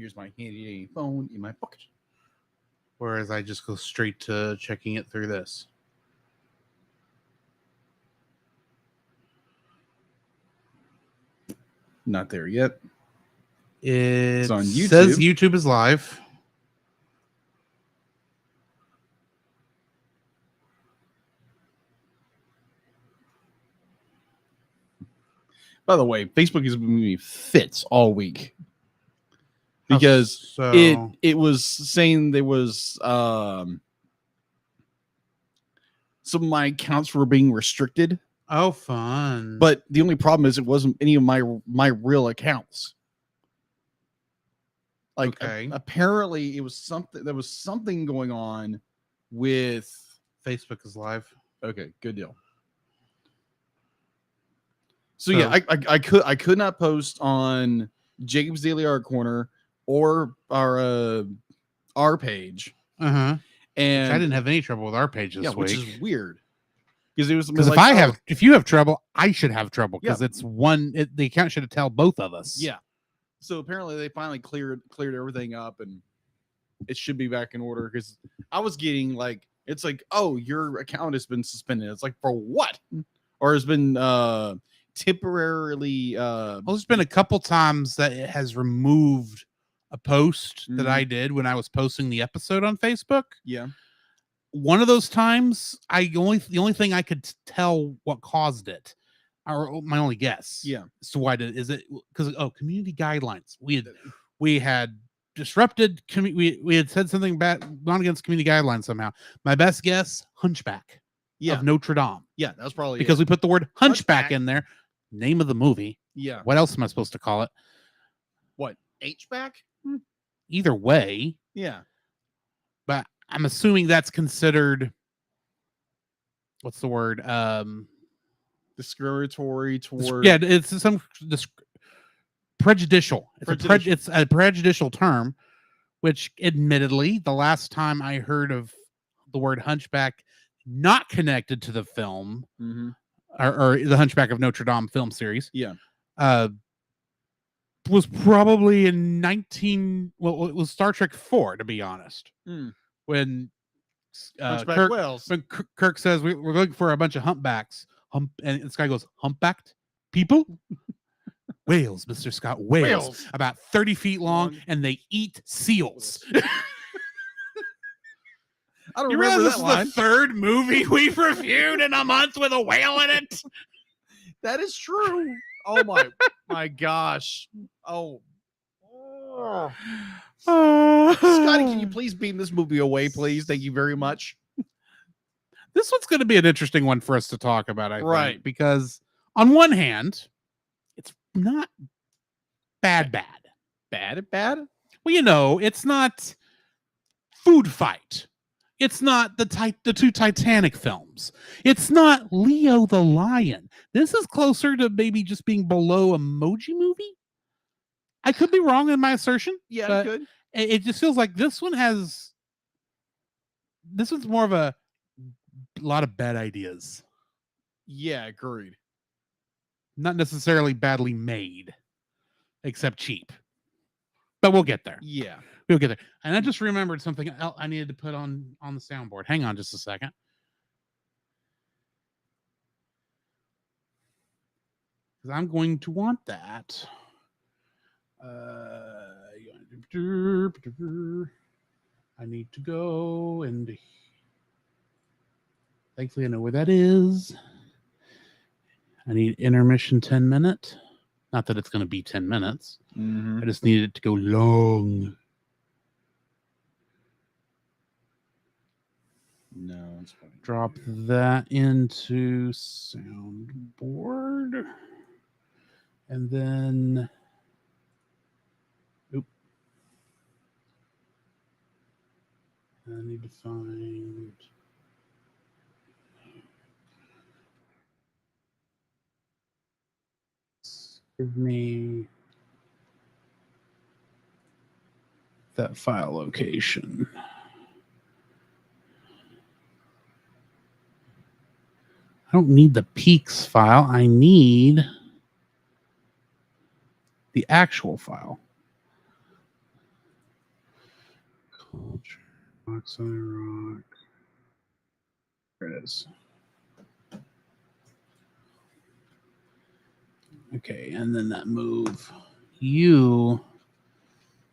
Here's my handy phone in my pocket. Whereas I just go straight to checking it through this. Not there yet. It on YouTube. says YouTube is live. By the way, Facebook has been giving me fits all week because it was saying there was some of my accounts were being restricted. Oh, fun! But the only problem is it wasn't any of my real accounts. Like apparently it was something. There was something going on with Facebook is live. Okay, good deal. So yeah, I could not post on Jacob's Daily Art Corner or our page. And I didn't have any trouble with our page this week, which is weird. Because if you have trouble, I should have trouble because it's one. The account should have told both of us. Yeah. So apparently they finally cleared everything up and it should be back in order. Because I was getting it's like, oh, your account has been suspended. It's like, for what? Or has been temporarily. There's been a couple times that it has removed a post that I did when I was posting the episode on Facebook. Yeah. One of those times, the only thing I could tell what caused it, or my only guess, as to why is it because community guidelines. We had disrupted. We had said something bad, gone against community guidelines somehow. My best guess, Hunchback of Notre Dame. Yeah, that was probably because we put the word Hunchback in there. Name of the movie. Yeah. What else am I supposed to call it? What? H-back? Either way. Yeah. But I'm assuming that's considered, what's the word? Discriminatory toward. It's some prejudicial. It's a prejudicial term, which admittedly, the last time I heard of the word Hunchback not connected to the film, or the Hunchback of Notre Dame film series, was probably in it was Star Trek 4, to be honest. When Kirk says we're looking for a bunch of humpbacks, and this guy goes, humpbacked people? Whales, Mr. Scott, whales. About 30 feet long, and they eat seals. I don't remember that line. The third movie we've reviewed in a month with a whale in it. That is true. Oh my gosh. Oh. Scotty, can you please beam this movie away, please? Thank you very much. This one's going to be an interesting one for us to talk about, I think, because on one hand, it's not bad. Bad? Well, it's not Food Fight. It's not the two Titanic films. It's not Leo the Lion. This is closer to maybe just being below Emoji Movie. I could be wrong in my assertion. Yeah, good. It just feels like this one's more of a lot of bad ideas. Yeah, agreed. Not necessarily badly made, except cheap. But we'll get there. Yeah. We'll get there. And I just remembered something else I needed to put on the soundboard. Hang on just a second. Because I'm going to want that. I need to go and thankfully I know where that is. I need intermission 10 minutes. Not that it's going to be 10 minutes. I just need it to go long. No, it's funny. Drop that into soundboard. And then I need to find give me that file location. I don't need the peaks file. I need the actual file. Box on the rock. There it is. Okay, and then that move you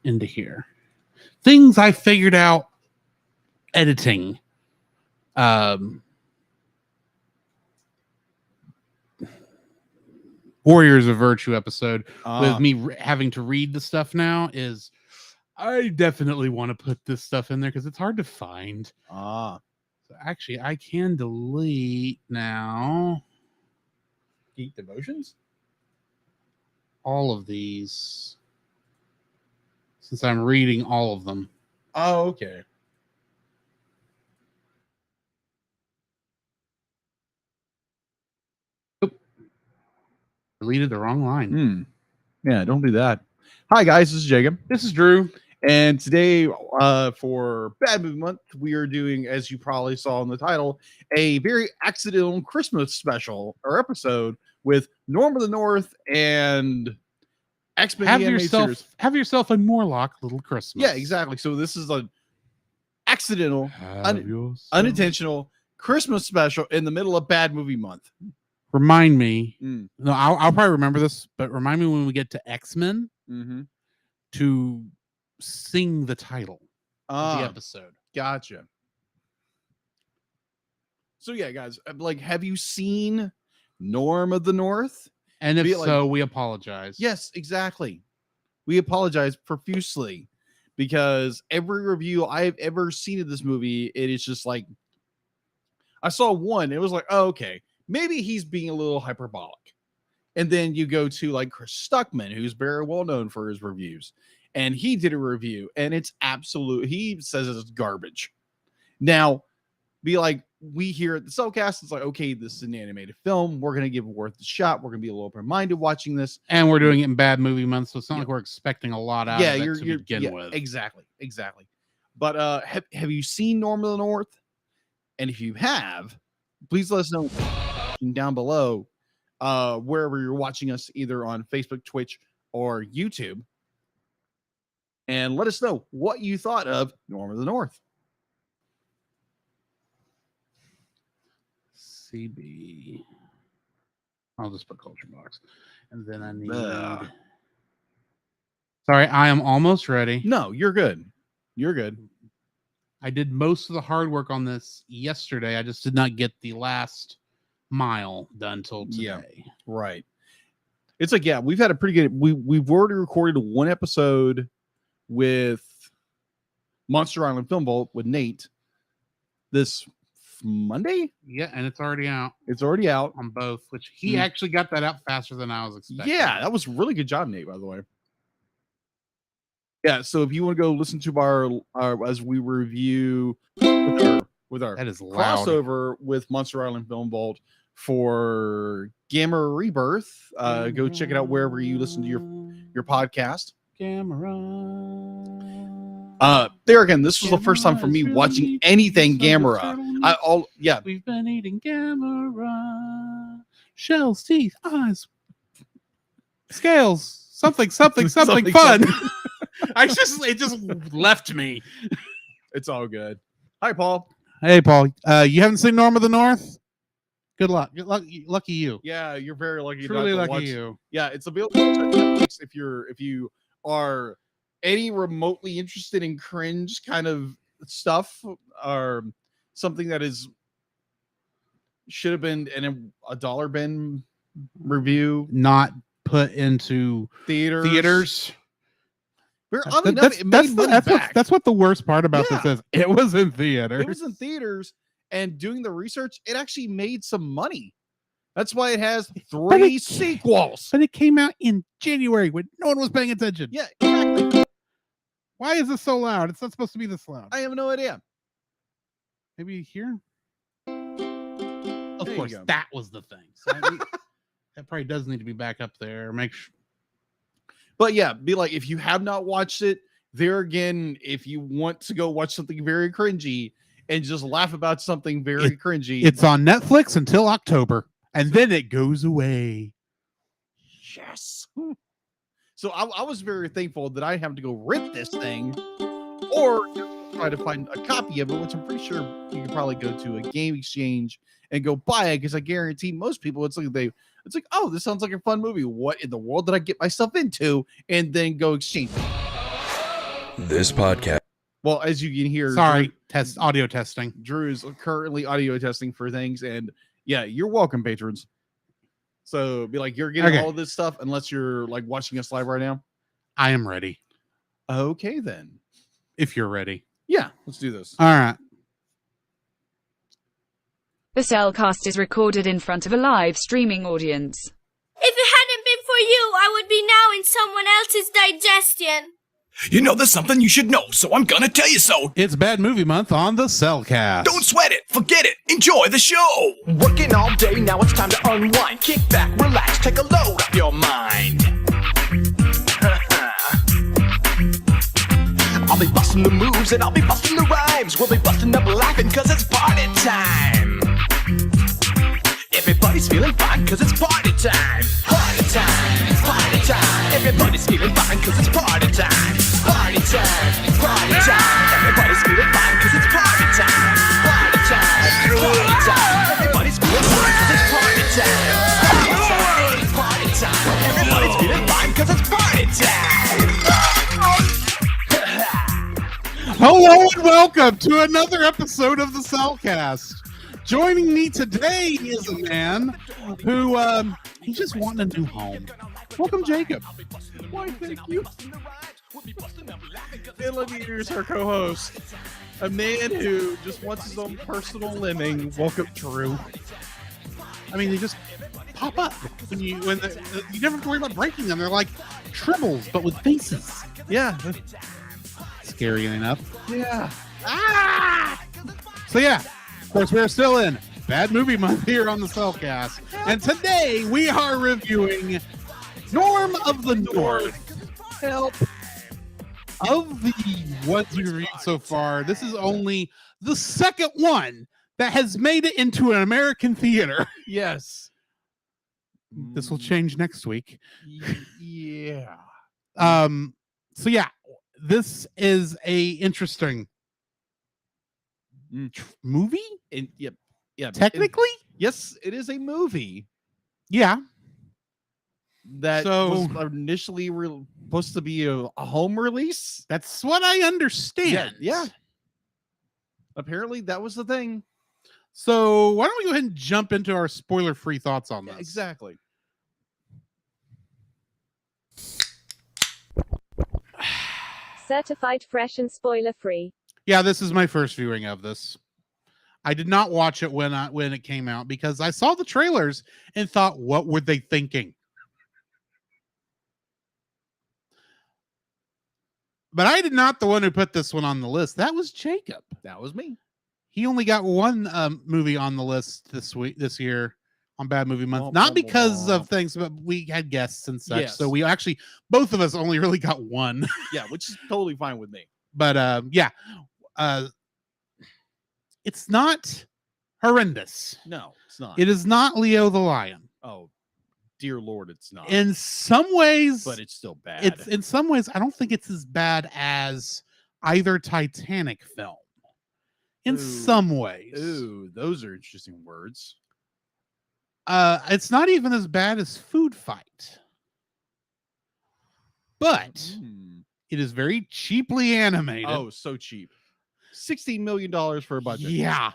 into here. Things I figured out editing. Warriors of Virtue episode with me having to read the stuff now is I definitely want to put this stuff in there because it's hard to find. So actually, I can delete now. Geek Devotions? All of these. Since I'm reading all of them. Oh, okay. Deleted the wrong line. Yeah, don't do that. Hi, guys. This is Jacob. This is Drew. And today, for Bad Movie Month, we are doing, as you probably saw in the title, a very accidental Christmas special or episode with Norm of the North and X-Men. Have yourself a Morlock little Christmas. Yeah, exactly. So this is an accidental, unintentional Christmas special in the middle of Bad Movie Month. Remind me. No, I'll probably remember this, but remind me when we get to X-Men to sing the title of the episode. Gotcha. So yeah, guys, like, have you seen Norm of the North? And if so, we apologize. Yes, exactly. We apologize profusely because every review I've ever seen of this movie, it is just like, I saw one, it was like, oh, okay, maybe he's being a little hyperbolic. And then you go to like Chris Stuckman, who's very well known for his reviews. And he did a review and it's absolute. He says it's garbage. Now, be like, we here at the Cellcast, it's like, okay, this is an animated film. We're going to give it worth a shot. We're going to be a little open-minded watching this. And we're doing it in Bad Movie Month, so it's not like we're expecting a lot out of it to begin with. Exactly. But have you seen Norm of the North? And if you have, please let us know down below, wherever you're watching us, either on Facebook, Twitch, or YouTube. And let us know what you thought of Norm of the North. CB. I'll just put Culture Box. And then I need... Sorry, I am almost ready. No, you're good. You're good. I did most of the hard work on this yesterday. I just did not get the last mile done till today. Yeah, right. It's like, yeah, we've had a pretty good... We've already recorded one episode with Monster Island Film Vault with Nate this Monday. Yeah, and it's already out. It's already out on both, which he actually got that out faster than I was expecting. Yeah, that was really good job, Nate, by the way. Yeah, so if you want to go listen to our as we review with our that is loud. Crossover with Monster Island Film Vault for Gamma Rebirth, go check it out wherever you listen to your podcast. There again, this was the first time for me watching anything Gamera. We've been eating Gamera. Shells, teeth, eyes, scales, something fun. It just left me. It's all good. Hi, Paul. Hey, Paul. You haven't seen Norm of the North? Good luck. Lucky you. Yeah, you're very lucky. Truly lucky you. Yeah, it's available on Netflix if you are any remotely interested in cringe kind of stuff or something that should have been in a dollar bin review, not put into theaters. That's what the worst part about this is. It was in theaters. It was in theaters, and doing the research, it actually made some money. That's why it has 3 sequels. But it came out in January when no one was paying attention. Yeah, exactly. Why is this so loud? It's not supposed to be this loud. I have no idea. Maybe here? Of course, that was the thing. So that probably does need to be back up there. Make sure. But yeah, be like, if you have not watched it, there again, if you want to go watch something very cringy and just laugh about something very cringy. It's on Netflix until October, and then it goes away. Yes. So I was very thankful that I have to go rent this thing or try to find a copy of it, which I'm pretty sure you can probably go to a game exchange and go buy it, because I guarantee most people it's like, oh, this sounds like a fun movie. What in the world did I get myself into? And then go exchange it. This podcast. Well, as you can hear, sorry, audio testing. Drew is currently audio testing for things, and yeah, you're welcome, patrons. So be like, you're getting all of this stuff unless you're like watching us live right now. I am ready. Okay, then. If you're ready. Yeah, let's do this. All right. The Cellcast is recorded in front of a live streaming audience. If it hadn't been for you, I would be now in someone else's digestion. You know there's something you should know, so I'm gonna tell you so. It's Bad Movie Month on the Cellcast. Don't sweat it, forget it, enjoy the show. Working all day, now it's time to unwind. Kick back, relax, take a load off your mind. I'll be busting the moves and I'll be busting the rhymes. We'll be busting up laughing cause it's party time. Everybody's feeling fine cause it's party time. Party time, party time. Everybody's feeling fine cause it's party time. Party time, party time. Everybody's feeling fine cause it's party time. Party time, party time. Everybody's feeling fine cause it's party time. Party time, everybody's feeling fine cause it's party time. Hello and welcome to another episode of the Cellcast. Joining me today is a man who he's just wanting a new home. Welcome, Jacob. Why, thank you. And let me introduce our co-host, a man who just wants his own personal lemming. Welcome, Drew. I mean, they just pop up when you never have to worry about breaking them. They're like tribbles, but with faces. Yeah. Scary enough. Yeah. So yeah, of course, we're still in Bad Movie Month here on the Cellcast, and today we are reviewing Norm of the North. Help. Of the ones we've reviewed so far, this is only the second one that has made it into an American theater. Yes. This will change next week. Yeah. So yeah, this is a interesting movie. Yep. Technically, yes, it is a movie. Yeah. That was initially supposed to be a home release. That's what I understand. Yeah. Apparently, that was the thing. So why don't we go ahead and jump into our spoiler-free thoughts on this? Yeah, exactly. Certified fresh and spoiler-free. Yeah, this is my first viewing of this. I did not watch it when it came out because I saw the trailers and thought, what were they thinking? But I did not the one who put this one on the list. That was Jacob. That was me. He only got one movie on the list this year on Bad Movie Month. Not because of things, but we had guests and such. Yes. So we actually, both of us only really got one. Yeah, which is totally fine with me. But yeah, it's not horrendous. No, it's not. It is not Leo the Lion. Oh, dear Lord, it's not. In some ways, but it's still bad. In some ways, I don't think it's as bad as either Titanic film. In some ways. Ooh, those are interesting words. It's not even as bad as Food Fight. But it is very cheaply animated. Oh, so cheap. $16 million for a budget. Yeah.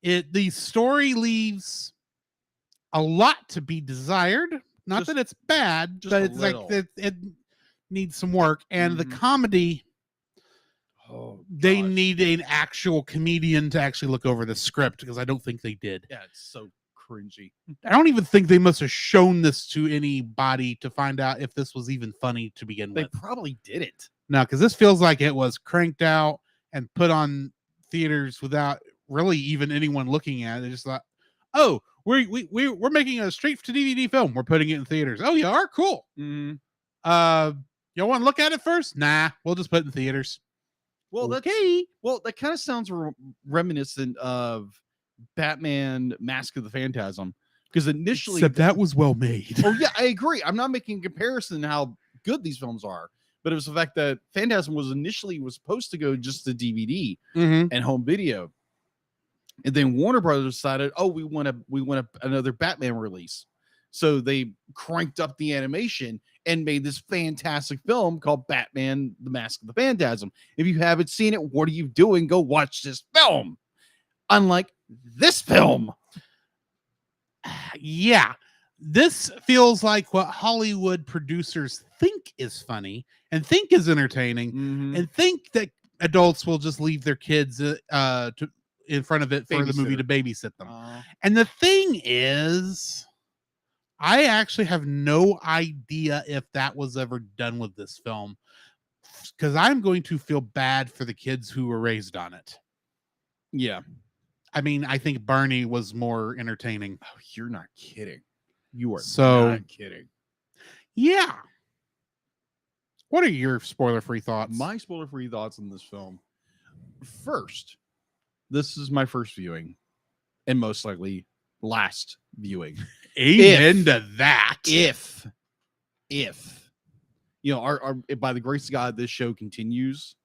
The story leaves a lot to be desired. Not that it's bad, but it's like it needs some work. And the comedy, they need an actual comedian to actually look over the script because I don't think they did. Yeah, it's so cringy. I don't even think they must have shown this to anybody to find out if this was even funny to begin with. They probably didn't. No, because this feels like it was cranked out and put on theaters without really even anyone looking at it. They just thought, oh, we're making a straight to DVD film. We're putting it in theaters. Oh, you are? Cool. Mm-hmm. You want to look at it first? Nah, we'll just put it in theaters. Well, okay. That kind of sounds reminiscent of Batman Mask of the Phantasm. Because initially... Except that was well made. Oh, yeah, I agree. I'm not making a comparison to how good these films are. but it was the fact that Phantasm was supposed to go just to DVD Mm-hmm. and home video, and then Warner Brothers decided, oh, we want another Batman release, so they cranked up the animation and made this fantastic film called Batman: The Mask of the Phantasm. If you haven't seen it, what are you doing? Go watch this film. Unlike this film. Yeah. This feels like what Hollywood producers think is funny and think is entertaining and think that adults will just leave their kids in front of it for the movie to babysit them. And the thing is, I actually have no idea if that was ever done with this film, because I'm going to feel bad for the kids who were raised on it. Yeah. I mean, I think Barney was more entertaining. Oh, you're not kidding. You are not kidding. Yeah. What are your spoiler-free thoughts? My spoiler-free thoughts on this film. First, this is my first viewing, and most likely last viewing. Amen to that. If you know, our by the grace of God, this show continues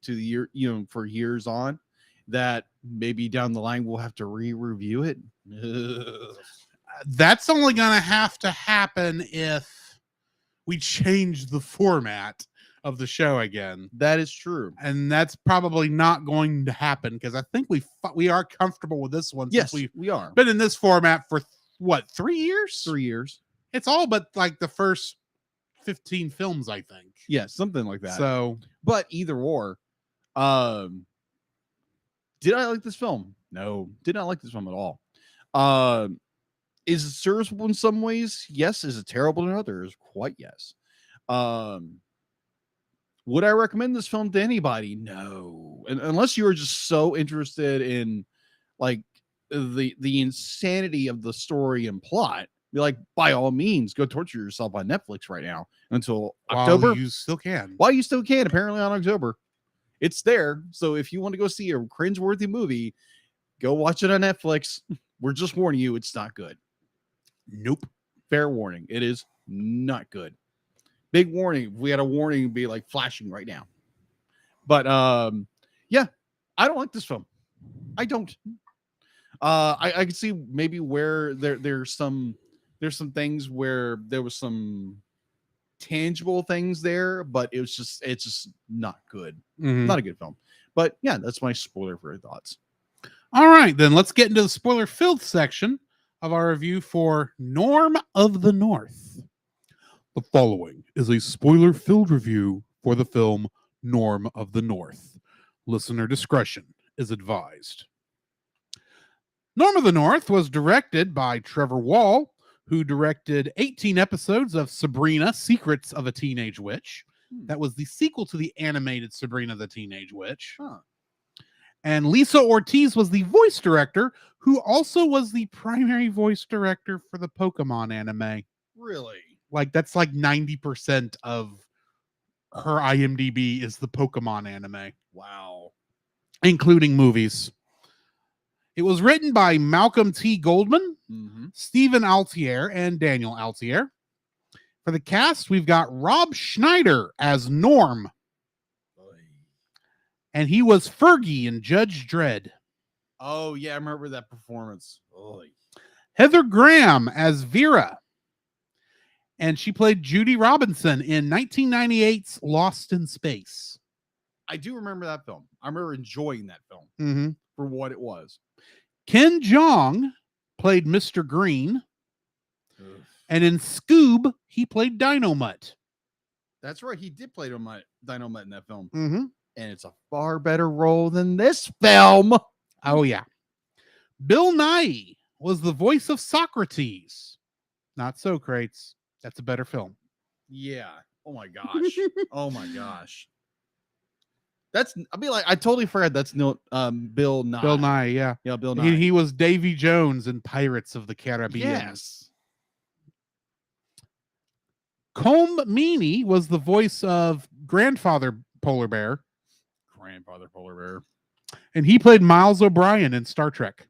to the year, you know, for years on, that maybe down the line we'll have to re-review it. That's only gonna have to happen if we change the format of the show again. That is true, and that's probably not going to happen, because I think we are comfortable with this one. Yes, since we are. Been in this format for what, 3 years? 3 years. It's all but like the first 15 films, I think. Yeah, something like that. So, but either or, did I like this film? No, did not like this film at all. Is it serviceable in some ways? Yes. Is it terrible in others? Quite yes. Would I recommend this film to anybody? No. And unless you are just so interested in like the insanity of the story and plot, be like, by all means, go torture yourself on Netflix right now until October. You still can. While you still can, apparently on October. It's there. So if you want to go see a cringeworthy movie, go watch it on Netflix. We're just warning you, it's not good. Nope. Fair warning. It is not good. Big warning. If we had a warning, it'd be like flashing right now. But yeah, I don't like this film. I don't. I can see maybe where there's some things where there was some tangible things there, but it's just not good. Mm-hmm. Not a good film. But yeah, that's my spoiler-free thoughts. All right, then let's get into the spoiler-filled section of our review for Norm of the North. The following is a spoiler-filled review for the film Norm of the North. Listener discretion is advised. Norm of the North was directed by Trevor Wall, who directed 18 episodes of Sabrina, Secrets of a Teenage Witch. That was the sequel to the animated Sabrina the Teenage Witch. Huh. And Lisa Ortiz was the voice director, who also was the primary voice director for the Pokemon anime. Really? Like, that's like 90% of her IMDb is the Pokemon anime. Wow. Including movies. It was written by Malcolm T. Goldman, Stephen Altier, and Daniel Altier. For the cast, we've got Rob Schneider as Norm. And he was Fergie in Judge Dredd. Oh, yeah, I remember that performance. Oy. Heather Graham as Vera. And she played Judy Robinson in 1998's Lost in Space. I do remember that film. I remember enjoying that film for what it was. Ken Jeong played Mr. Green. Ugh. And in Scoob, he played Dynamite. That's right. He did play Dynamite in that film. And it's a far better role than this film. Oh, yeah. Bill Nighy was the voice of Socrates. Not Socrates. That's a better film. Yeah. Oh, my gosh. Oh, my gosh. I totally forgot that's Bill Nighy. Bill Nighy, yeah. Yeah, Bill Nighy. He was Davy Jones in Pirates of the Caribbean. Yes. Colm Meaney was the voice of Grandfather Polar Bear. And he played Miles O'Brien in Star Trek,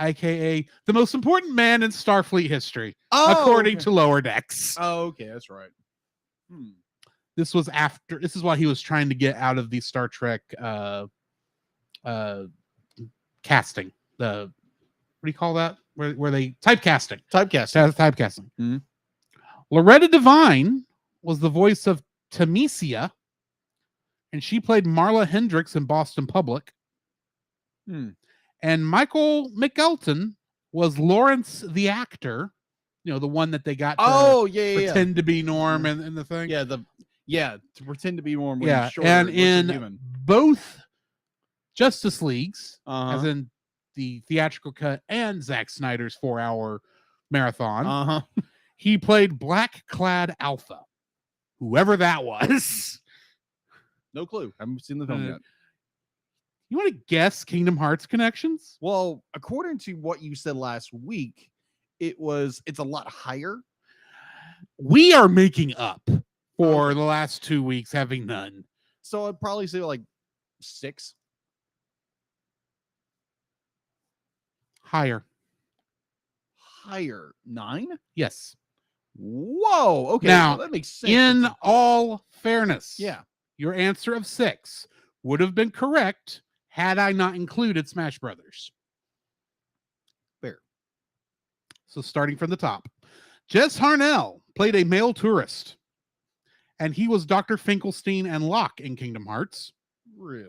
aka the most important man in Starfleet history, according to Lower Decks. Oh, okay, that's right. This was after. This is why he was trying to get out of the Star Trek casting. The what do you call that? Where they typecasting? Typecasting. Mm-hmm. Loretta Devine was the voice of Tamesia, and she played Marla Hendricks in Boston Public. And Michael McElton was Lawrence the actor, you know, the one that they got to pretend to be Norm and the thing. To pretend to be Norm. Yeah, shorter, and in both Justice Leagues, as in the theatrical cut and Zack Snyder's 4-hour marathon, he played Black Clad Alpha, whoever that was. No clue. I haven't seen the film yet. You want to guess Kingdom Hearts connections? Well, according to what you said last week, it's a lot higher. We are making up for the last 2 weeks having none. So I'd probably say like 6. Higher. 9? Yes. Whoa. Okay. Now, well, that makes sense. In all fairness, yeah, your answer of 6 would have been correct had I not included Smash Brothers. Fair. So starting from the top, Jess Harnell played a male tourist, and he was Dr. Finkelstein and Locke in Kingdom Hearts. Really?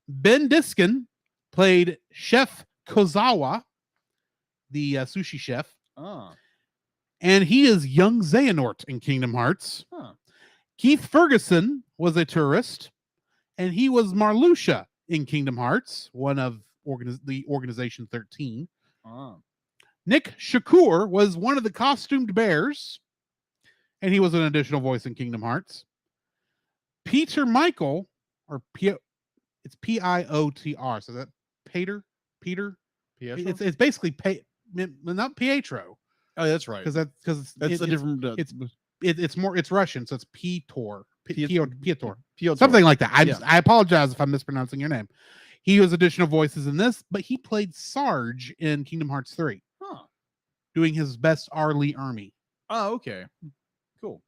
Ben Diskin played Chef Kozawa, the sushi chef. And he is young Xehanort in Kingdom Hearts. Keith Ferguson was a tourist, and he was Marluxia in Kingdom Hearts, one of the Organization 13. Nick Shakur was one of the costumed bears, and he was an additional voice in Kingdom Hearts. Peter Michael, or it's Piotr. So that Peter? Pietro? It's basically not Pietro. Oh, that's right. Because that's a different. It's Russian, so it's Piotr. Piotr. Piotr. Something like that. I apologize if I'm mispronouncing your name. He was additional voices in this, but he played Sarge in Kingdom Hearts 3. Doing his best R. Lee Ermey. Oh, okay. Cool.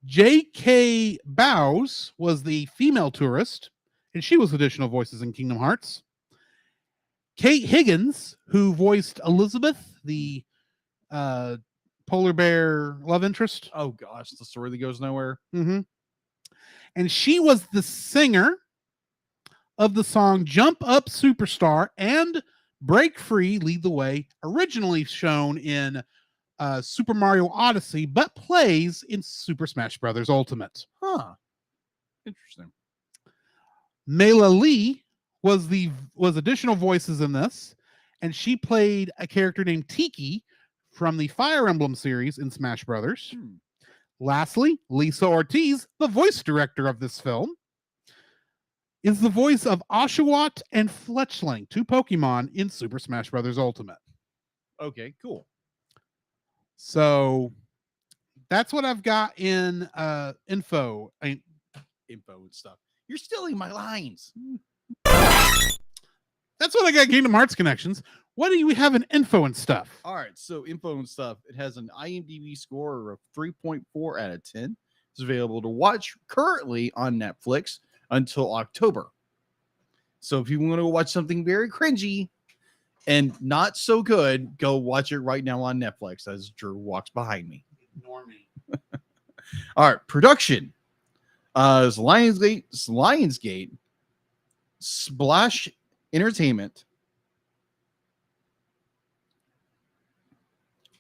J.K. Bowes was the female tourist, and she was additional voices in Kingdom Hearts. Kate Higgins, who voiced Elizabeth, the polar bear love interest. Oh, gosh. The story that goes nowhere. And she was the singer of the song Jump Up Superstar and Break Free, Lead the Way, originally shown in Super Mario Odyssey, but plays in Super Smash Bros. Ultimate. Interesting. Mela Lee was additional voices in this, and she played a character named Tiki from the Fire Emblem series in Smash Brothers. Lastly, Lisa Ortiz, the voice director of this film, is the voice of Oshawott and Fletchling, 2 Pokemon in Super Smash Bros. Ultimate. Okay, cool. So that's what I've got in info and stuff. You're stealing my lines. That's what I got. Kingdom Hearts connections. What do we have in info and stuff? All right, so info and stuff. It has an IMDb score of 3.4 out of 10. It's available to watch currently on Netflix until October. So if you want to watch something very cringy and not so good, go watch it right now on Netflix as Drew walks behind me. Ignore me. All right, production. It's Lionsgate, Splash Entertainment,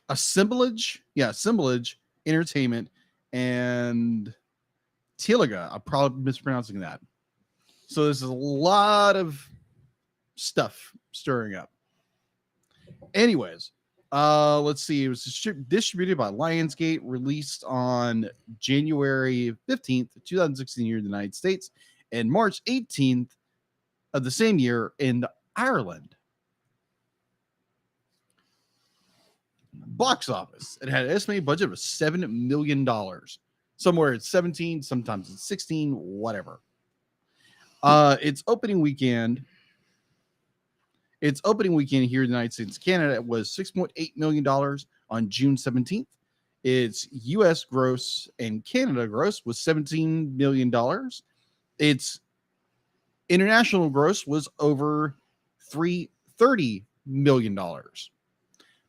Assemblage Entertainment, and Tiliga. I'm probably mispronouncing that. So there's a lot of stuff stirring up. Anyways, let's see. It was distributed by Lionsgate, released on January 15th, 2016 here in the United States, and March 18th of the same year in Ireland. Box office. It had an estimated budget of $7 million. Somewhere it's 17, sometimes it's 16, whatever. Its opening weekend here in the United States and Canada was $6.8 million on June 17th, Its U.S. gross and Canada gross was $17 million. Its international gross was over $330 million.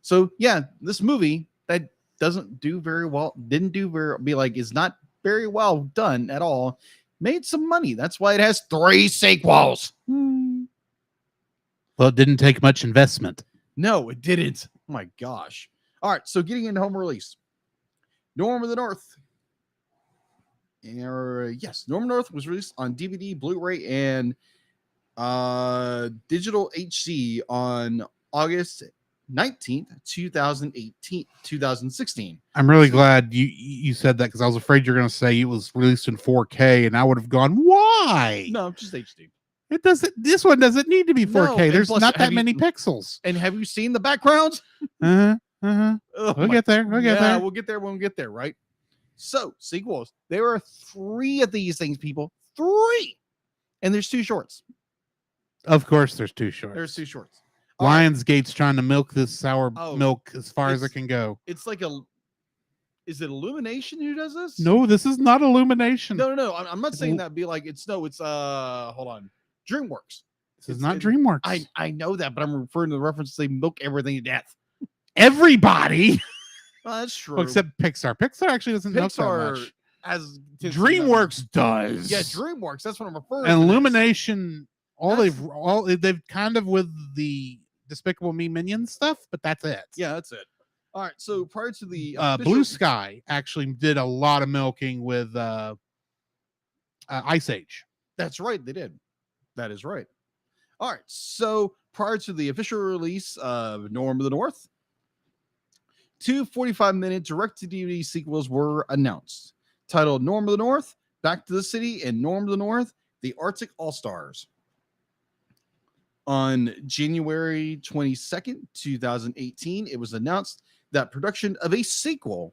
So yeah, this movie that doesn't do very well, is not very well done at all, made some money. That's why it has 3 sequels. Well, it didn't take much investment. No, it didn't. Oh my gosh. All right, so getting into home release. Norm of the North. Yes, Norm of the North was released on DVD, Blu-ray, and digital HC on August 19th, 2016. I'm really glad you said that, because I was afraid you're going to say it was released in 4K, and I would have gone, why? No, just HD. It doesn't. This one doesn't need to be 4K. No, There's plus, not that have many you- pixels. And have you seen the backgrounds? Oh We'll get there. We'll get there. We'll get there when we get there, right? So, sequels. There are 3 of these things, people. 3! And there's 2 shorts. Of course, there's 2 shorts. There's 2 shorts. All right. Lionsgate's trying to milk this sour milk as far as it can go. It's like is it Illumination who does this? No, this is not Illumination. No. I'm not saying that. Be like, it's hold on. DreamWorks. This is not DreamWorks. I know that, but I'm referring to the reference they milk everything to death. Everybody. Well, that's true. Well, except Pixar. Pixar actually doesn't milk that much. As DreamWorks does. Yeah, DreamWorks. That's what I'm referring and to. Illumination. They've kind of with the Despicable Me Minions stuff, but that's it. Yeah, that's it. All right. So prior to the Blue Sky actually did a lot of milking with Ice Age. That's right. They did. That is right. All right. So prior to the official release of Norm of the North, 2 45-minute direct-to-DVD sequels were announced, titled Norm of the North, Back to the City, and Norm of the North, The Arctic All-Stars. On January 22nd, 2018, it was announced that production of a sequel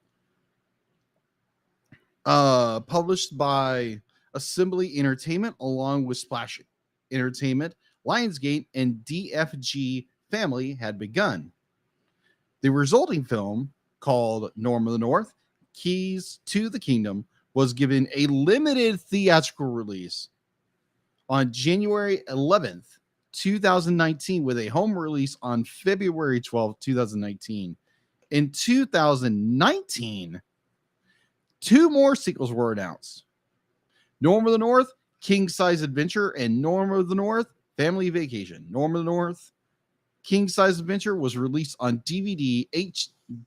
published by Assembly Entertainment along with Splash Entertainment, Lionsgate, and DFG Family had begun. The resulting film, called Norm of the North, Keys to the Kingdom, was given a limited theatrical release on January 11th, 2019, with a home release on February 12th, 2019. In 2019, 2 more sequels were announced. Norm of the North, King Size Adventure, and Norm of the North, Family Vacation. Norm of the North, King Size Adventure was released on DVD,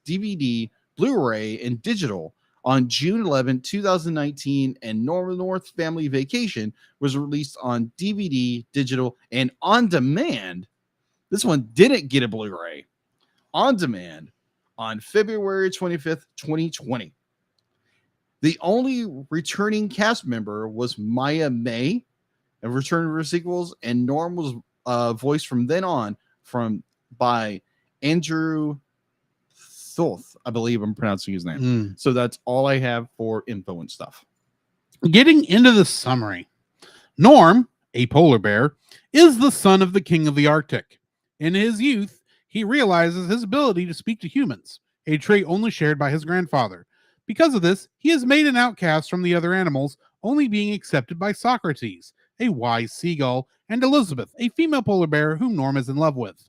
DVD, Blu-ray, and digital on June 11, 2019, and Norm of the North, Family Vacation was released on DVD, digital, and on demand. This one didn't get a Blu-ray. On demand on February 25th, 2020. The only returning cast member was Maya May, and returned for sequels, and Norm was voiced from then on by Andrew Thoth, I believe I'm pronouncing his name. So that's all I have for info and stuff. Getting into the summary. Norm, a polar bear, is the son of the king of the Arctic. In his youth, he realizes his ability to speak to humans, a trait only shared by his grandfather. Because of this, he is made an outcast from the other animals, only being accepted by Socrates, a wise seagull, and Elizabeth, a female polar bear whom Norm is in love with.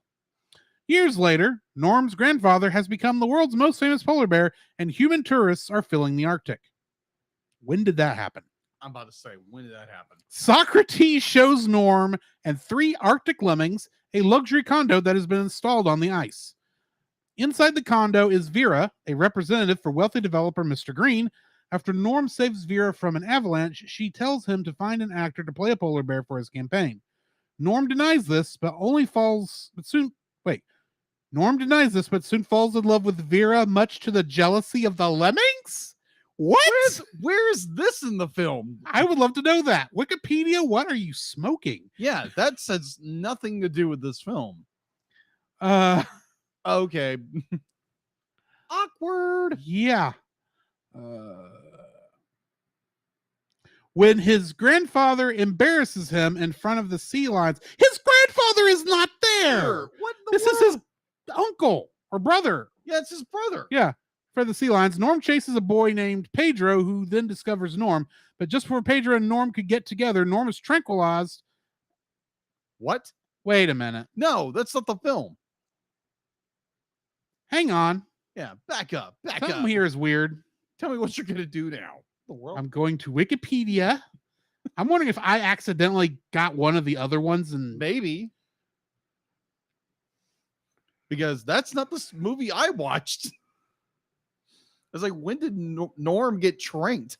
Years later, Norm's grandfather has become the world's most famous polar bear, and human tourists are filling the Arctic. When did that happen? I'm about to say, when did that happen? Socrates shows Norm and 3 Arctic lemmings a luxury condo that has been installed on the ice. Inside the condo is Vera, a representative for wealthy developer Mr. Green. After Norm saves Vera from an avalanche, she tells him to find an actor to play a polar bear for his campaign. Norm denies this, but soon falls in love with Vera, much to the jealousy of the lemmings? What? Where is this in the film? I would love to know that. Wikipedia, what are you smoking? Yeah, that says nothing to do with this film. Okay. Awkward. Yeah. When his grandfather embarrasses him in front of the sea lions, his grandfather is not there. What in the This world? is his uncle or brother. Yeah, it's his brother. Yeah. For the sea lions, Norm chases a boy named Pedro, who then discovers Norm. But just before Pedro and Norm could get together, Norm is tranquilized. What? Wait a minute. No, that's not the film. Hang on. Yeah, back up. Something here is weird. Tell me what you're gonna do now. The world. I'm going to Wikipedia. I'm wondering if I accidentally got one of the other ones and Maybe. Because that's not the movie I watched. I was like, when did Norm get tranked?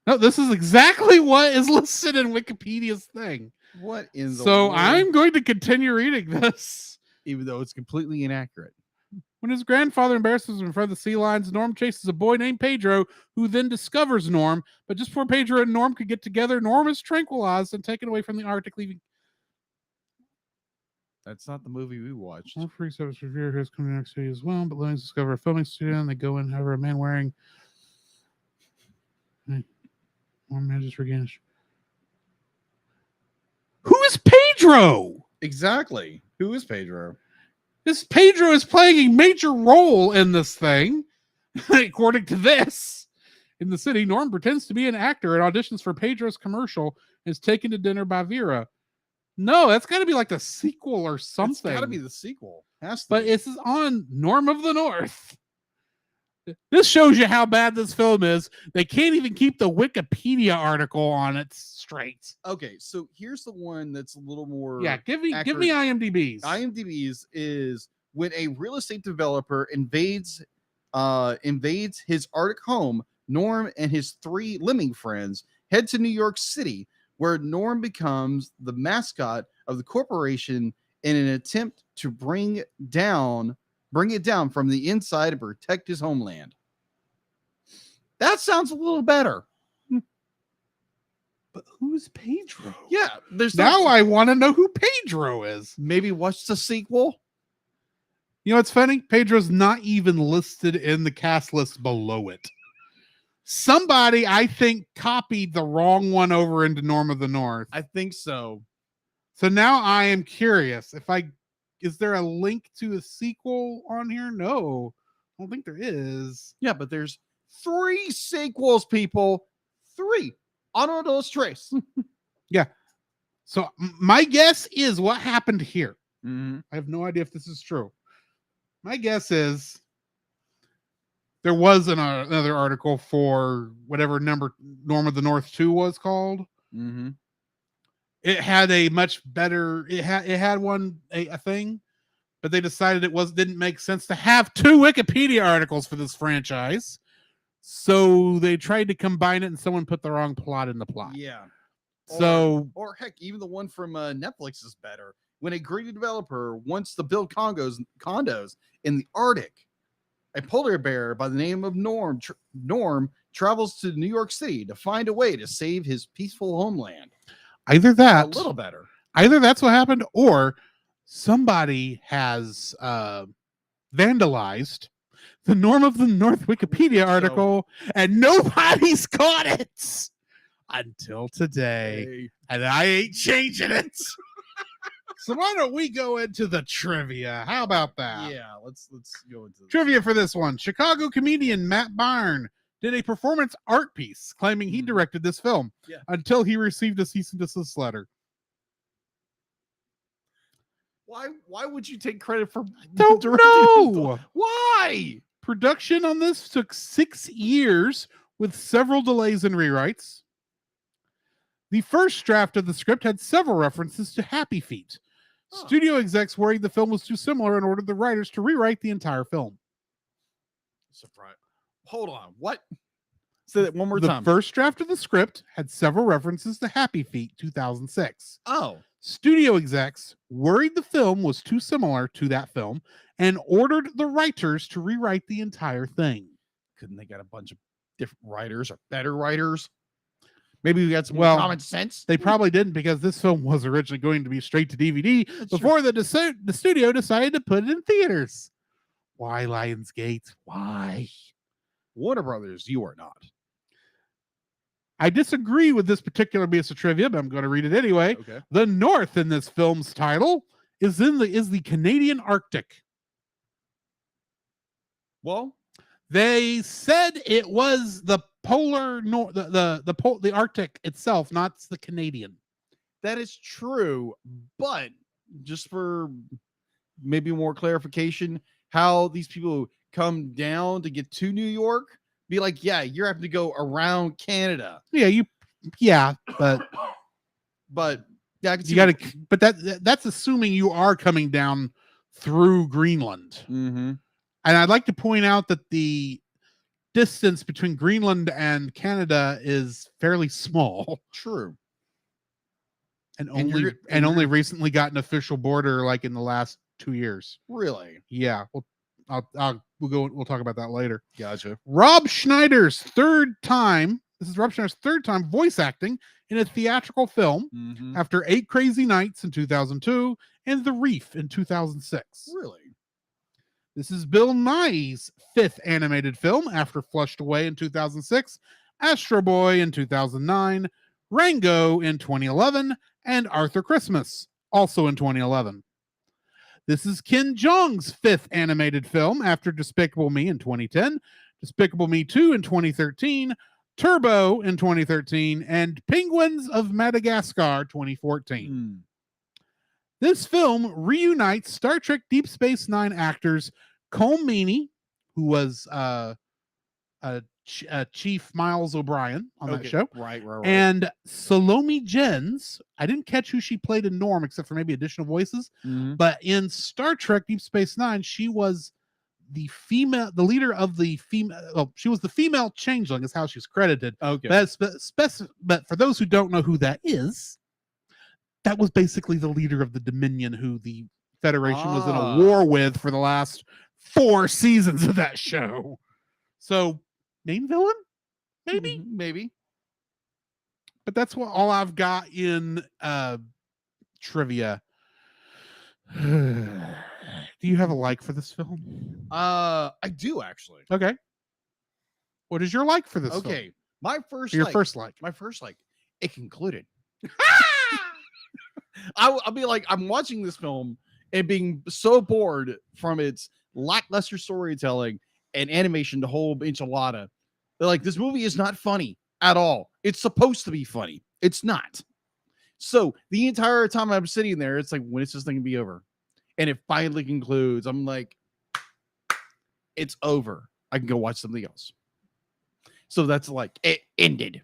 no, this is exactly what is listed in Wikipedia's thing. What in the So world? I'm going to continue reading this. Even though it's completely inaccurate. When his grandfather embarrasses him in front of the sea lions, Norm chases a boy named Pedro, who then discovers Norm. But just before Pedro and Norm could get together, Norm is tranquilized and taken away from the Arctic, leaving. That's not the movie we watched. All free service reviewer has come to New York City as well, but Lennox discover a filming studio and they go in. However, a man wearing. Norm manages regain. Who is Pedro? Exactly. Who is Pedro? This Pedro is playing a major role in this thing, according to this. In the city, Norm pretends to be an actor and auditions for Pedro's commercial and is taken to dinner by Vera. No, that's got to be like the sequel or something. It's got to be the sequel. Has to But be. it's on Norm of the North. This shows you how bad this film is. They can't even keep the Wikipedia article on it straight. Okay, so here's the one that's a little more. Yeah, give me accurate. IMDb's. IMDb's is when a real estate developer invades his Arctic home. Norm and his 3 lemming friends head to New York City, where Norm becomes the mascot of the corporation in an attempt to bring it down from the inside and protect his homeland. That sounds a little better. But who's Pedro? Yeah, there's Now I want to know who Pedro is. maybe watch the sequel. You know what's funny? Pedro's not even listed in the cast list below it. Somebody, I think, copied the wrong one over into Norm of the North. I think so. So now I am curious. Is there a link to a sequel on here? No, I don't think there is. Yeah, but there's 3 sequels, people. 3. Uno, dos, tres. So my guess is what happened here. Mm-hmm. I have no idea if this is true. My guess is there was another article for whatever number Norm of the North 2 was called. Mm-hmm. It had a much better. It had a thing, but they decided didn't make sense to have 2 Wikipedia articles for this franchise. So they tried to combine it, and someone put the wrong plot in the plot. Yeah. Or heck, even the one from Netflix is better. When a greedy developer wants to build condos in the Arctic, a polar bear by the name of Norm travels to New York City to find a way to save his peaceful homeland. either that, A little better. either that's what happened, or somebody has vandalized the Norm of the North Wikipedia article, and nobody's caught it until today. And I ain't changing it. So why don't we go into the trivia? How about that? Yeah, let's go into Trivia for this one. Chicago comedian Matt Byrne did a performance art piece claiming he directed this film until he received a cease and desist letter. Why would you take credit for Don't know. Why? Production on this took 6 years with several delays and rewrites. The first draft of the script had several references to Happy Feet. Studio execs worried the film was too similar and ordered the writers to rewrite the entire film. Surprise. Hold on. What? Say that one more The time. first draft of the script had several references to Happy Feet 2006. Oh. Studio execs worried the film was too similar to that film and ordered the writers to rewrite the entire thing. Couldn't they get a bunch of different writers or better writers? Maybe we got some more common sense. They probably didn't, because this film was originally going to be straight to DVD before the studio decided to put it in theaters. Why Lionsgate? Why? Warner Brothers, you are not. I disagree with this particular piece of trivia, but I'm going to read it anyway. Okay. The North in this film's title is the Canadian Arctic. Well, they said it was the polar north, the Arctic itself, not the Canadian. That is true, but just for maybe more clarification, how these people come down to get to New York, be like, yeah, you're having to go around Canada. But yeah, you got to, but that's assuming you are coming down through Greenland. Mm-hmm. And I'd like to point out that the distance between Greenland and Canada is fairly small. True. And only recently got an official border like in the last 2 years. Really? Yeah. We'll talk about that later. Gotcha. Rob Schneider's third time voice acting in a theatrical film after 8 Crazy Nights in 2002 and The Reef in 2006. Really? This is Bill Nye's 5th animated film after Flushed Away in 2006, Astro Boy in 2009, Rango in 2011, and Arthur Christmas, also in 2011. This is Ken Jeong's 5th animated film after Despicable Me in 2010, Despicable Me 2 in 2013, Turbo in 2013, and Penguins of Madagascar 2014. This film reunites Star Trek Deep Space Nine actors Colm Meaney, who was Chief Miles O'Brien on that show. Right. And Salome Jens. I didn't catch who she played in Norm except for maybe additional voices. But in Star Trek Deep Space Nine, she was the leader of the female. Well, she was the female changeling, is how she's credited. Okay. But for those who don't know who that is, that was basically the leader of the Dominion, who the Federation was in a war with for the last 4 seasons of that show. So, main villain? Maybe. Maybe. But that's all I've got in trivia. Do you have a like for this film? I do actually. Okay. What is your like for this film? Okay. My first like, it concluded. I'll be like, I'm watching this film and being so bored from its lackluster storytelling and animation, the whole enchilada. They're like, this movie is not funny at all. It's supposed to be funny. It's not. So the entire time I'm sitting there, it's like, when is this thing gonna be over? And it finally concludes. I'm like, it's over. I can go watch something else. So that's like, it ended.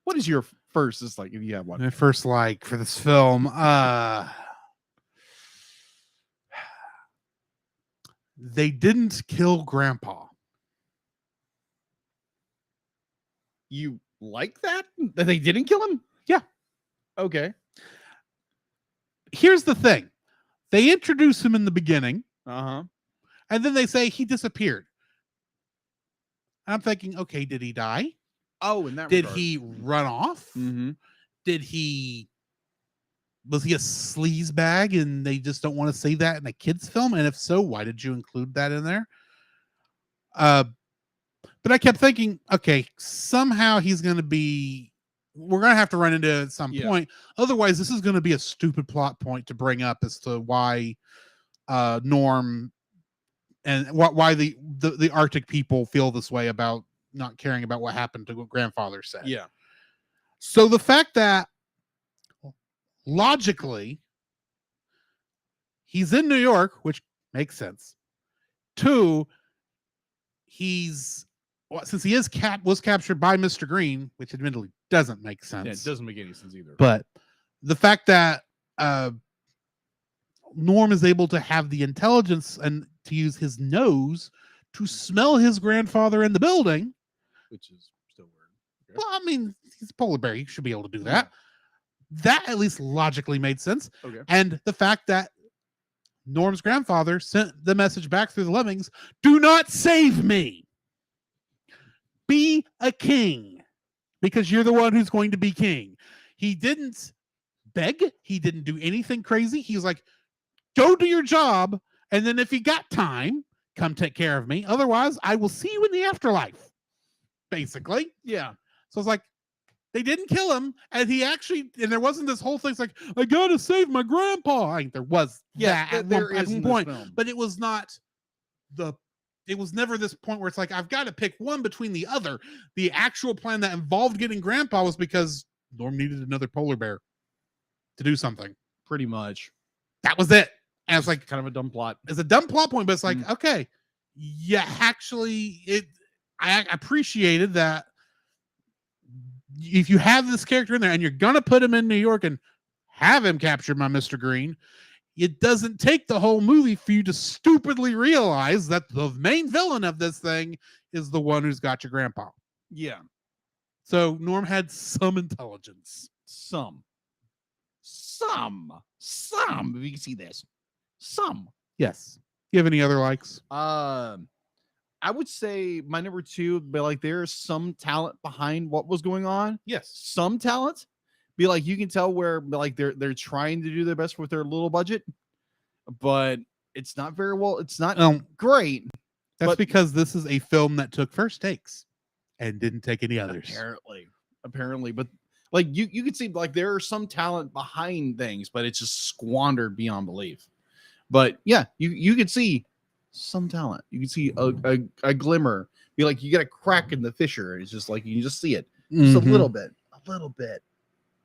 What is your first? Is like, if you have one. My first like for this film, they didn't kill Grandpa. You like that? That they didn't kill him? Yeah. Okay. Here's the thing. They introduce him in the beginning. And then they say he disappeared. I'm thinking, okay, did he die? Oh, in that did regard. He run off? Was he a sleaze bag and they just don't want to say that in a kid's film? And if so, why did you include that in there? But I kept thinking, okay, somehow we're going to have to run into it at some point. Otherwise, this is going to be a stupid plot point to bring up as to why Norm and why the Arctic people feel this way about not caring about what happened to what grandfather said. Yeah. So the fact that logically he's in New York, which makes sense. 2, since he was captured by Mr. Green, which admittedly doesn't make sense. Yeah, it doesn't make any sense either. But the fact that Norm is able to have the intelligence and to use his nose to smell his grandfather in the building, which is still weird. Okay. Well, I mean, he's a polar bear. He should be able to do that. That at least logically made sense. Okay. And the fact that Norm's grandfather sent the message back through the lemmings, do not save me. Be a king because you're the one who's going to be king. He didn't beg. He didn't do anything crazy. He was like, go do your job. And then if you got time, come take care of me. Otherwise, I will see you in the afterlife. Basically. Yeah. So it's like, they didn't kill him, and he actually, and there wasn't this whole thing. It's like, I gotta save my grandpa. There was that at one point, but it was not it was never this point where it's like, I've got to pick one between the other. The actual plan that involved getting grandpa was because Norm needed another polar bear to do something. Pretty much. That was it. And it's like, kind of a dumb plot. It's a dumb plot point, but it's like, okay, yeah, actually, I appreciated that. If you have this character in there and you're gonna put him in New York and have him captured by Mr. Green, it doesn't take the whole movie for you to stupidly realize that the main villain of this thing is the one who's got your grandpa. Yeah. So Norm had some intelligence. Some. If you can see this. Some. Yes. You have any other likes? I would say my number 2 would be like, there's some talent behind what was going on. Yes. Some talent. Be like, you can tell where like they're trying to do their best with their little budget, but it's not very well. It's not great. That's because this is a film that took first takes and didn't take any others. Apparently, but like you can see like there are some talent behind things, but it's just squandered beyond belief. But yeah, you can see some talent. You can see a glimmer. Be like, you get a crack in the fissure. It's just like you can just see it, just a little bit.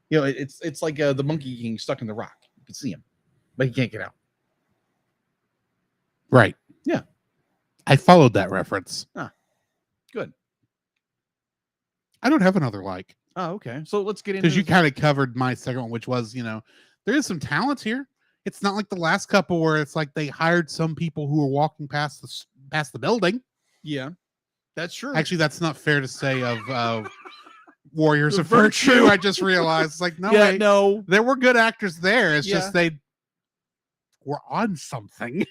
You know, it's like the Monkey King stuck in the rock. You can see him, but he can't get out. Right. Yeah. I followed that reference. Good. I don't have another like. Oh, okay. So let's get into because you kind of covered my second one, which was, there is some talent here. It's not like the last couple where it's like they hired some people who were walking past the building. Yeah, that's true. Actually, that's not fair to say of Warriors of Virtue. I just realized it's like, no, there were good actors there. It's just they were on something.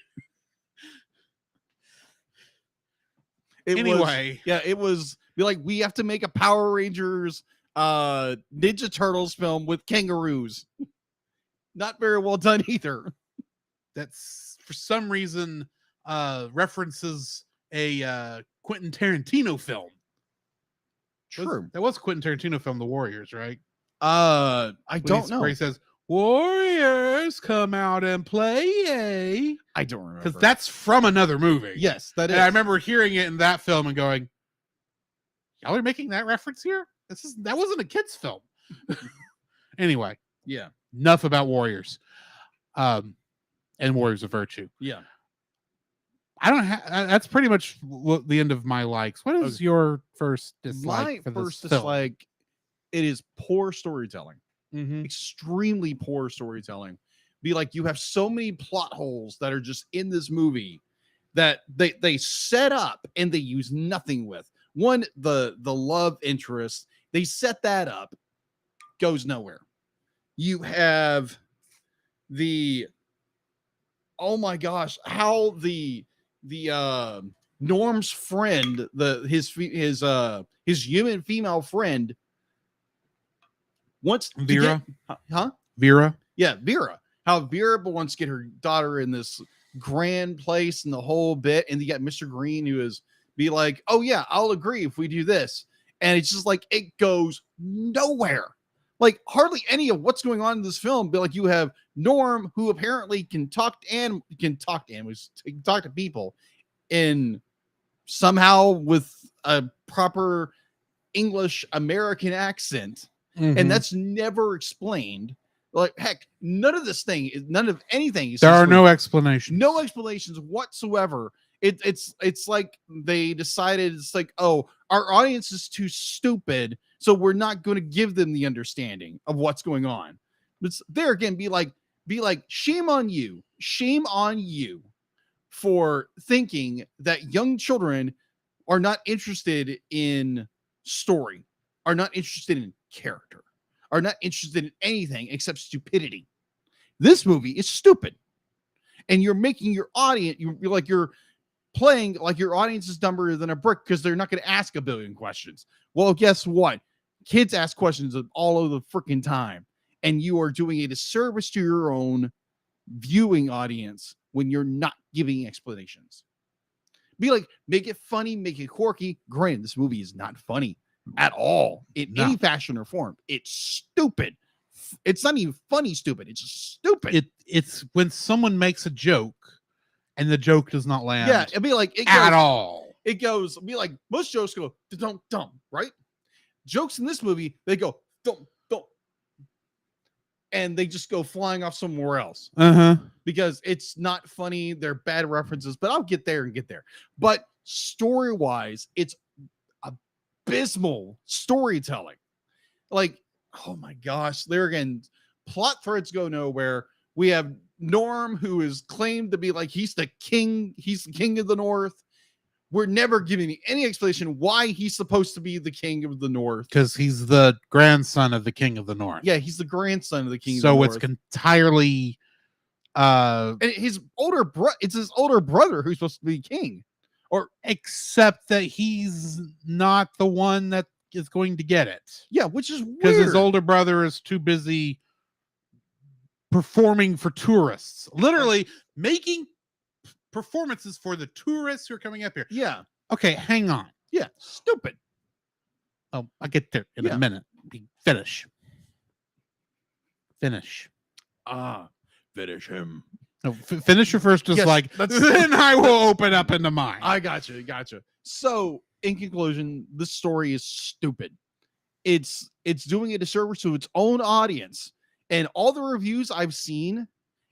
It was be like, we have to make a Power Rangers Ninja Turtles film with kangaroos. Not very well done either. That's for some reason references a Quentin Tarantino film. True. That was a Quentin Tarantino film, The Warriors, right? I don't know. Where he says, Warriors, come out and play. I don't remember. Because that's from another movie. Yes, that is. And I remember hearing it in that film and going, y'all are making that reference here? That wasn't a kid's film. Anyway. Yeah. Enough about Warriors. And Warriors of Virtue. Yeah. I don't have. That's pretty much the end of my likes. What is your first dislike? My first dislike, it is poor storytelling. Extremely poor storytelling. Be like, you have so many plot holes that are just in this movie that they set up and they use nothing with. One, the love interest, they set that up, goes nowhere. You have oh my gosh, how the Norm's friend, his human female friend wants Vera. Vera. Yeah, Vera. How Vera wants to get her daughter in this grand place and the whole bit, and you got Mr. Green who is be like, oh yeah, I'll agree if we do this, and it's just like it goes nowhere. Like hardly any of what's going on in this film. But like you have Norm, who apparently can talk to people, in somehow with a proper English American accent, and that's never explained. Like heck, none of anything. There are no explanations. No explanations whatsoever. It's like they decided it's like, oh, our audience is too stupid, so we're not going to give them the understanding of what's going on. But there again, be like, shame on you for thinking that young children are not interested in story, are not interested in character, are not interested in anything except stupidity. This movie is stupid, and you're making your audience, you're playing like your audience is dumber than a brick because they're not going to ask a billion questions. Well, guess what? Kids ask questions all of the freaking time, and you are doing a disservice to your own viewing audience when you're not giving explanations. Be like, make it funny, make it quirky. Granted, this movie is not funny at all in any fashion or form. It's stupid. It's not even funny stupid. It's just stupid. It's when someone makes a joke and the joke does not land. Yeah, it'd be like at all. It goes, be like, most jokes go dumb, right? Jokes in this movie, they go dumb, and they just go flying off somewhere else. Because it's not funny. They're bad references, but I'll get there. But story-wise, it's abysmal storytelling. Like, oh my gosh, there again, plot threads go nowhere. We have Norm, who is claimed to be like he's the king of the North. We're never giving any explanation why he's supposed to be the king of the North. Because he's the grandson of the king of the North. Yeah, he's the grandson of the king of the North. So it's entirely and his older it's his older brother who's supposed to be king. Or except that he's not the one that is going to get it. Yeah, which is weird. Because his older brother is too busy performing for tourists. Literally making performances for the tourists who are coming up here. Yeah. Okay, hang on. Yeah, stupid. Oh, I'll get there in a minute. Finish. Finish him. No, finish your first, just like, then I will open up into mine. I gotcha. So, in conclusion, this story is stupid. It's doing a disservice to its own audience. And all the reviews I've seen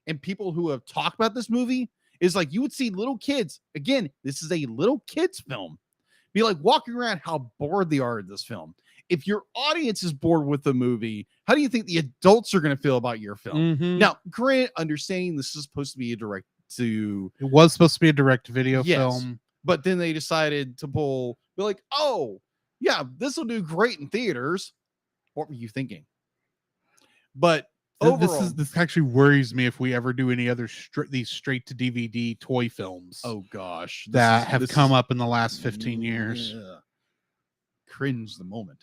and people who have talked about this movie is like, you would see little kids. Again, this is a little kids film. Be like walking around how bored they are in this film. If your audience is bored with the movie, how do you think the adults are going to feel about your film? Now, granted, understanding this is supposed to be it was supposed to be a direct video film. But then they decided to be like, oh, yeah, this will do great in theaters. What were you thinking? But overall, this actually worries me if we ever do any other these straight to DVD toy films. Oh gosh, that have come up in the last 15 years. Cringe the moment.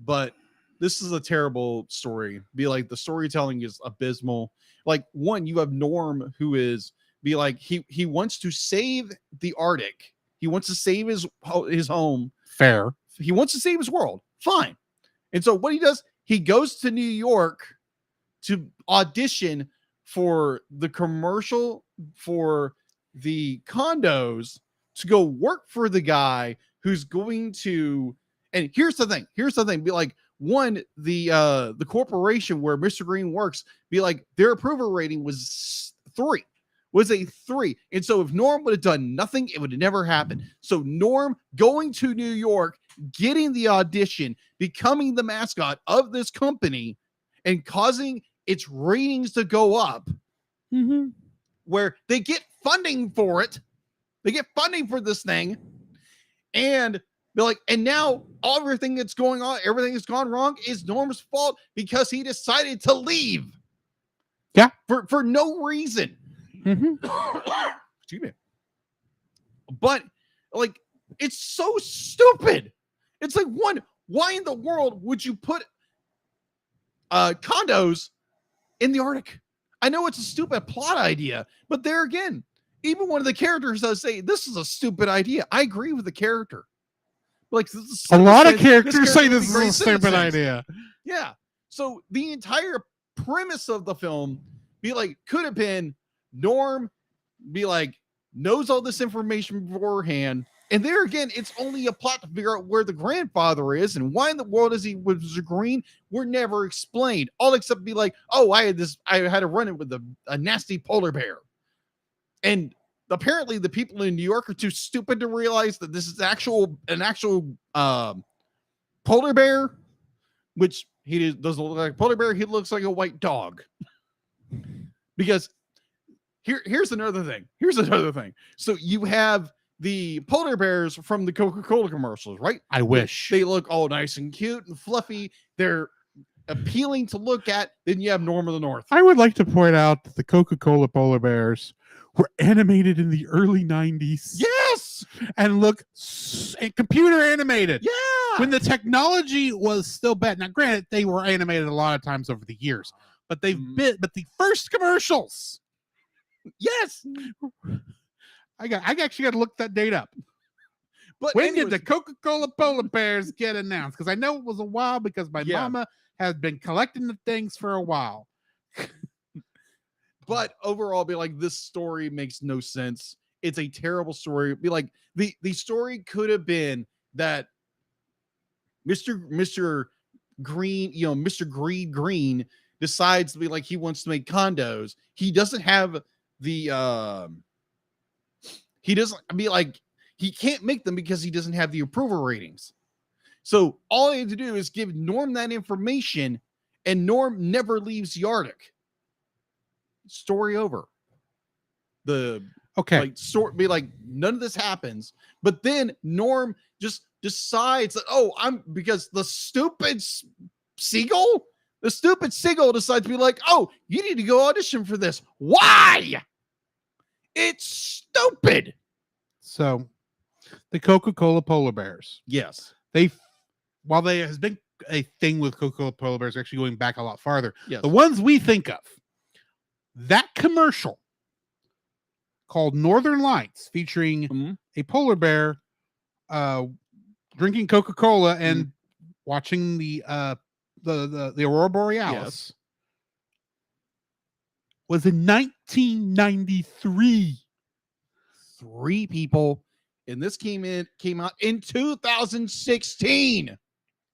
But this is a terrible story. Be like, the storytelling is abysmal. Like, one, you have Norm, who is he wants to save the Arctic. He wants to save his home. Fair. He wants to save his world. Fine. And so what he does, he goes to New York to audition for the commercial for the condos to go work for the guy who's going to. And here's the thing. Be like, one, the corporation where Mr. Green works, be like, their approval rating was 3. Was a 3. And so if Norm would have done nothing, it would have never happened. So Norm going to New York, getting the audition, becoming the mascot of this company, and causing its ratings to go up, where they get funding for it. They get funding for this thing. And they're like, and now everything that's going on, everything that's gone wrong is Norm's fault because he decided to leave. Yeah. For no reason. Excuse me. But like, it's so stupid. It's like, one, why in the world would you put condos in the Arctic? I know it's a stupid plot idea, but there again, even one of the characters does say this is a stupid idea. I agree with the character. Like, a lot of characters say this is a stupid idea. Yeah. So the entire premise of the film could have been Norm knows all this information beforehand. And there again, it's only a plot to figure out where the grandfather is and why in the world is he with Mr. Green. We're never explained. All except be like, oh, I had a run-in with a nasty polar bear. And apparently the people in New York are too stupid to realize that this is an actual polar bear, which he doesn't look like a polar bear. He looks like a white dog. Because here's another thing. So you have the polar bears from the Coca-Cola commercials, right? I wish. They look all nice and cute and fluffy. They're appealing to look at. Then you have Norm of the North. I would like to point out that the Coca-Cola polar bears were animated in the early 90s. Yes! And look computer animated. Yeah! When the technology was still bad. Now, granted, they were animated a lot of times over the years, but but the first commercials. Yes. I actually got to look that date up. But When did the Coca-Cola polar bears get announced? Because I know it was a while because my mama has been collecting the things for a while. But overall, be like, this story makes no sense. It's a terrible story. Be like, the story could have been that Mr. Green, Mr. Green decides to be like, he wants to make condos. He doesn't have the he doesn't be like, he can't make them because he doesn't have the approval ratings. So all he had to do is give Norm that information, and Norm never leaves the Arctic. Story over. Be like, none of this happens. But then Norm just decides that, because the stupid seagull decides to be like, you need to go audition for this. Why? It's stupid. So the Coca-Cola polar bears. Yes. While there has been a thing with Coca-Cola polar bears actually going back a lot farther, yes. The ones we think of, that commercial called Northern Lights featuring a polar bear drinking Coca-Cola and watching the Aurora Borealis was in 1993. 3 people, and this came out in 2016,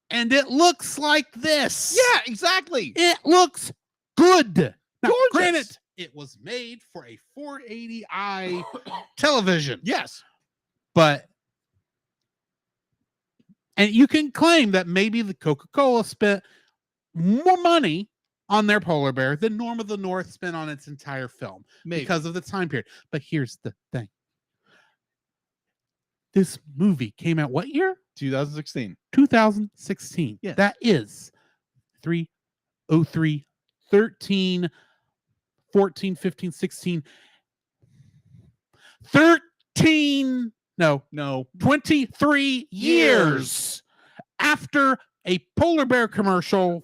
and it looks like this. Yeah, exactly. It looks good. Now, gorgeous. Granted, it was made for a 480i television. Yes, and you can claim that maybe the Coca-Cola spent more money on their polar bear than Norm of the North spent on its entire film because of the time period. But here's the thing. This movie came out what year? 2016. 2016. Yes. That is 303, 13, 14, 15, 16, 13, no, 23 years after a polar bear commercial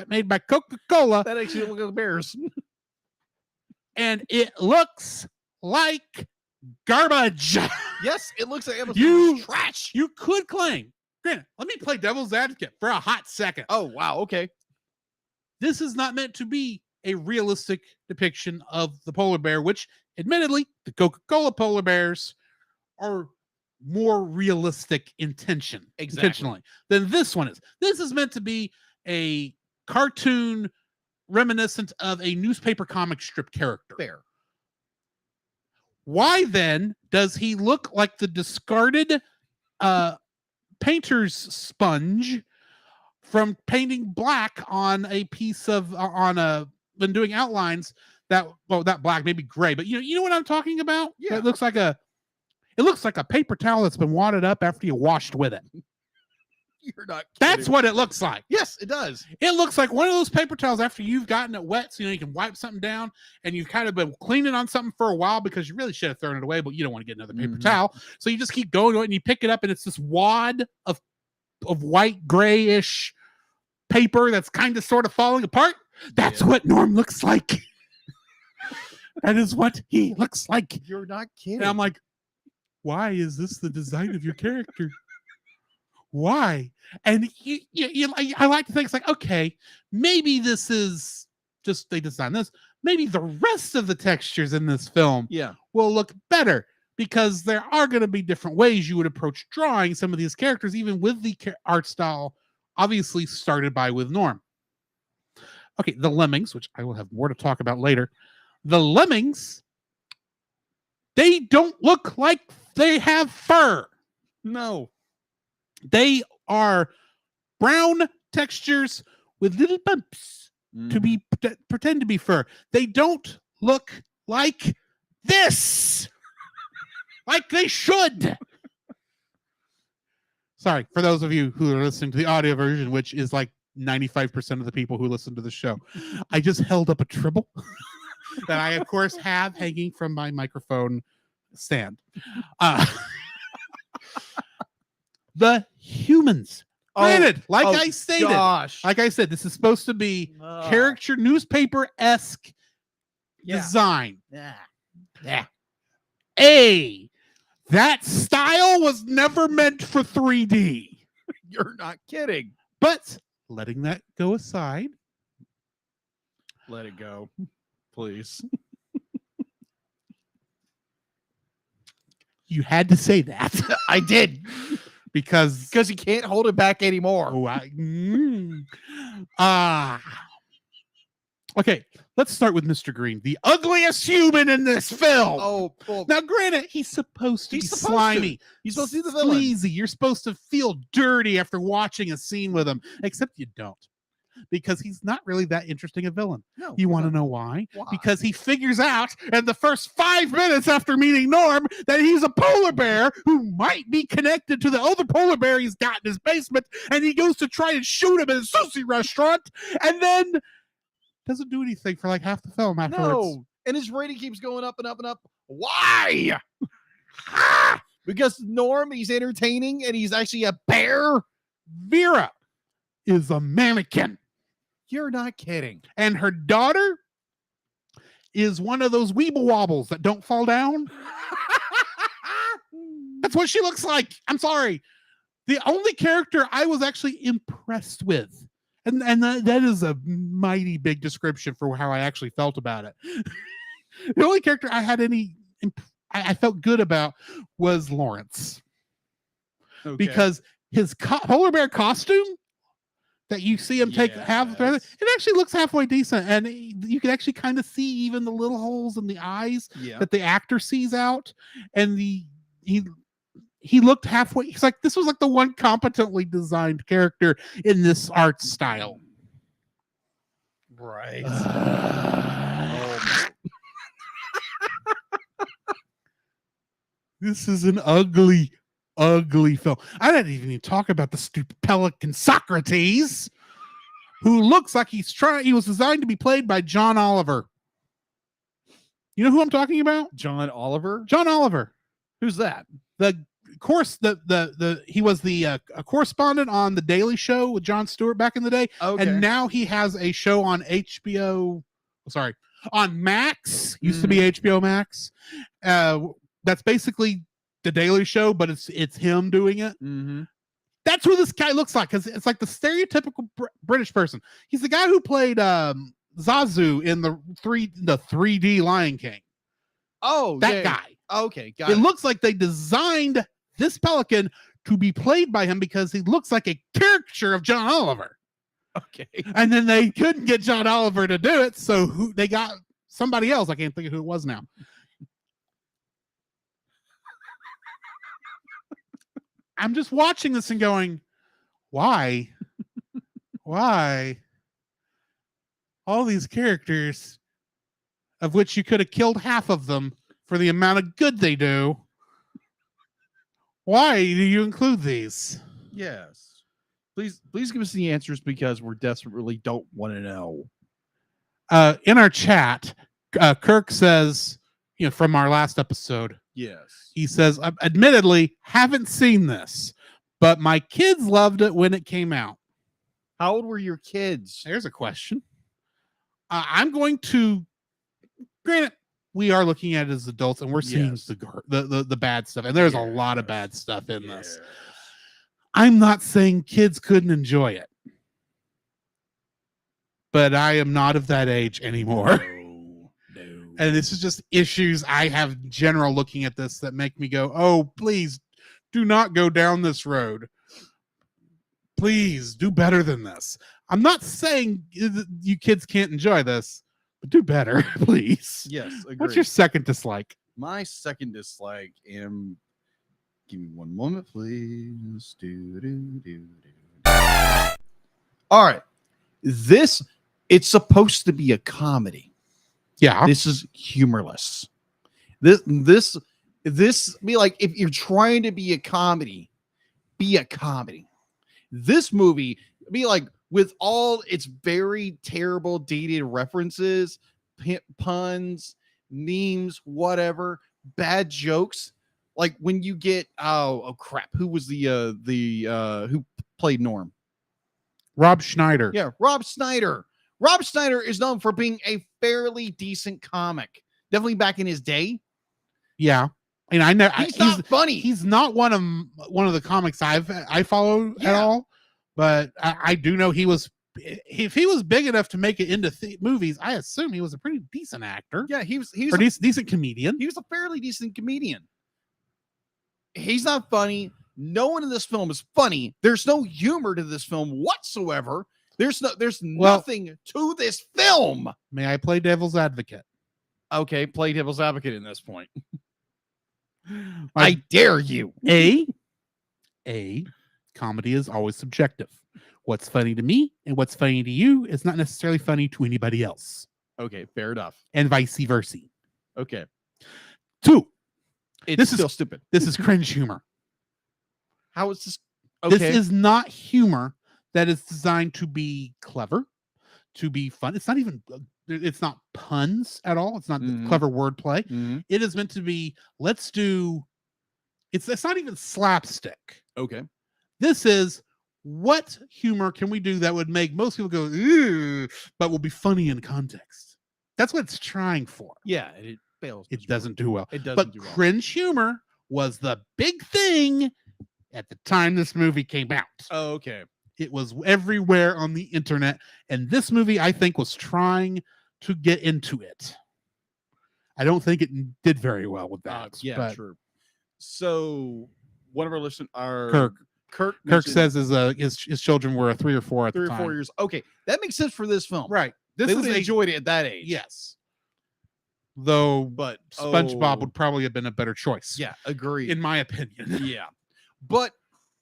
made by Coca-Cola. That actually looks like bears. And it looks like garbage. Yes, it looks like it was trash. You could claim. Granted, let me play devil's advocate for a hot second. Oh, wow. Okay. This is not meant to be a realistic depiction of the polar bear, which admittedly, the Coca-Cola polar bears are more realistic intentionally than this one is. This is meant to be a cartoon reminiscent of a newspaper comic strip character. Fair. Why then does he look like the discarded painter's sponge from painting black on a piece of when doing outlines not black, maybe gray, but you know what I'm talking about? Yeah. It looks like a paper towel that's been wadded up after you washed with it. You're not kidding. That's what it looks like. Yes, it does. It looks like one of those paper towels after you've gotten it wet, so you can wipe something down, and you've kind of been cleaning on something for a while because you really should have thrown it away, but you don't want to get another paper towel. So you just keep going and you pick it up, and it's this wad of white grayish paper that's kind of sort of falling apart. That's what Norm looks like. That is what he looks like. You're not kidding. And I'm like, why is this the design of your character? Why? And I like to think it's like, okay, maybe this is just they designed this. Maybe the rest of the textures in this film will look better because there are going to be different ways you would approach drawing some of these characters, even with the art style obviously started with Norm. Okay, the Lemmings, which I will have more to talk about later. The Lemmings, they don't look like they have fur. No. They are brown textures with little bumps to pretend to be fur. They don't look like this. Like they should. Sorry, for those of you who are listening to the audio version, which is like 95% of the people who listen to the show. I just held up a tribble that I, of course, have hanging from my microphone stand. The humans. Granted, I said, this is supposed to be character newspaper-esque design. Yeah. A, that style was never meant for 3D. You're not kidding. But letting that go aside. Let it go, please. You had to say that. I did. Because he can't hold it back anymore. Okay, let's start with Mr. Green, the ugliest human in this film. Oh, well, now granted, he's supposed to be slimy. He's supposed to be the villain. Sleazy. You're supposed to feel dirty after watching a scene with him, except you don't. Because he's not really that interesting a villain. No, you want to know why? Why? Because he figures out in the first 5 minutes after meeting Norm that he's a polar bear who might be connected to the other polar bear he's got in his basement, and he goes to try and shoot him at a sushi restaurant, and then doesn't do anything for like half the film afterwards. No, and his rating keeps going up and up and up. Why? Because Norm, he's entertaining, and he's actually a bear. Vera is a mannequin. You're not kidding. And her daughter is one of those weeble wobbles that don't fall down. That's what she looks like. I'm sorry. The only character I was actually impressed with, and that is a mighty big description for how I actually felt about it. The only character I had I felt good about was Lawrence. Okay. Because his polar bear costume that you see him take half of it actually looks halfway decent, and you can actually kind of see even the little holes in the eyes that the actor sees out, and he looked halfway. He's like, this was like the one competently designed character in this art style, right? This is an ugly film. I didn't even talk about the stupid pelican Socrates, who looks like he was designed to be played by John Oliver. You know who I'm talking about? John Oliver? John Oliver. Who's that? He was the correspondent on The Daily Show with Jon Stewart back in the day. Okay. And now he has a show on on Max. Used to be HBO Max. That's basically The Daily Show, but it's him doing it. Mm-hmm. That's who this guy looks like, because it's like the stereotypical British person. He's the guy who played Zazu in the 3D Lion King. Oh, that guy. Okay, got it. It looks like they designed this pelican to be played by him because he looks like a caricature of John Oliver. Okay. And then they couldn't get John Oliver to do it, so they got somebody else. I can't think of who it was now. I'm just watching this and going, why? Why? All these characters, of which you could have killed half of them for the amount of good they do. Why do you include these? Yes. Please give us the answers, because we're desperately don't want to know. In our chat, Kirk says, from our last episode, yes. He says, admittedly, haven't seen this, but my kids loved it when it came out. How old were your kids? There's a question. I'm going to, granted, we are looking at it as adults, and we're seeing the bad stuff, and there's a lot of bad stuff in this. I'm not saying kids couldn't enjoy it, but I am not of that age anymore. And this is just issues I have in general looking at this that make me go, oh, please do not go down this road. Please do better than this. I'm not saying you kids can't enjoy this, but do better, please. Yes, agreed. What's your second dislike? My second dislike, give me one moment, please. All right. It's supposed to be a comedy. Yeah. This is humorless. This be like, if you're trying to be a comedy, be a comedy. This movie be like, with all its very terrible dated references, puns, memes, whatever, bad jokes. Like when you get oh crap, who was the who played Norm? Rob Schneider. Yeah, Rob Schneider. Rob Schneider is known for being a fairly decent comic. Definitely back in his day. Yeah. mean, I know He's not funny. He's not one of the comics I follow at all, but I do know he was. If he was big enough to make it into movies, I assume he was a pretty decent actor. Yeah, he was a decent comedian. He was a fairly decent comedian. He's not funny. No one in this film is funny. There's no humor to this film whatsoever. There's nothing to this film. May I play devil's advocate? Okay, play devil's advocate in this point. I dare you. A comedy is always subjective. What's funny to me and what's funny to you is not necessarily funny to anybody else. Okay, fair enough. And vice versa. Okay. 2. It's still stupid. This is cringe humor. How is this? Okay. This is not humor that is designed to be clever, to be fun. It's not even, it's not puns at all. It's not clever wordplay. It is meant to be, it's not even slapstick. Okay. This is, what humor can we do that would make most people go, ooh, but will be funny in context? That's what it's trying for. Yeah, it fails. It doesn't do well. It doesn't but do well. Cringe humor was the big thing at the time this movie came out. Oh, okay. It was everywhere on the internet, and this movie, I think, was trying to get into it. I don't think it did very well with that. Yeah, true. So one of our listeners, Kirk says his children were 3 or 4 at the time. 3 or 4 years. Okay, that makes sense for this film, right? They would have enjoyed it at that age. Yes. Though, but SpongeBob would probably have been a better choice. Yeah, agreed. In my opinion. Yeah, but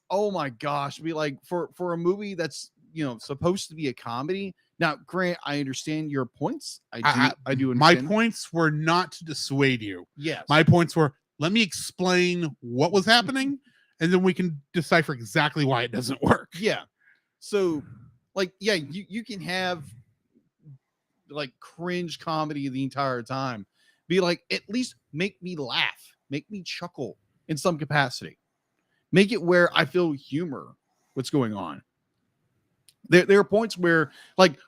oh my gosh, be like for a movie that's supposed to be a comedy. Now, Grant, I understand your points. I do. Understand. My points were not to dissuade you. Yes, my points were, let me explain what was happening, and then we can decipher exactly why it doesn't work. Yeah. So, you can have cringe comedy the entire time. Be like, at least make me laugh, make me chuckle in some capacity. Make it where I feel humor. What's going on? There are points where,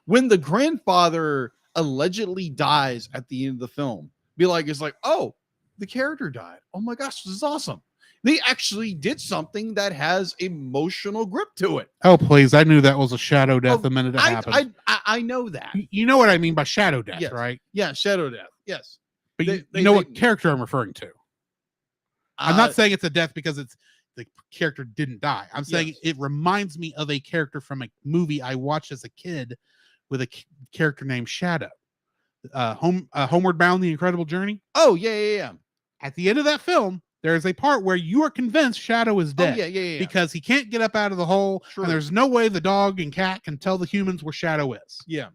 when the grandfather allegedly dies at the end of the film, it's like, oh, the character died. Oh my gosh, this is awesome. They actually did something that has emotional grip to it. Oh, please. I knew that was a shadow death the minute it happened. I know that. You know what I mean by shadow death, yes. right? Yeah, shadow death. Yes. But you know what character I'm referring to. I'm not saying it's a death because the character didn't die. I'm saying it reminds me of a character from a movie I watched as a kid with a character named Shadow. Homeward Bound, The Incredible Journey. Oh, yeah. At the end of that film, there is a part where you are convinced Shadow is dead. Oh, yeah. Because he can't get up out of the hole. True. And there's no way the dog and cat can tell the humans where Shadow is. Yeah.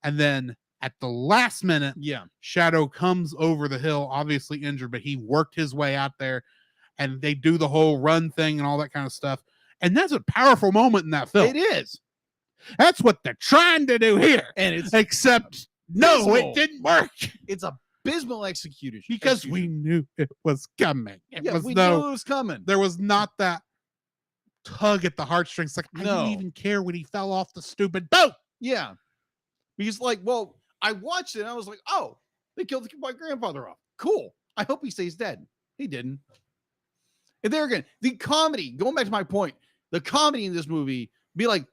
And then at the last minute, Shadow comes over the hill, obviously injured, but he worked his way out there. And they do the whole run thing and all that kind of stuff. And that's a powerful moment in that film. It is. That's what they're trying to do here. And it's except, no, it didn't work. It's abysmal execution. Because we knew it was coming. We knew it was coming. There was not that tug at the heartstrings. I didn't even care when he fell off the stupid boat. Yeah. Because I watched it and I was like, oh, they killed my grandfather off. Cool. I hope he stays dead. He didn't. And there again, the comedy, going back to my point, the comedy in this movie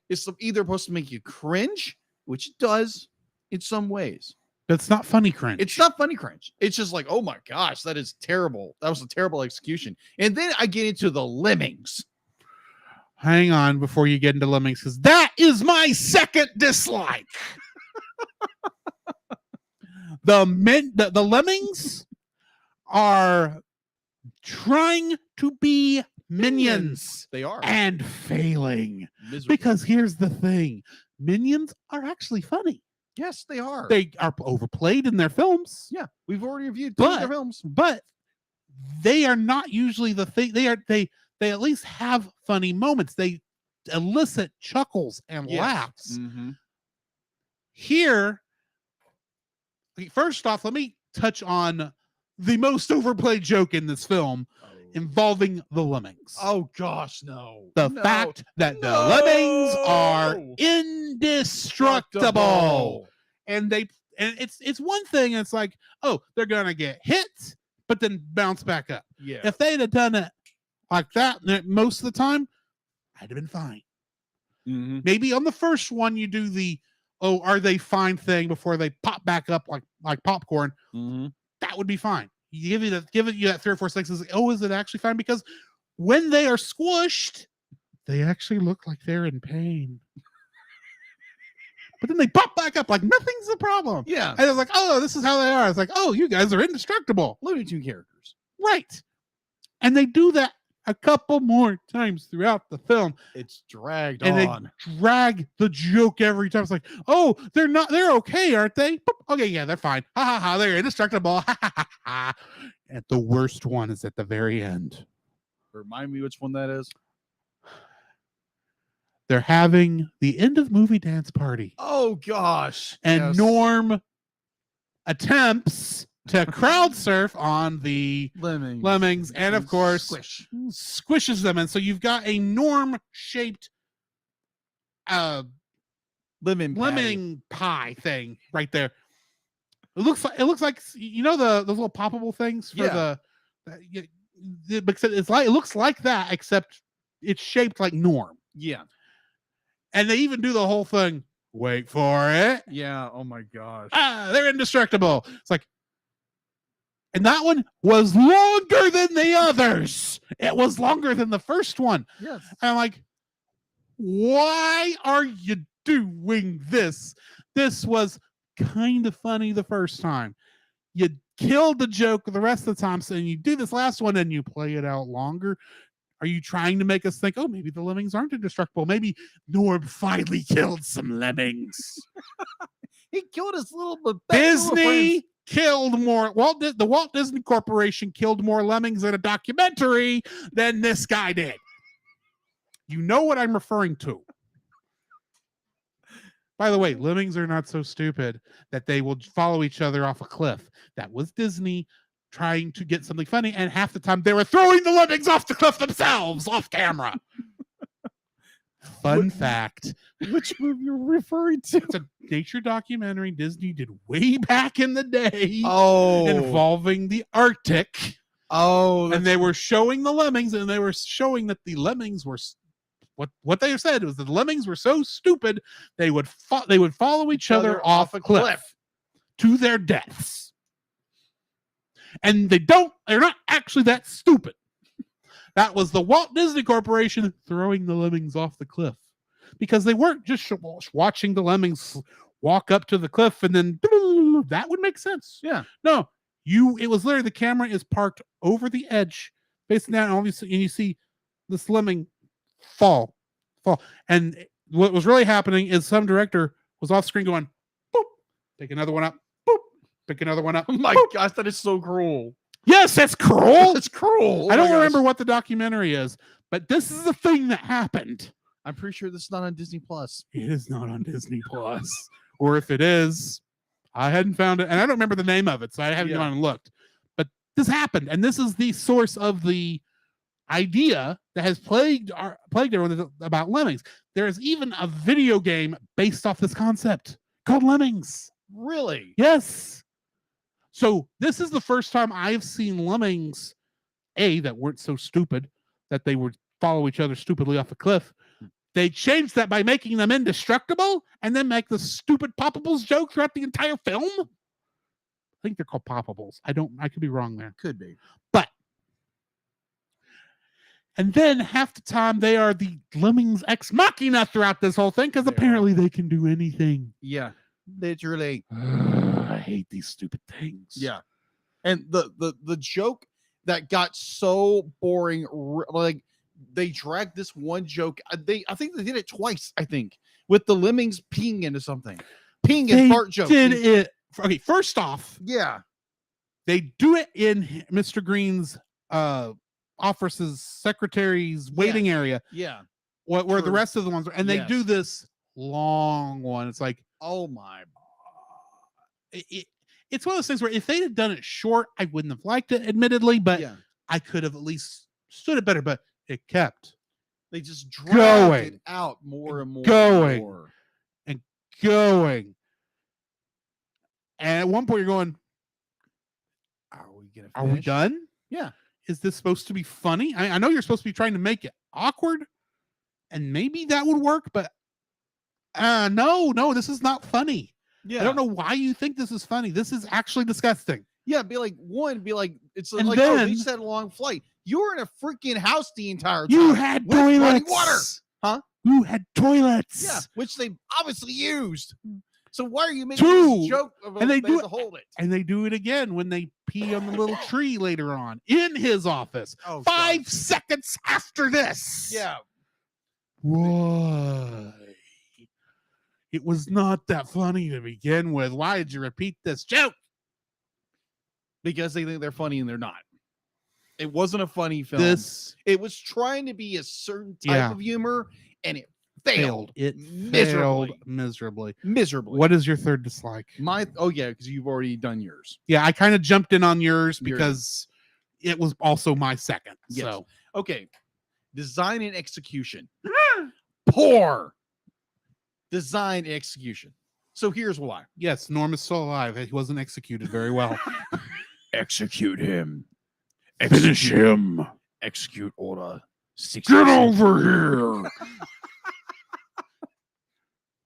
it's either supposed to make you cringe, which it does in some ways. But it's not funny cringe. It's not funny cringe. It's just oh my gosh, that is terrible. That was a terrible execution. And then I get into the lemmings. Hang on before you get into lemmings, because that is my second dislike. The lemmings are trying to be minions. They are. And failing. Miserable. Because here's the thing. Minions are actually funny. Yes, they are. They are overplayed in their films. Yeah, we've already reviewed 2 of their films. But they are not usually the thing. They at least have funny moments. They elicit chuckles and laughs. Mm-hmm. Here, first off, let me touch on the most overplayed joke in this film involving the lemmings. Oh gosh, no. The fact that the lemmings are indestructible. And it's one thing, it's like, oh, they're gonna get hit, but then bounce back up. Yeah. If they'd have done it like that most of the time, I'd have been fine. Mm-hmm. Maybe on the first one you do the are they fine thing before they pop back up like popcorn. Mm-hmm. That would be fine. You give it you that 3 or 4 seconds. Is it actually fine? Because when they are squished, they actually look like they're in pain. But then they pop back up like nothing's the problem. Yeah. And I was like, oh, this is how they are. It's like, oh, you guys are indestructible. Looney Tune characters. Right. And they do that a couple more times throughout the film. It's dragged and on. They drag the joke every time. It's like, oh, they're okay, aren't they? Boop. Okay, yeah, they're fine. Ha ha ha, they're indestructible. Ha ha ha ha. And the worst one is at the very end. Remind me which one that is. They're having the end of movie dance party. Oh gosh. And yes. Norm attempts to crowd surf on the lemmings and of course squishes them. And so you've got a Norm shaped lemon pie thing right there. It looks like you know those little poppable things for because it looks like that, except it's shaped like Norm. Yeah. And they even do the whole thing. Wait for it. Yeah. Oh my gosh. They're indestructible. It's like, and that one was longer than the others. It was longer than the first one. Yes. And I'm like, why are you doing this? This was kind of funny the first time. You killed the joke the rest of the time. So you do this last one and you play it out longer. Are you trying to make us think, oh, maybe the lemmings aren't indestructible? Maybe Norm finally killed some lemmings. He killed his little Disney killed more. The Walt Disney Corporation killed more lemmings in a documentary than this guy did. You know what I'm referring to. By the way, lemmings are not so stupid that they will follow each other off a cliff. That was Disney trying to get something funny, and half the time they were throwing the lemmings off the cliff themselves off camera. Fun fact. Which movie you're referring to? It's a nature documentary Disney did way back in the day. Oh. Involving the Arctic. Oh. And they were showing the lemmings, and they were showing that the lemmings were what they said was that the lemmings were so stupid they would follow each other off a cliff to their deaths. And they're not actually that stupid. That was the Walt Disney Corporation throwing the lemmings off the cliff because they weren't just watching the lemmings walk up to the cliff and then that would make sense. Yeah. No, it was literally the camera is parked over the edge, facing down, obviously, and you see this lemming fall. And what was really happening is some director was off screen going, boop, pick another one up. Pick another one up. Oh my gosh, that is so cruel. Yes, that's cruel. It's cruel. I don't remember what the documentary is, but this is the thing that happened. I'm pretty sure this is not on Disney Plus. It is not on Disney Plus. Or if it is, I hadn't found it. And I don't remember the name of it, so I haven't gone and looked. But this happened. And this is the source of the idea that has plagued everyone about lemmings. There is even a video game based off this concept called Lemmings. Really? Yes. So this is the first time I've seen lemmings, that weren't so stupid that they would follow each other stupidly off a cliff. They changed that by making them indestructible and then make the stupid poppables joke throughout the entire film. I think they're called poppables. I could be wrong there. Could be. And then half the time they are the lemmings ex machina throughout this whole thing because apparently they can do anything. Yeah, literally. I hate these stupid things. Yeah. And the joke that got so boring, like they dragged this one joke. I think they did it twice, I think, with the lemmings peeing into something. Peeing and fart joke. Okay, first off, yeah. They do it in Mr. Green's office's secretary's waiting area. Yeah. Where the rest of the ones are, and they do this long one. It's like, oh my. It's one of those things where if they had done it short, I wouldn't have liked it, admittedly, but I could have at least stood it better, but it kept. They just dragged it out more and more. Going. And at one point you're going, are we gonna Are we finish? done? Yeah. Is this supposed to be funny? I know you're supposed to be trying to make it awkward, and maybe that would work, but no, this is not funny. Yeah. I don't know why you think this is funny. This is actually disgusting. Yeah, be like, it's And like, oh, then- they just had a long flight. You were in a freaking house the entire time. You had with running toilets. water. Huh? You had toilets. Yeah, which they obviously used. So why are you making Two. this joke about And they they do have to it- hold it? And they do it again when they pee on the little tree later on in his office. Oh, 5 God. seconds after this. Yeah. Why? It was not that funny to begin with. Why did you repeat this joke? Because they think they're funny and they're not. It wasn't a funny film. It was trying to be a certain type of humor, and it failed. It miserably. failed miserably. Miserably. What is your third dislike? Because you've already done yours. Yeah, I kind of jumped in on yours Yours. because it was also my second. Yes. So Okay. Design and execution. Poor design and execution. So here's why. yes, Norm is still alive. He wasn't executed very well. Execute him. Finish him. Execute order. Get over here.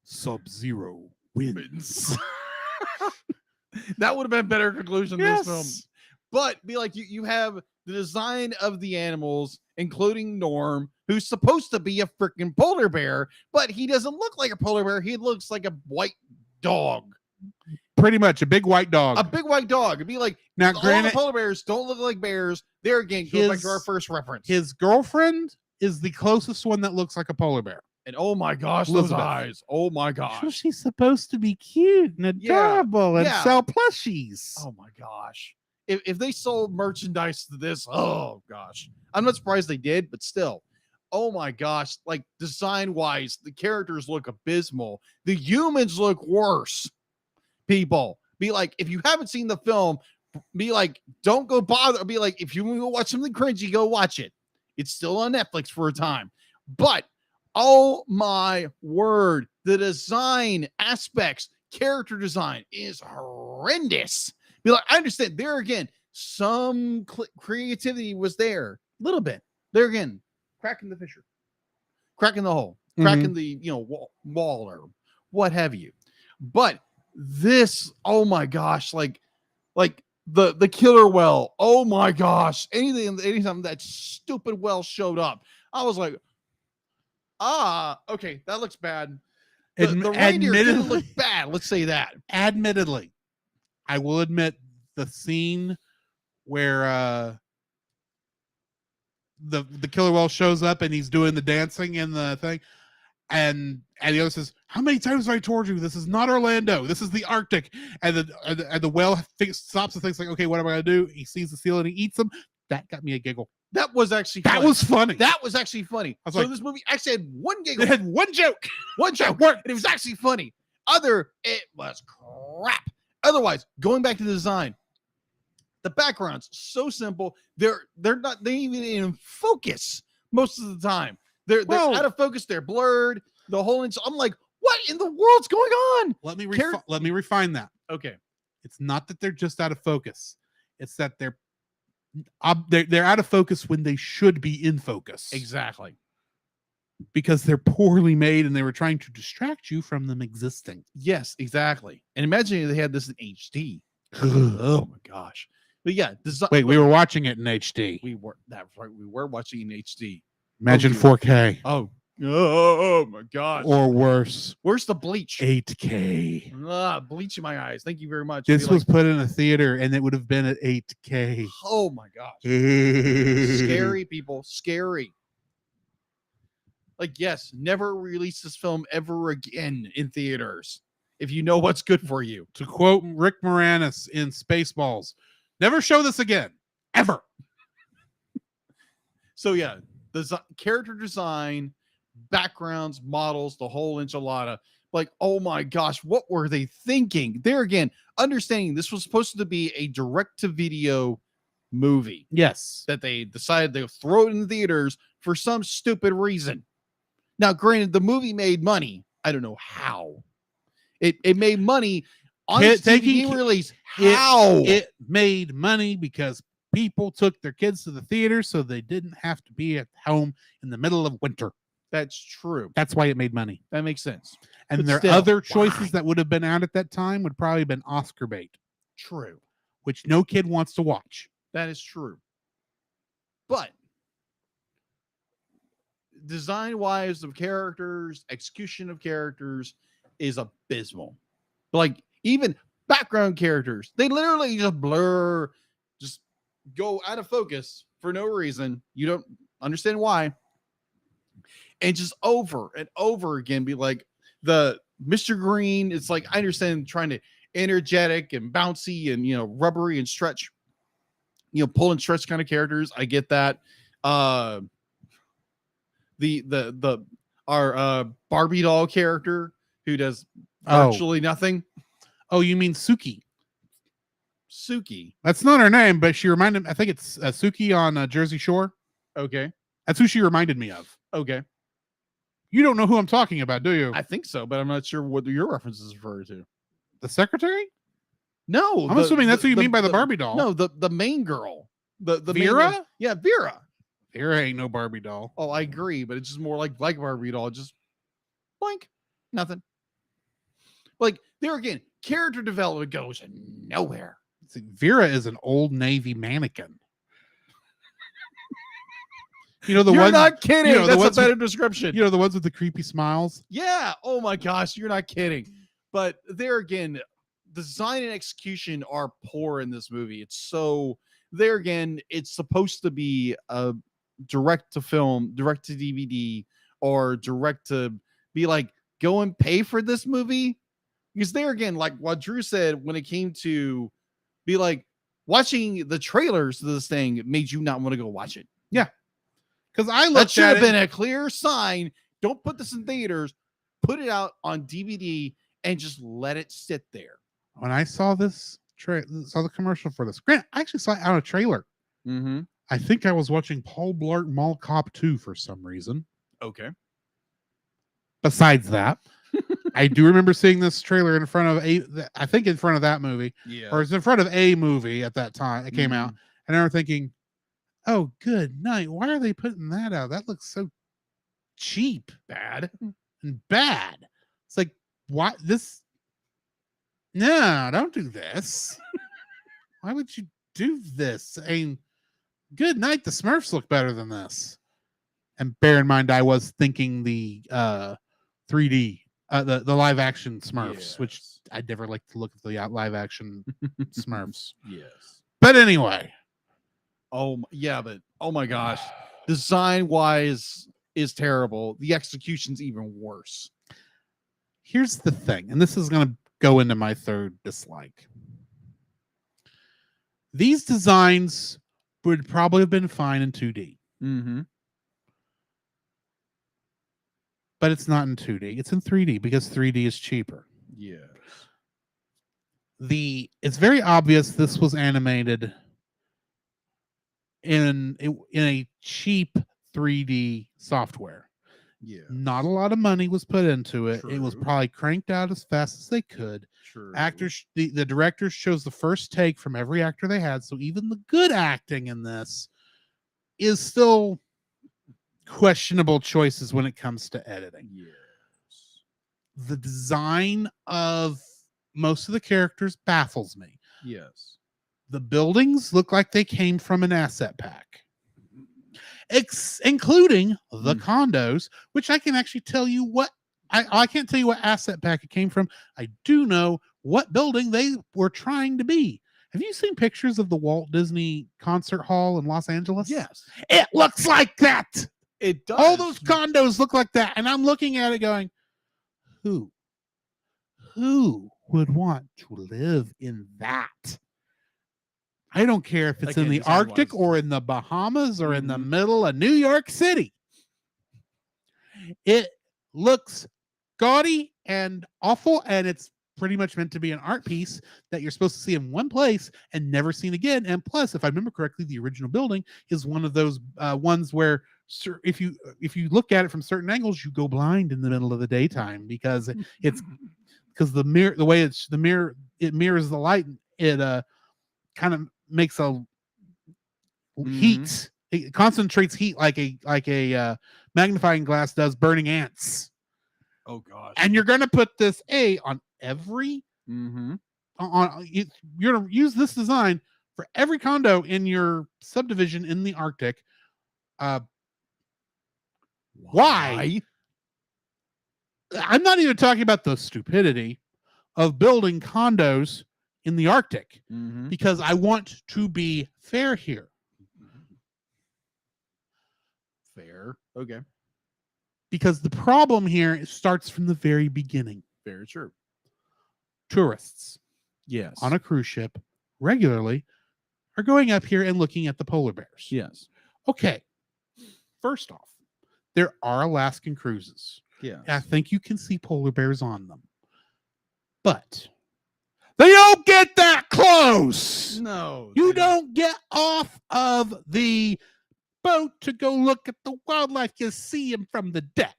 Sub-Zero wins. That would have been a better conclusion to this film. Yes. But be like, you have the design of the animals, including Norm, who's supposed to be a freaking polar bear, but he doesn't look like a polar bear. He looks like a white dog. Pretty much a big white dog. A big white dog. It'd be like, Now, all the granted, polar bears don't look like bears. There again, go back to our His- first reference. his girlfriend is the closest one that looks like a polar bear. And oh my gosh, those Elizabeth. eyes. Oh my So gosh. she's supposed to be cute and Yeah, adorable and yeah. sell plushies. Oh my gosh. If they sold merchandise to this, oh gosh. I'm not surprised they did, but still. Oh my gosh. Like design wise, the characters look abysmal. The humans look worse. People. Be like, if you haven't seen the film, be like, don't go bother. Be like, if you want to watch something cringy, go watch it. It's still on Netflix for a time. But oh my word, the design aspects, character design is horrendous. Be like, I understand there again, some creativity was there, a little bit. There again, cracking the fissure, cracking the hole, cracking the wall or what have you. But this, oh my gosh, like the killer well, oh my gosh, anytime that stupid well showed up, I was like, okay, that looks bad. The reindeer didn't look bad, let's say that. Admittedly, I will admit the scene where the killer whale shows up and he's doing the dancing in the thing, and the other says, "How many times have I told you this is not Orlando? This is the Arctic." And the whale stops and thinks like, "Okay, what am I gonna do?" He sees the seal and he eats them. That got me a giggle. That was actually That funny. was funny. That was actually funny. I was So like- this movie actually had one giggle, It had one joke. one joke, That worked. and it was actually funny. It was crap. Otherwise, going back to the design, the background's so simple. They're even in focus most of the time. They're Well- out of focus. They're blurred. The whole inch. I'm like, what in the world's going on? Let me Char- let me refine that. Okay. It's not that they're just out of focus. It's that they're out of focus when they should be in focus. Exactly. Because they're poorly made and they were trying to distract you from them existing. Yes, exactly. And imagine if they had this in HD. Oh my gosh. But yeah, Wait, we were watching it in HD. we were that's right. We were watching in HD. Imagine dear. 4K Oh my gosh. or worse, Where's the bleach? 8K. Bleach in my eyes. Thank you very much. This Be was put in a theater and it would have been at 8K. oh my gosh. Scary, people. Scary. Like, yes, never release this film ever again in theaters if you know what's good for you. To quote Rick Moranis in Spaceballs, never show this again, ever. So yeah, the character design, backgrounds, models, the whole enchilada. Like, oh my gosh, what were they thinking? There again, understanding this was supposed to be a direct-to-video movie Yes. that they decided to throw it in the theaters for some stupid reason. Now, granted, the movie made money. I don't know how. It made money on its Taking- DVD release. How? It made money because people took their kids to the theater so they didn't have to be at home in the middle of winter. That's true. That's why it made money. That makes sense. And But their still, other choices why? that would have been out at that time would probably have been Oscar bait, True. which no kid wants to watch. That is true. But design wise of characters, execution of characters is abysmal. Like even background characters, they literally just blur, just go out of focus for no reason. You don't understand why. And just over and over again be like the Mr. Green. It's like I understand trying to energetic and bouncy and rubbery and stretch, pull and stretch kind of characters. I get that. Our Barbie doll character who does virtually nothing. Oh, you mean Suki? Suki. That's not her name, but she reminded me. I think it's Suki on Jersey Shore. Okay. That's who she reminded me of. Okay. You don't know who I'm talking about, do you? I think so, but I'm not sure what your references refer to. The secretary? No. I'm assuming that's who you mean by the Barbie doll. No, the main girl. The Vera? Main, yeah, Vera. Vera ain't no Barbie doll. Oh, I agree, but it's just more like Barbie doll. Just blank. Nothing. Like, there again, character development goes nowhere. See, Vera is an old Navy mannequin. You're ones, not kidding. That's a better with, description. The ones with the creepy smiles. Yeah. Oh my gosh, you're not kidding. But there again, design and execution are poor in this movie. It's so there again. It's supposed to be a direct to film, direct to DVD, or direct to be like go and pay for this movie. Because there again, like what Drew said, when it came to be like watching the trailers to this thing made you not want to go watch it. Yeah. Because I looked that should at have been a clear sign. Don't put this in theaters. Put it out on DVD and just let it sit there. When I saw this, saw the commercial for this, Grant, I actually saw it on a trailer. Mm-hmm. I think I was watching Paul Blart Mall Cop 2 for some reason. Okay. Besides that, I do remember seeing this trailer in front of I think in front of that movie. Yeah. Or it's in front of a movie at that time. It came out. And I remember thinking, oh, good night. Why are they putting that out? That looks so cheap, bad. It's like, what? This? No, don't do this. Why would you do this? I mean, good night. The Smurfs look better than this. And bear in mind, I was thinking the 3D, the live action Smurfs, which I'd never like to look at the live action Smurfs. Yes. But anyway. Oh yeah, but oh my gosh, design wise is terrible. The execution's even worse. Here's the thing, and this is going to go into my third dislike. These designs would probably have been fine in 2D. Mm-hmm. But it's not in 2D. It's in 3D because 3D is cheaper. Yes. It's very obvious this was animated in a cheap 3D software. Yeah. Not a lot of money was put into it. True. It was probably cranked out as fast as they could. True. Actors, the directors chose the first take from every actor they had. So even the good acting in this is still questionable choices when it comes to editing. Yes. The design of most of the characters baffles me. Yes. The buildings look like they came from an asset pack, including the condos, which I can actually tell you what I can't tell you what asset pack it came from. I do know what building they were trying to be. Have you seen pictures of the Walt Disney Concert Hall in Los Angeles? Yes. It looks like that. It does. All those condos look like that. And I'm looking at it going, who would want to live in that? I don't care if it's in the Arctic or in the Bahamas or in the middle of New York City. It looks gaudy and awful, and it's pretty much meant to be an art piece that you're supposed to see in one place and never seen again. And plus, if I remember correctly, the original building is one of those ones where if you look at it from certain angles, you go blind in the middle of the daytime because it's because the way it mirrors the light. kind of makes a heat. It concentrates heat like a magnifying glass does burning ants. Oh gosh. And you're going to put this on every you're going to use this design for every condo in your subdivision in the Arctic. Why? I'm not even talking about the stupidity of building condos in the Arctic because I want to be fair here. Fair. Okay. Because the problem here starts from the very beginning. Very true. Tourists, yes, on a cruise ship regularly are going up here and looking at the polar bears. Yes. Okay. First off, there are Alaskan cruises. Yeah. I think you can see polar bears on them. But they don't get that close. No. You don't get off of the boat to go look at the wildlife. You see them from the deck.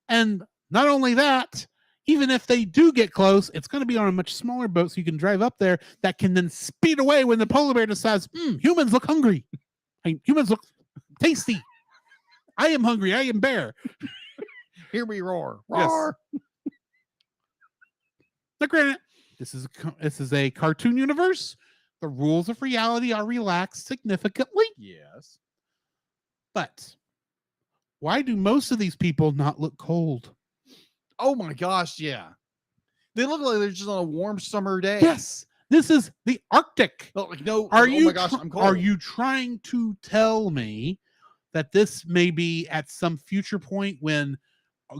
And not only that, even if they do get close, it's going to be on a much smaller boat so you can drive up there that can then speed away when the polar bear decides, humans look hungry. Humans look tasty. I am hungry. I am bear. Here we roar. Roar. Yes. Now, granted, this is a cartoon universe. The rules of reality are relaxed significantly. Yes. But why do most of these people not look cold? Oh my gosh, yeah. They look like they're just on a warm summer day. Yes. This is the Arctic. Oh, like, no. Are oh you my gosh, I'm cold. Are you trying to tell me that this may be at some future point when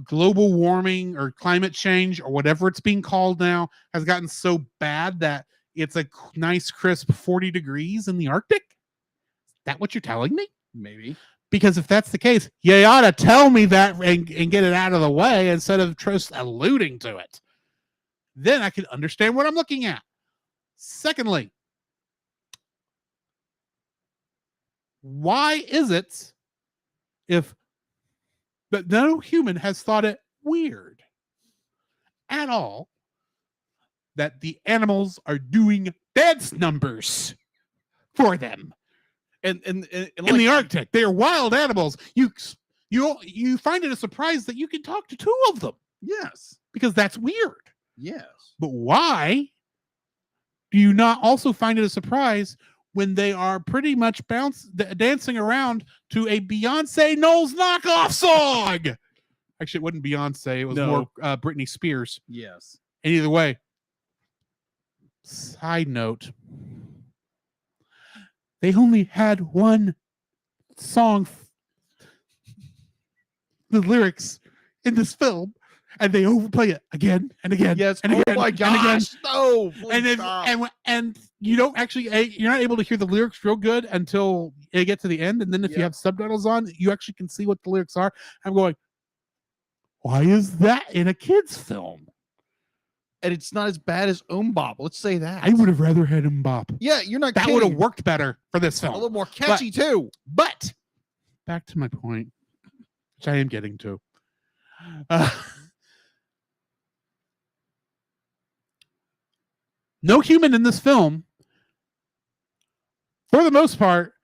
global warming or climate change or whatever it's being called now has gotten so bad that it's a nice crisp 40 degrees in the Arctic? Is that what you're telling me? Maybe. Because if that's the case, you ought to tell me that and get it out of the way instead of just alluding to it. Then I can understand what I'm looking at. Secondly, why is it but no human has thought it weird at all that the animals are doing dance numbers for them? And in the Arctic, they are wild animals. You find it a surprise that you can talk to two of them. Yes. Because that's weird. Yes. But why do you not also find it a surprise when they are pretty much dancing around to a Beyonce Knowles knockoff song? Actually, it wasn't Beyonce. It was more Britney Spears. Yes. And either way, side note, they only had one song, the lyrics in this film, and they overplay it again and again. Yes. And again, my gosh. No. And you don't actually, you're not able to hear the lyrics real good until you get to the end. And then if you have subtitles on, you actually can see what the lyrics are. I'm going, why is that in a kid's film? And it's not as bad as Bop. Let's say that. I would have rather had Bop. Yeah, you're not That kidding. would have worked better for this film. A little more catchy too. But back to my point, which I am getting to. No human in this film, for the most part,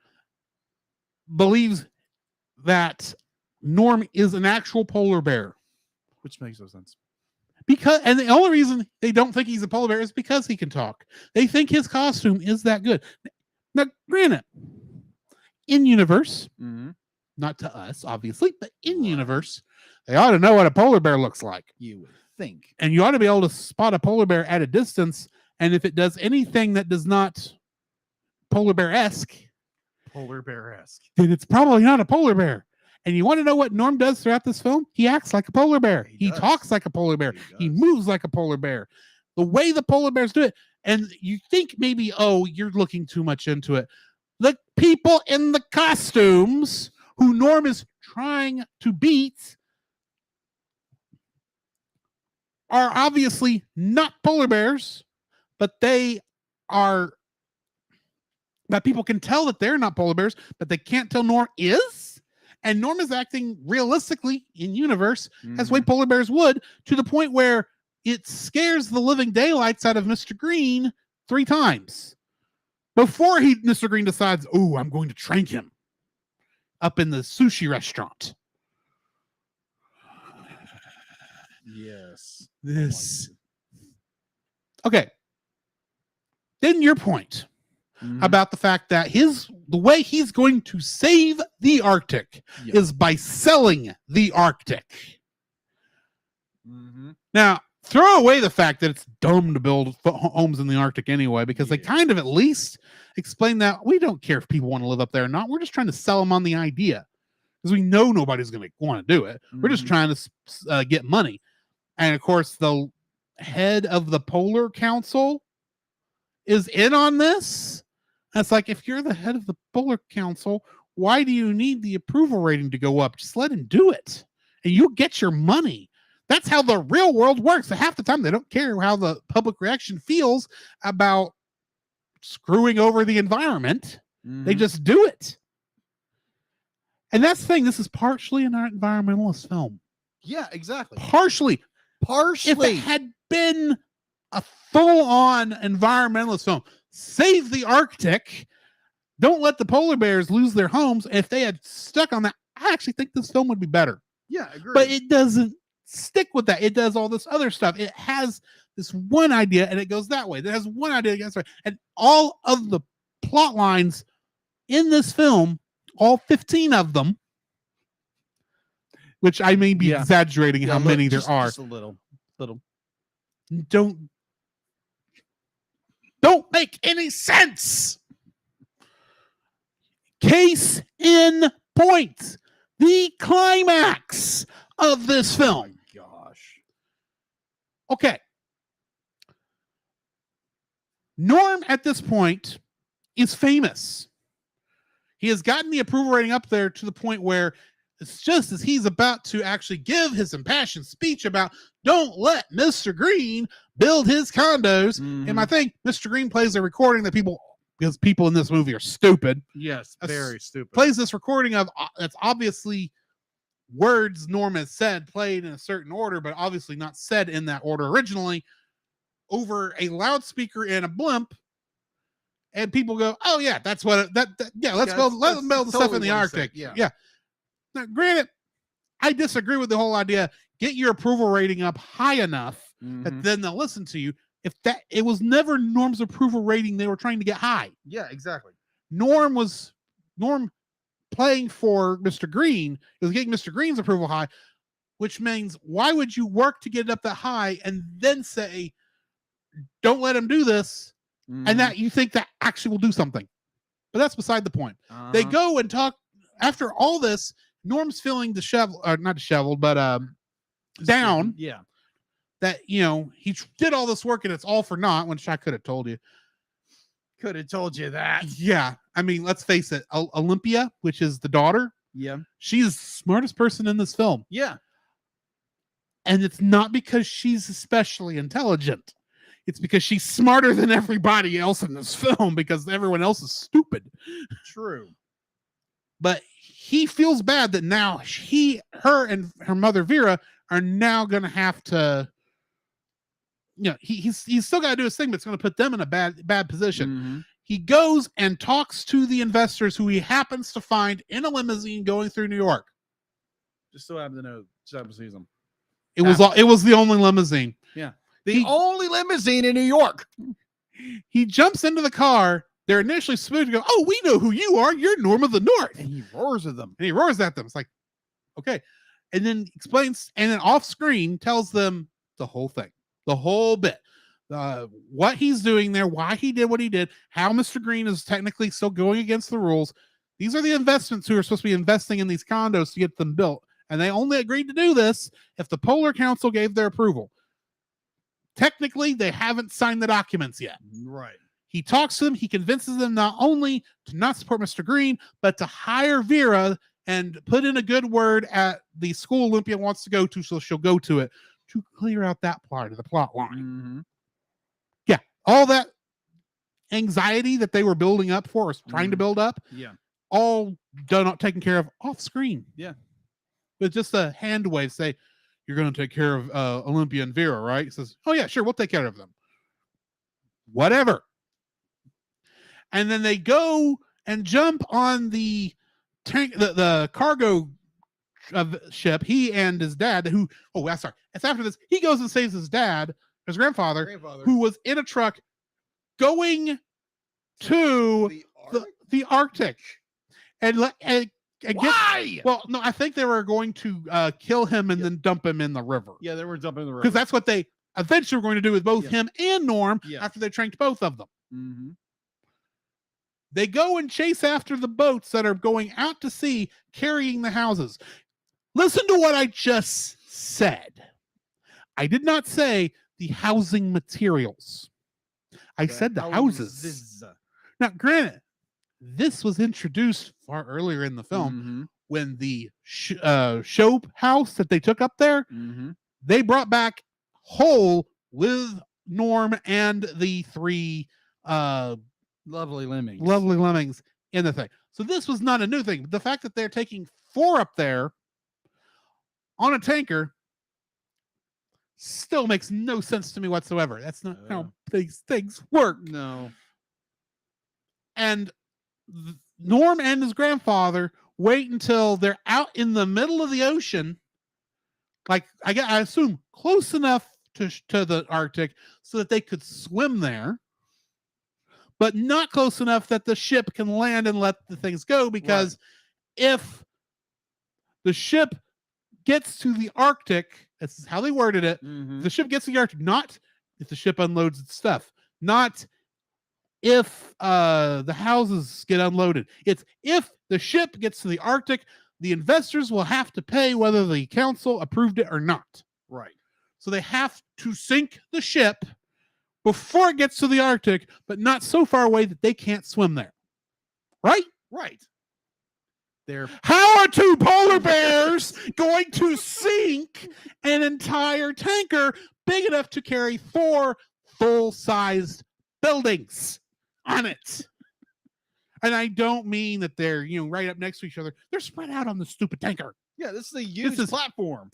believes that Norm is an actual polar bear. Which makes no sense. And the only reason they don't think he's a polar bear is because he can talk. They think his costume is that good. Now, granted, in universe, not to us, obviously, but in universe, they ought to know what a polar bear looks like. You would think. And you ought to be able to spot a polar bear at a distance. And if it does anything that does not polar bear-esque, then it's probably not a polar bear. And you want to know what Norm does throughout this film? He acts like a polar bear. He talks like a polar bear. He moves like a polar bear. The way the polar bears do it. And you think maybe, you're looking too much into it. The people in the costumes who Norm is trying to beat are obviously not polar bears, but they are, that people can tell that they're not polar bears, but they can't tell Norm is. And Norm is acting realistically in universe as way polar bears would, to the point where it scares the living daylights out of Mr. Green 3 times before Mr. Green decides, oh, I'm going to trank him up in the sushi restaurant. Yes. This. Okay. Then your point about the fact that the way he's going to save the Arctic is by selling the Arctic. Now, throw away the fact that it's dumb to build homes in the Arctic anyway, because they kind of at least explain that we don't care if people want to live up there or not. We're just trying to sell them on the idea, because we know nobody's going to want to do it. We're just trying to get money. And of course, the head of the Polar Council is in on this. And it's like, if you're the head of the Polar Council, why do you need the approval rating to go up? Just let him do it, and you'll get your money. That's how the real world works. Half the time, they don't care how the public reaction feels about screwing over the environment. They just do it. And that's the thing. This is partially an environmentalist film. Yeah, exactly. Partially. If it had been a full-on environmentalist film, save the Arctic, don't let the polar bears lose their homes. If they had stuck on that, I actually think this film would be better. Yeah, I agree. But it doesn't stick with that. It does all this other stuff. It has this one idea and it goes that way. It has one idea against it. And all of the plot lines in this film, all 15 of them, which I may be exaggerating how many there are. Just a little. Don't make any sense. Case in point, the climax of this film. Gosh. Okay. Norm at this point is famous. He has gotten the approval rating up there to the point where it's just as he's about to actually give his impassioned speech about don't let Mr. Green build his condos. And my thing, Mr. Green plays a recording that because people in this movie are stupid. Yes, very stupid. Plays this recording of that's obviously words Norm has said, played in a certain order, but obviously not said in that order originally, over a loudspeaker in a blimp. And people go, oh yeah, that's what let them build the stuff in the Arctic. Yeah. Now, granted, I disagree with the whole idea. Get your approval rating up high enough that then they'll listen to you. It was never Norm's approval rating they were trying to get high. Yeah, exactly. Norm playing for Mr. Green. It was getting Mr. Green's approval high, which means why would you work to get it up that high and then say, don't let him do this, and that you think that actually will do something? But that's beside the point. They go and talk after all this. Norm's feeling not disheveled, but down. Yeah. That, he did all this work and it's all for naught, which I could have told you. Could have told you that. Yeah. I mean, let's face it. Olympia, which is the daughter. Yeah. She's the smartest person in this film. Yeah. And it's not because she's especially intelligent. It's because she's smarter than everybody else in this film because everyone else is stupid. True. But he feels bad that now her and her mother Vera are now going to have to, he's still got to do his thing, but it's going to put them in a bad position. He goes and talks to the investors who he happens to find in a limousine going through New York. Just so happen to know, sees them. It was the only limousine. Yeah. The only limousine in New York. He jumps into the car. They're initially smooth to go, oh, we know who you are. You're Norm of the North. And he roars at them. It's like, okay. And then explains, and then off screen tells them the whole thing, the whole bit, what he's doing there, why he did what he did, how Mr. Green is technically still going against the rules. These are the investments who are supposed to be investing in these condos to get them built. And they only agreed to do this if the Polar Council gave their approval. Technically, they haven't signed the documents yet. Right. He talks to them. He convinces them not only to not support Mr. Green, but to hire Vera and put in a good word at the school Olympia wants to go to, so she'll go to it to clear out that part of the plot line. Yeah, all that anxiety that they were building up for, or trying to build up, all taken care of off screen. Yeah, but just a hand wave, say, you're going to take care of Olympia and Vera, right? He says, oh yeah, sure, we'll take care of them. Whatever. And then they go and jump on the tank, the cargo ship. He and his dad, who, sorry, it's after this. He goes and saves his dad, his grandfather, who was in a truck going to the Arctic. And why? No, I think they were going to kill him and then dump him in the river. Yeah, they were dumping in the river. Because that's what they eventually were going to do with both him and Norm after they tranked both of them. Mm-hmm. They go and chase after the boats that are going out to sea carrying the houses. Listen to what I just said. I did not say the housing materials. I said the houses. Now, granted, this was introduced far earlier in the film when the show house that they took up there, they brought back whole with Norm and the 3 lovely lemmings in the thing. So this was not a new thing. The fact that they're taking 4 up there on a tanker still makes no sense to me whatsoever. That's not how these things work. No. And Norm and his grandfather wait until they're out in the middle of the ocean, like I assume close enough to the Arctic so that they could swim there, but not close enough that the ship can land and let the things go, because if the ship gets to the Arctic, this is how they worded it, the ship gets to the Arctic, not if the ship unloads its stuff, not if the houses get unloaded. It's if the ship gets to the Arctic, the investors will have to pay whether the council approved it or not. Right. So they have to sink the ship before it gets to the Arctic, but not so far away that they can't swim there. Right? Right. How are 2 polar bears going to sink an entire tanker big enough to carry 4 full-sized buildings on it? And I don't mean that they're, right up next to each other. They're spread out on the stupid tanker. Yeah, this is a huge platform.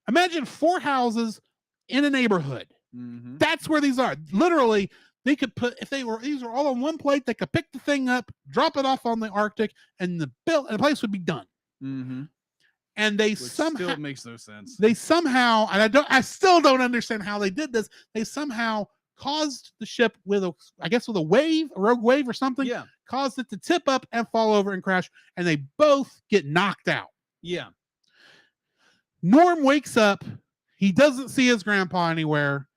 Imagine 4 houses in a neighborhood. That's where these are. Literally, they could put, these were all on one plate, they could pick the thing up, drop it off on the Arctic, and the place would be done. And they somehow still makes no sense. They somehow, and I still don't understand how they did this. They somehow caused the ship with a rogue wave or something. Yeah. Caused it to tip up and fall over and crash, and they both get knocked out. Yeah. Norm wakes up. He doesn't see his grandpa anywhere.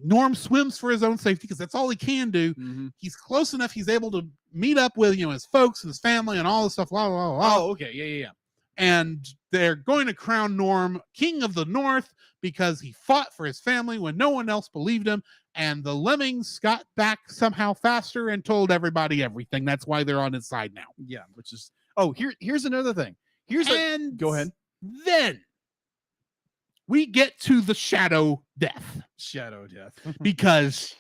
Norm swims for his own safety because that's all he can do. He's close enough. He's able to meet up with, his folks and his family and all this stuff. Blah, blah, blah. Oh, okay. Yeah. And they're going to crown Norm King of the North because he fought for his family when no one else believed him. And the lemmings got back somehow faster and told everybody everything. That's why they're on his side now. Yeah, which is here's another thing. Go ahead. Then we get to the shadow death. Because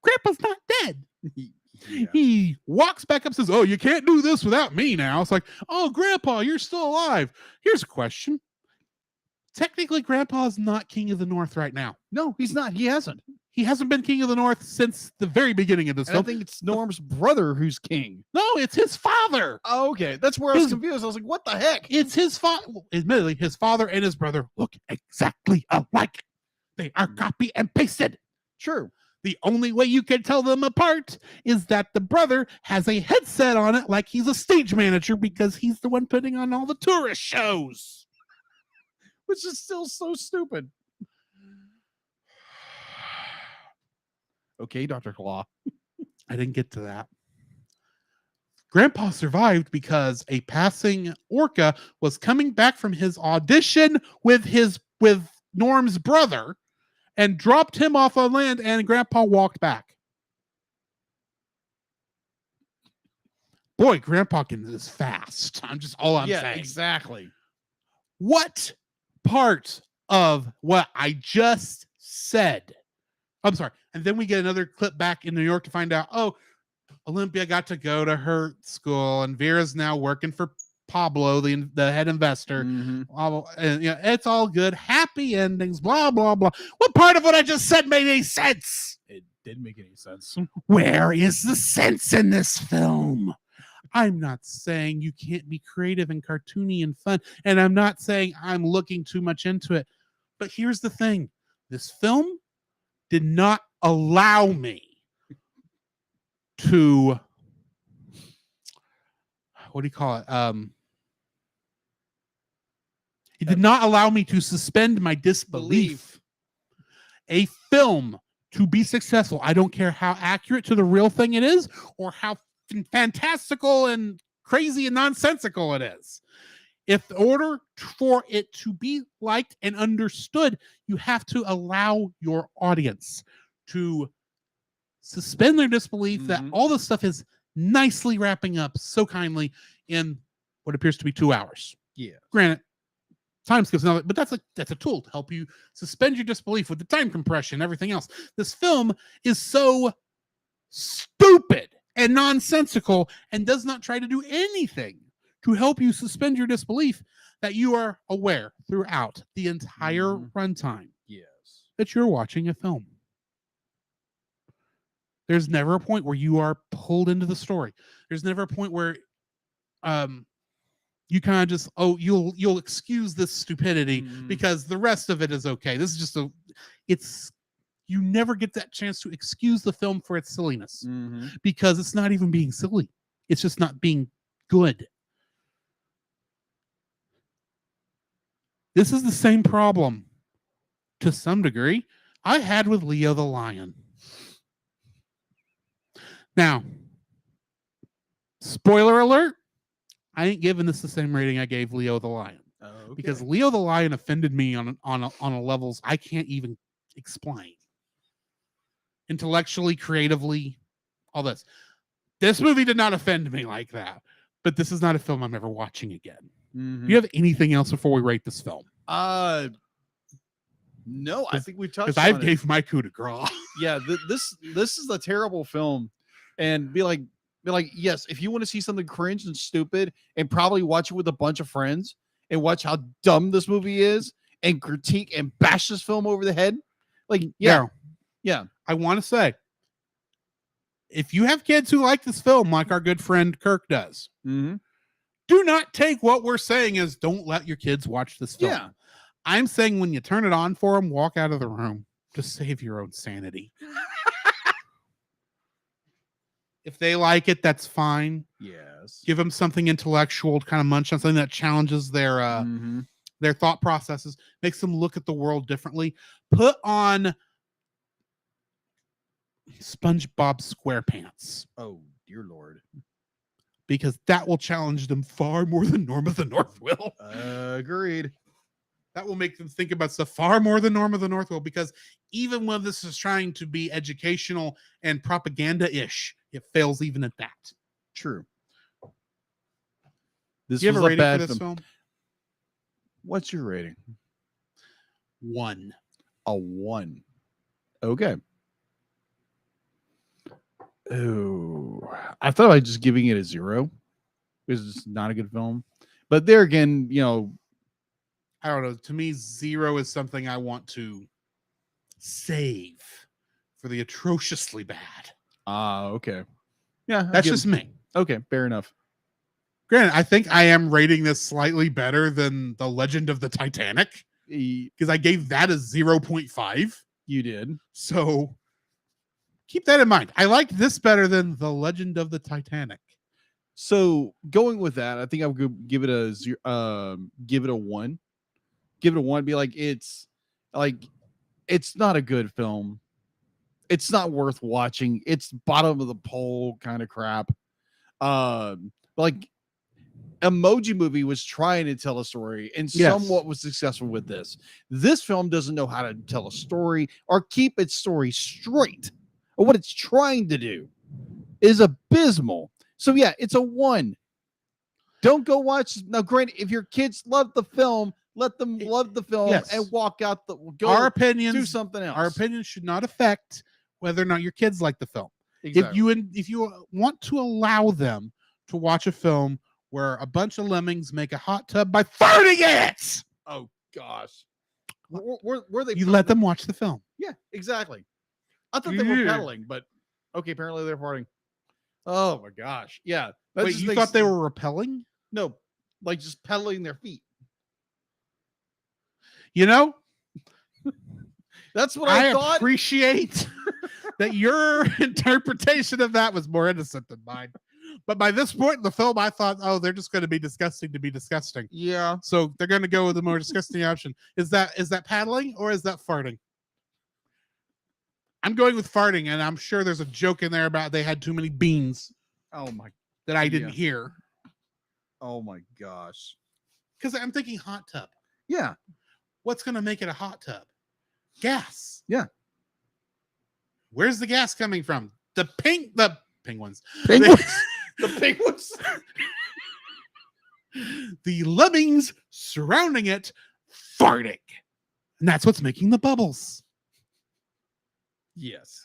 Grandpa's not dead. Yeah. He walks back up and says, "Oh, you can't do this without me now." It's like, "Oh, Grandpa, you're still alive." Here's a question. Technically, Grandpa is not King of the North right now. No, he's not. He hasn't. He hasn't been King of the North since the very beginning of this film. I think it's Norm's brother who's king. No, it's his father. Oh, okay. That's where I was confused. I was like, what the heck? It's his father. Admittedly, his father and his brother look exactly alike. They are copy and pasted. True. The only way you can tell them apart is that the brother has a headset on it like he's a stage manager because he's the one putting on all the tourist shows. Which is still so stupid. Okay, Dr. Claw. I didn't get to that. Grandpa survived because a passing orca was coming back from his audition with Norm's brother and dropped him off on land, and Grandpa walked back. Boy, Grandpa is fast. I'm saying. Yeah, exactly. What part of what I just said? I'm sorry. And then we get another clip back in New York to find out, Olympia got to go to her school, and Vera's now working for Pablo, the head investor. And, it's all good. Happy endings, blah, blah, blah. What part of what I just said made any sense? It didn't make any sense. Where is the sense in this film? I'm not saying you can't be creative and cartoony and fun, and I'm not saying I'm looking too much into it. But here's the thing. This film did not allow me to, what do you call it? It did not allow me to suspend my disbelief. A film to be successful, I don't care how accurate to the real thing it is or how fantastical and crazy and nonsensical it is. If in order for it to be liked and understood, you have to allow your audience to suspend their disbelief that all this stuff is nicely wrapping up so kindly in what appears to be 2 hours. Yeah. Granted, time skips, but that's a tool to help you suspend your disbelief with the time compression and everything else. This film is so stupid and nonsensical and does not try to do anything to help you suspend your disbelief that you are aware throughout the entire runtime that you're watching a film. There's never a point where you are pulled into the story. There's never a point where you kind of just, you'll excuse this stupidity because the rest of it is okay. This is just you never get that chance to excuse the film for its silliness because it's not even being silly. It's just not being good. This is the same problem, to some degree, I had with Leo the Lion. Now, spoiler alert, I ain't giving this the same rating I gave Leo the Lion. Because Leo the Lion offended me on a levels I can't even explain. Intellectually, creatively, all this. This movie did not offend me like that. But this is not a film I'm ever watching again. Do you have anything else before we rate this film? No, I think we touched on it. Because I gave my coup de grace. Yeah, this is a terrible film. And be like, yes, if you want to see something cringe and stupid and probably watch it with a bunch of friends and watch how dumb this movie is and critique and bash this film over the head. Like, yeah. I want to say, if you have kids who like this film, like our good friend Kirk does, do not take what we're saying as don't let your kids watch this film. Yeah. I'm saying when you turn it on for them, walk out of the room. Just save your own sanity. If they like it, that's fine. Yes. Give them something intellectual to kind of munch on, something that challenges their thought processes, makes them look at the world differently. Put on SpongeBob SquarePants. Oh, dear Lord. Because that will challenge them far more than Norm of the North will. Agreed. That will make them think about stuff far more than Norm of the North will, because even when this is trying to be educational and propaganda-ish, it fails even at that. True. This Do you have was a rating for this film? What's your rating? 1. A 1. Okay. Oh, I thought about just giving it a 0. It's not a good film. But there again, I don't know. To me, 0 is something I want to save for the atrociously bad. Okay. Yeah, that's just me. Okay, fair enough. Granted, I think I am rating this slightly better than The Legend of the Titanic because I gave that a 0.5. You did. So keep that in mind. I liked this better than The Legend of the Titanic. So going with that, I think I would give it a 1. Give it a 1. Be like, it's not a good film. It's not worth watching. It's bottom of the pole kind of crap. Like Emoji Movie was trying to tell a story and somewhat was successful with this. This film doesn't know how to tell a story or keep its story straight, or what it's trying to do is abysmal. So yeah, it's a 1. Don't go watch. Now, granted, if your kids love the film, let them love the film and walk out. Our opinions, do something else. Our opinions should not affect whether or not your kids like the film. Exactly. If you want to allow them to watch a film where a bunch of lemmings make a hot tub by farting it, oh gosh, where they? You let them watch the film. Yeah, exactly. I thought they were pedaling, but okay, apparently they're farting. Oh my gosh. Yeah. Wait, you thought they were repelling? No, like just pedaling their feet. You know, that's what I thought. Appreciate that your interpretation of that was more innocent than mine. But by this point in the film, I thought, oh, they're just going to be disgusting to be disgusting. Yeah. So they're going to go with the more disgusting option. Is that paddling or is that farting? I'm going with farting, and I'm sure there's a joke in there about they had too many beans. Oh my! That I didn't hear. Oh my gosh! Because I'm thinking hot tub. Yeah. What's going to make it a hot tub? Gas. Yeah. Where's the gas coming from? The penguins. The penguins. The lemmings surrounding it farting. And that's what's making the bubbles. Yes.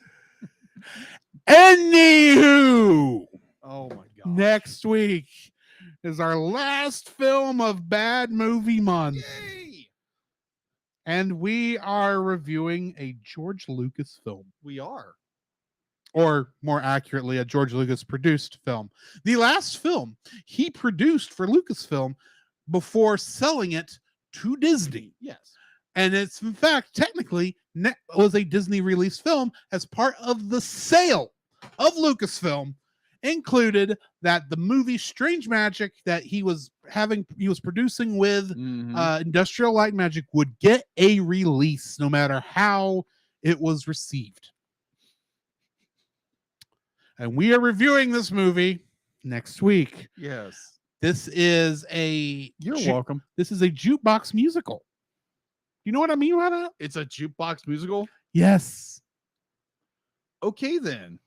Anywho. Oh my god. Next week is our last film of Bad Movie Month. Yay! And we are reviewing a George Lucas film. We are. Or more accurately, a George Lucas produced film. The last film he produced for Lucasfilm before selling it to Disney. Yes. And it's, in fact, technically was a Disney release film as part of the sale of Lucasfilm. Included that the movie Strange Magic that he was producing with Industrial Light and Magic would get a release no matter how it was received. And we are reviewing this movie next week. Yes. This is You're welcome. This is a jukebox musical. You know what I mean by that? It's a jukebox musical? Yes. Okay, then.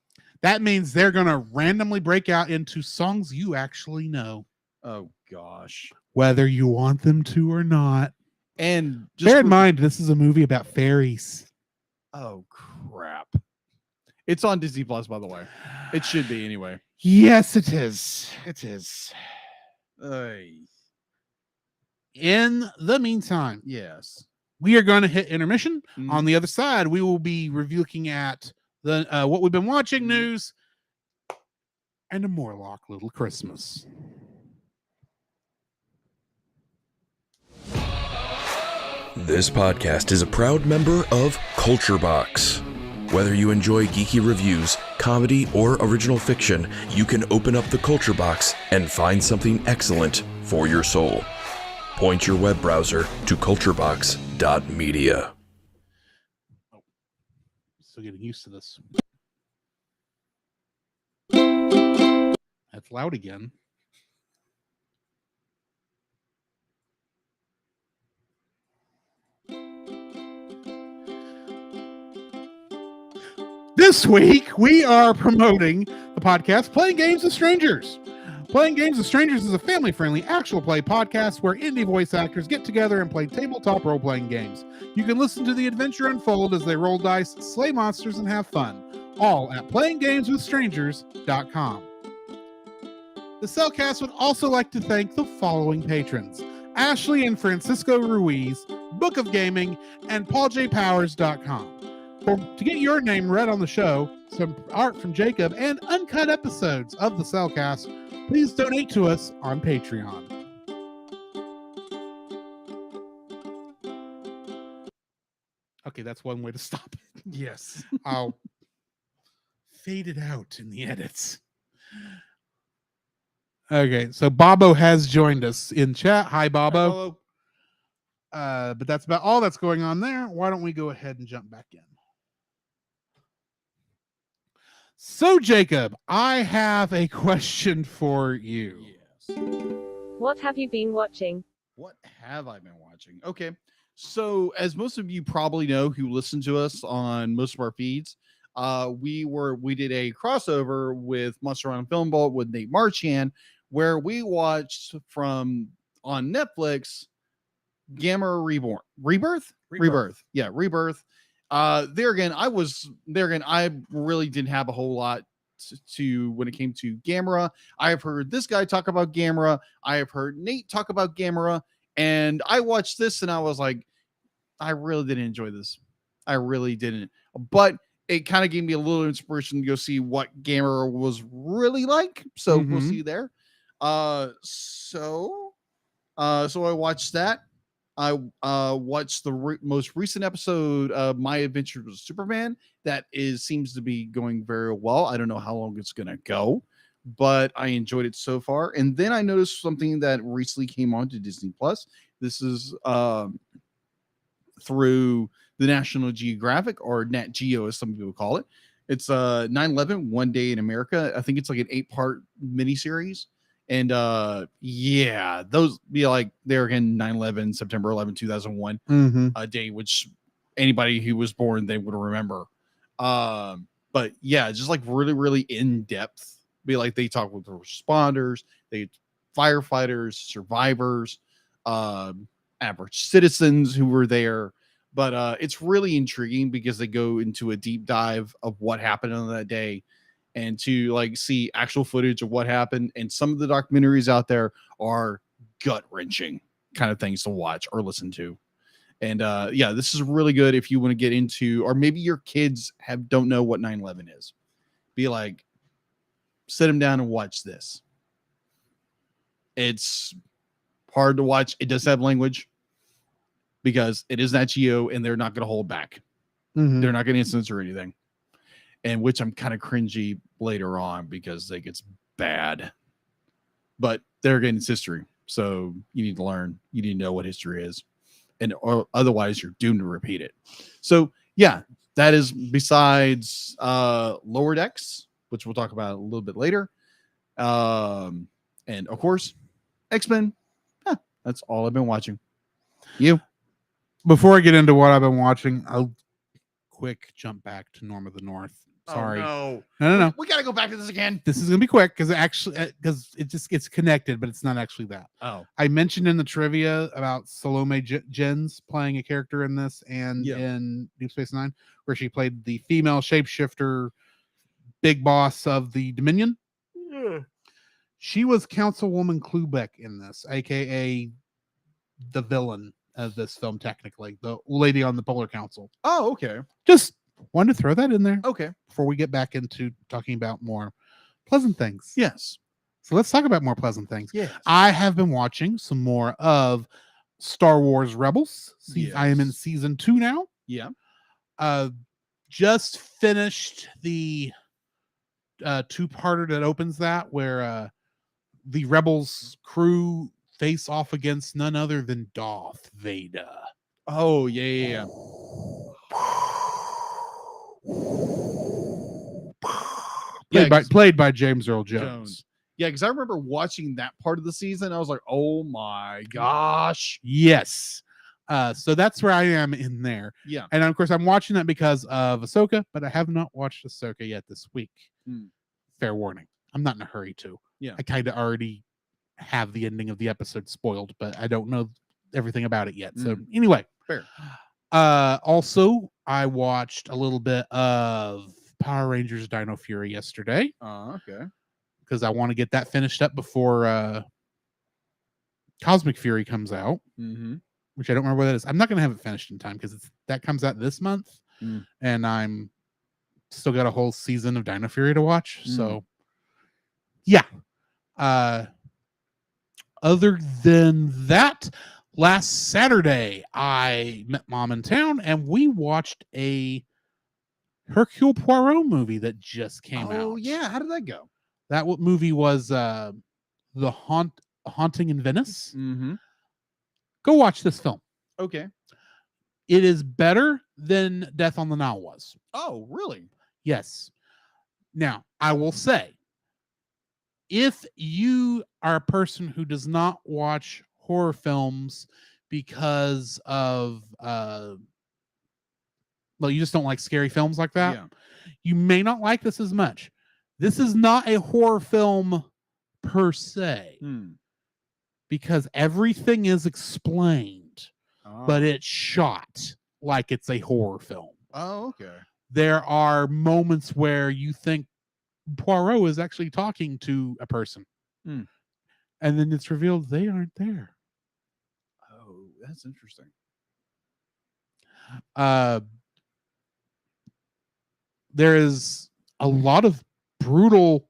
That means they're going to randomly break out into songs you actually know. Oh, gosh. Whether you want them to or not. And just bear in mind, this is a movie about fairies. Oh, crap. It's on Disney Plus, by the way. It should be anyway. Yes, it is. It is. In the meantime, yes, we are going to hit intermission. On the other side, we will be looking at the what we've been watching news and a Morlock Little Christmas. This podcast is a proud member of Culture Box. Whether you enjoy geeky reviews, comedy, or original fiction, you can open up the Culture Box and find something excellent for your soul. Point your web browser to culturebox.media. Oh, still getting used to this. That's loud again. This week, we are promoting the podcast Playing Games with Strangers. Playing Games with Strangers is a family-friendly actual play podcast where indie voice actors get together and play tabletop role-playing games. You can listen to the adventure unfold as they roll dice, slay monsters, and have fun. All at playinggameswithstrangers.com. The Cellcast would also like to thank the following patrons: Ashley and Francisco Ruiz, Book of Gaming, and PaulJPowers.com. To get your name read on the show, some art from Jacob, and uncut episodes of the Cellcast, please donate to us on Patreon. Okay, that's one way to stop it. Yes. I'll fade it out in the edits. Okay, so Bobo has joined us in chat. Hi, Bobo. Hello. But that's about all that's going on there. Why don't we go ahead and jump back in? So, Jacob, I have a question for you. Yes. What have you been watching? What have I been watching? Okay. So, as most of you probably know who listen to us on most of our feeds, we did a crossover with Monster Run Film Vault with Nate Marchand, where we watched on Netflix Gamma Rebirth. Yeah, Rebirth. I really didn't have a whole lot to when it came to Gamera. I have heard this guy talk about Gamera. I have heard Nate talk about Gamera, and I watched this and I was like, I really didn't enjoy this. I really didn't. But it kind of gave me a little inspiration to go see what Gamer was really like. So we'll Mhm. see there. So I watched that. I watched the most recent episode of My Adventures with Superman. That seems to be going very well. I don't know how long it's gonna go, but I enjoyed it so far. And then I noticed something that recently came on to Disney Plus. This is through the National Geographic, or Nat Geo as some people call it. It's 9/11 One Day in America. I think it's like an 8-part miniseries. And yeah, those be like there again, 9/11, September 11, 2001, a day which anybody who was born they would remember. But yeah, just like really, really in depth. Be like they talk with the responders, they firefighters, survivors, average citizens who were there. But it's really intriguing because they go into a deep dive of what happened on that day, and to like see actual footage of what happened. And some of the documentaries out there are gut wrenching kind of things to watch or listen to. And yeah, this is really good if you want to get into, or maybe your kids don't know what 9/11 is. Be like, sit them down and watch this. It's hard to watch. It does have language because it is Nat Geo and they're not going to hold back. They're not going to censor anything. And which I'm kind of cringy later on because like it's bad. But there again, it's history. So you need to learn. You need to know what history is. And or otherwise you're doomed to repeat it. So yeah, that is besides Lower Decks, which we'll talk about a little bit later. And of course, X-Men. Yeah, that's all I've been watching. You? Before I get into what I've been watching, I'll quick jump back to Norm of the North. Sorry. Oh, No. We got to go back to this again. This is gonna be quick because it just gets connected, but it's not actually that. Oh, I mentioned in the trivia about Salome Jens playing a character in this and in Deep Space Nine, where she played the female shapeshifter, big boss of the Dominion. She was Councilwoman Klubeck in this, aka the villain of this film, technically, the lady on the Polar Council. Oh, okay. Just wanted to throw that in there. Okay. Before we get back into talking about more pleasant things. Yes. So let's talk about more pleasant things. Yes. I have been watching some more of Star Wars Rebels. Yes. I am in season 2 now. Yeah. Just finished the 2-parter that opens that, where the Rebels crew face off against none other than Darth Vader. Oh, yeah. Played by James Earl Jones. Yeah, because I remember watching that part of the season. I was like, oh my gosh. Yes. So that's where I am in there. Yeah. And of course, I'm watching that because of Ahsoka, but I have not watched Ahsoka yet this week. Fair warning. I'm not in a hurry to. Yeah. I kind of already have the ending of the episode spoiled, but I don't know everything about it yet. So anyway. Fair. Also, I watched a little bit of Power Rangers Dino Fury yesterday. Okay. Because I want to get that finished up before Cosmic Fury comes out. Which I don't remember what that is. I'm not going to have it finished in time because that comes out this month, and I'm still got a whole season of Dino Fury to watch. So, yeah. Other than that, last Saturday I met Mom in town, and we watched a Hercule Poirot movie that just came out. Oh yeah, how did that go? That movie was The Haunting in Venice. Go watch this film. Okay. It is better than Death on the Nile was. Oh, really? Yes. Now, I will say, if you are a person who does not watch horror films because of you just don't like scary films like that, you may not like this as much. This is not a horror film per se. Because everything is explained, but it's shot like it's a horror film. Oh, okay. There are moments where you think Poirot is actually talking to a person. And then it's revealed they aren't there. Oh, that's interesting. there is a lot of brutal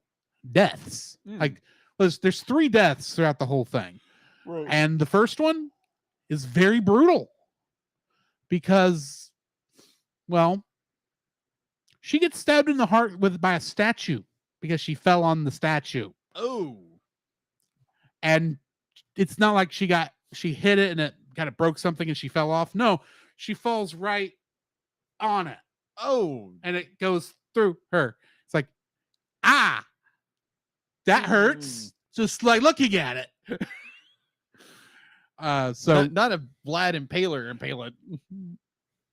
deaths. Like there's 3 deaths throughout the whole thing. Right. And the first one is very brutal because, well, she gets stabbed in the heart by a statue because she fell on the statue. Oh. And it's not like she hit it and it kind of broke something and she fell off. No, she falls right on it. Oh. And it goes through her. It's like, that hurts. Just like looking at it. So not a Vlad Impaler impale it.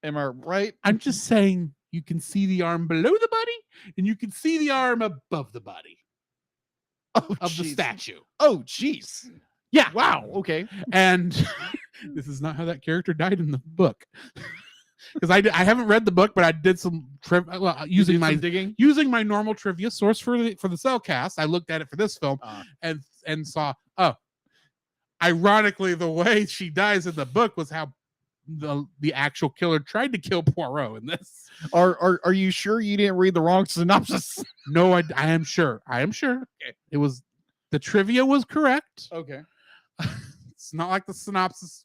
Am I right? I'm just saying you can see the arm below the body and you can see the arm above the body of the statue. Oh, jeez. Yeah. Wow. Okay. And this is not how that character died in the book. Because I haven't read the book, but I did some using my digging, using my normal trivia source for the Cellcast. I looked at it for this film and saw, ironically, the way she dies in the book was how the actual killer tried to kill Poirot in this. Are you sure you didn't read the wrong synopsis? No, I am sure. I am sure. Okay. It was the trivia was correct. Okay. It's not like the synopsis.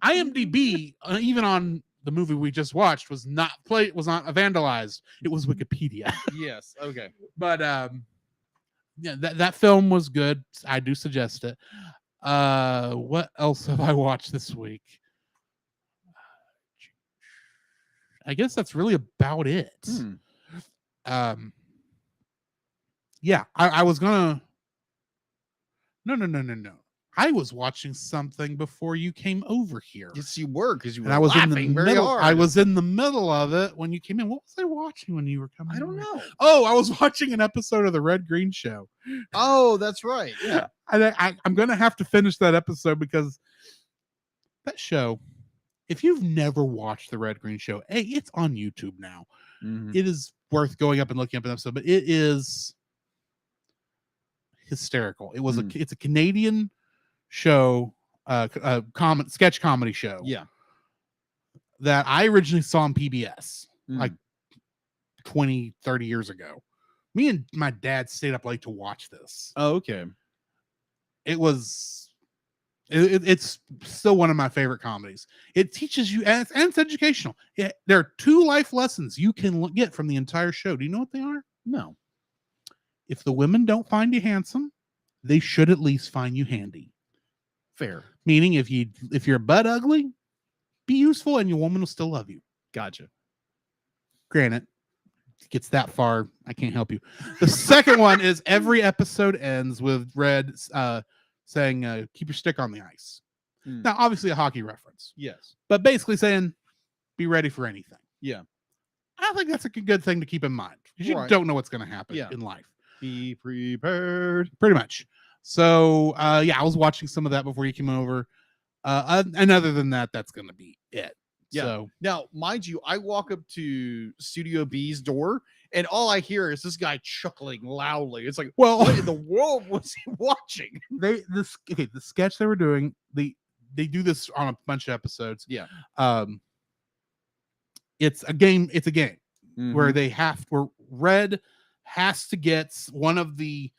IMDb, even on the movie we just watched, was not vandalized. It was Wikipedia. Yes. Okay. But yeah, that film was good. I do suggest it. What else have I watched this week? I guess that's really about it. Yeah, I was gonna. No. I was watching something before you came over here. Yes, you were, because you were I was laughing in the very middle. hard. I was in the middle of it when you came in. What was I watching when you were coming? I don't over? know. Oh, I was watching an episode of the Red Green Show. Oh, that's right. Yeah. I'm gonna have to finish that episode because that show, if you've never watched the Red Green Show, hey, it's on YouTube now. It is worth going up and looking up an episode, but it is hysterical. It was it's a Canadian show, sketch comedy show. Yeah. That I originally saw on PBS like 20, 30 years ago. Me and my dad stayed up late to watch this. Oh, okay. It's still one of my favorite comedies. It teaches you, and it's educational. There are 2 life lessons you can get from the entire show. Do you know what they are? No. If the women don't find you handsome, they should at least find you handy. Fair. Meaning, if you're butt ugly, be useful, and your woman will still love you. Gotcha. Granted, it gets that far, I can't help you. The second one is every episode ends with Red saying, "Keep your stick on the ice." Now, obviously, a hockey reference. Yes. But basically saying, "Be ready for anything." Yeah. I think that's a good thing to keep in mind because you don't know what's going to happen in life. Be prepared. Pretty much. So, yeah, I was watching some of that before you came over. And other than that, that's going to be it. Yeah. So, now, mind you, I walk up to Studio B's door, and all I hear is this guy chuckling loudly. It's like, well, what in the world was he watching? The sketch they were doing, they do this on a bunch of episodes. Yeah. It's a game where where Red has to get one of the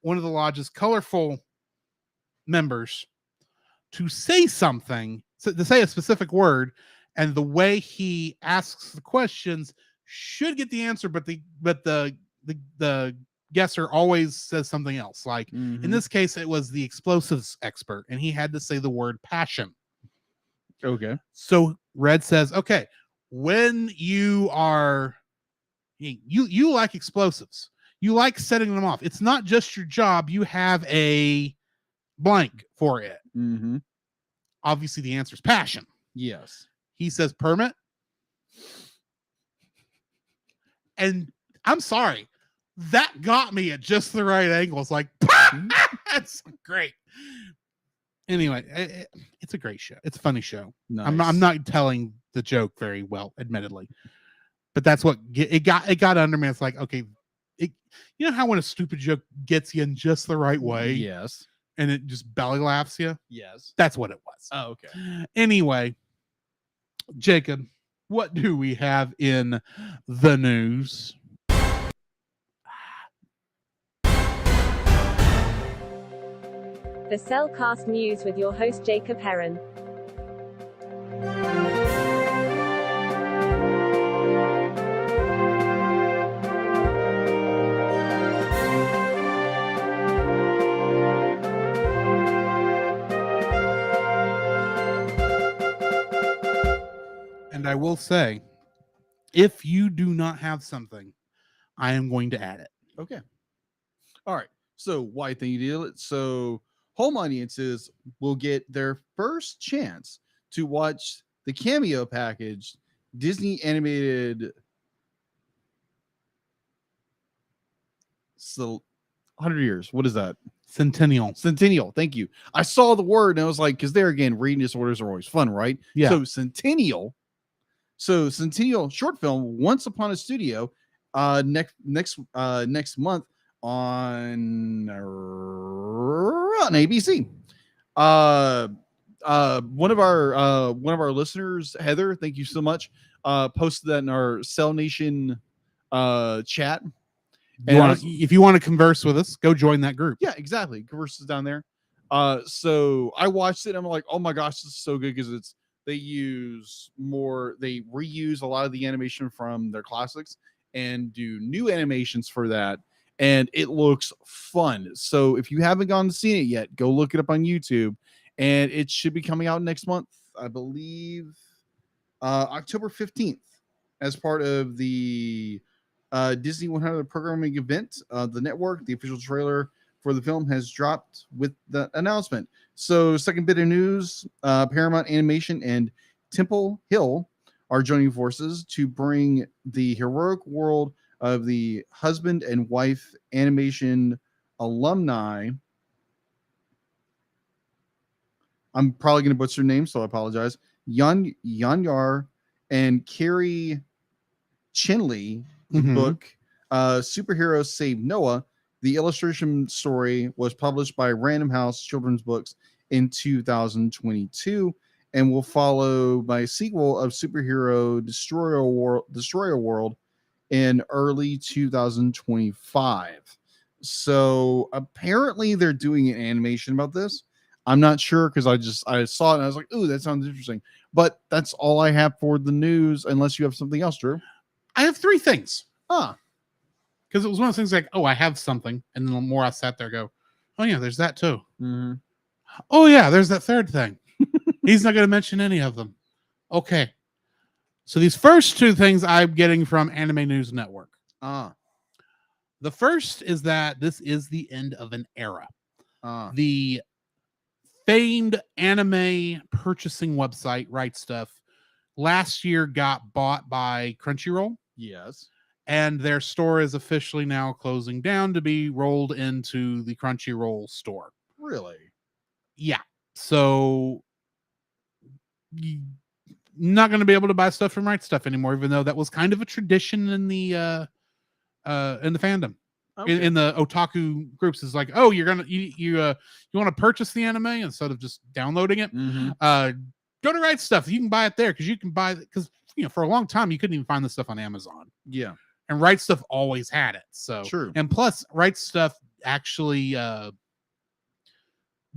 lodge's colorful members to say something, to say a specific word, and the way he asks the questions should get the answer, but the guesser always says something else. Like in this case, it was the explosives expert, and he had to say the word passion. Okay. So Red says, okay, when you are you like explosives, you like setting them off. It's not just your job. You have a blank for it. Obviously, the answer is passion. Yes. He says permit. And I'm sorry, that got me at just the right angle. It's like, that's great. Anyway, it's a great show. It's a funny show. Nice. I'm not telling the joke very well, admittedly, but that's what it got under me. It's like, okay, you know how when a stupid joke gets you in just the right way, yes, and it just belly laughs you. Yes, that's what it was. Oh, okay. Anyway, Jacob, what do we have in the news? The Cellcast News with your host Jacob Heron. And I will say, if you do not have something, I am going to add it. Okay. All right. So why think you deal it? So home audiences will get their first chance to watch the cameo package Disney animated so 100 years. What is that? Centennial. Thank you. I saw the word and I was like, because there again, reading disorders are always fun, right? Yeah. So Centennial short film, Once Upon a Studio, next month on ABC. One of our listeners, Heather, thank you so much, posted that in our Cell Nation chat. If you want to converse with us, go join that group. Yeah, exactly. Converse is down there. So I watched it and I'm like, oh my gosh, this is so good because they reuse a lot of the animation from their classics and do new animations for that. And it looks fun. So if you haven't gone to see it yet, go look it up on YouTube. And it should be coming out next month, I believe, October 15th, as part of the Disney 100 programming event. The network, the official trailer for the film has dropped with the announcement. So, second bit of news, Paramount Animation and Temple Hill are joining forces to bring the heroic world of the husband and wife animation alumni. I'm probably going to butcher their name, so I apologize. Yanyar and Carrie Chinley, the book Superheroes Save Noah. The illustration story was published by Random House Children's Books in 2022 and will follow by a sequel of Superhero Destroyer World in early 2025. So apparently they're doing an animation about this. I'm not sure because I saw it and I was like, ooh, that sounds interesting. But that's all I have for the news, unless you have something else, Drew. I have three things. Because it was one of those things like, oh, I have something. And then the more I sat there, go, oh, yeah, there's that too. Mm-hmm. Oh, yeah, there's that third thing. He's not going to mention any of them. Okay. So these first two things I'm getting from Anime News Network. The first is that this is the end of an era. The famed anime purchasing website, Right Stuff, last year got bought by Crunchyroll. Yes. And their store is officially now closing down to be rolled into the Crunchyroll store. Really? Yeah. So you're not going to be able to buy stuff from Right Stuff anymore, even though that was kind of a tradition in the fandom. Okay. In the otaku groups. Is like, oh, you want to purchase the anime instead of just downloading it. Go to Right Stuff. You can buy it there because you can buy it because for a long time you couldn't even find this stuff on Amazon. Yeah. And Right Stuff always had it. So true. And plus, Right Stuff actually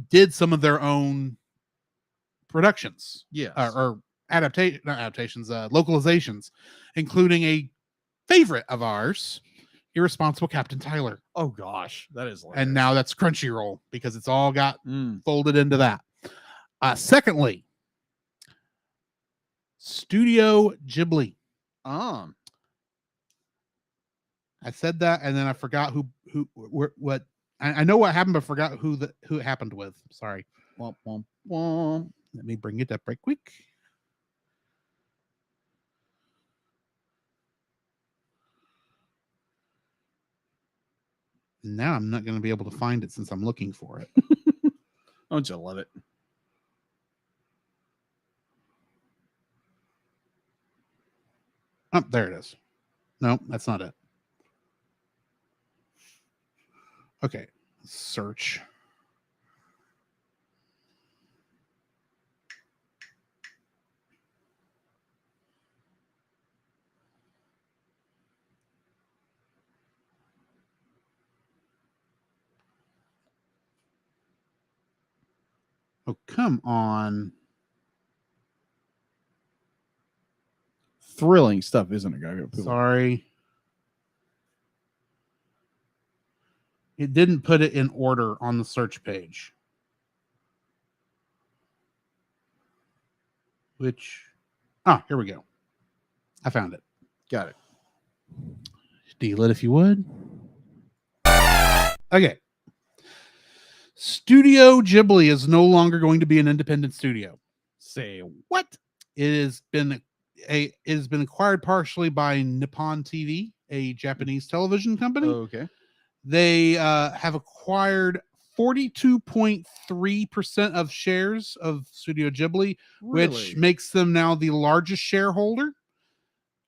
did some of their own productions. Yeah. Or localizations, including a favorite of ours, Irresponsible Captain Tyler. Oh gosh, that is hilarious. And now that's Crunchyroll because it's all got folded into that. Secondly, Studio Ghibli. I said that and then I forgot what I know what happened, but forgot who it happened with. Sorry. Womp, womp, womp. Let me bring it up right quick. Now I'm not going to be able to find it since I'm looking for it. Don't you love it? Oh, there it is. No, that's not it. Okay, search. Oh, come on. Thrilling stuff, isn't it, guy? Sorry. It didn't put it in order on the search page. Here we go. I found it. Got it. Deal it if you would. Okay. Studio Ghibli is no longer going to be an independent studio. Say what? It has been acquired partially by Nippon TV, a Japanese television company. Okay. They have acquired 42.3% of shares of Studio Ghibli, which makes them now the largest shareholder.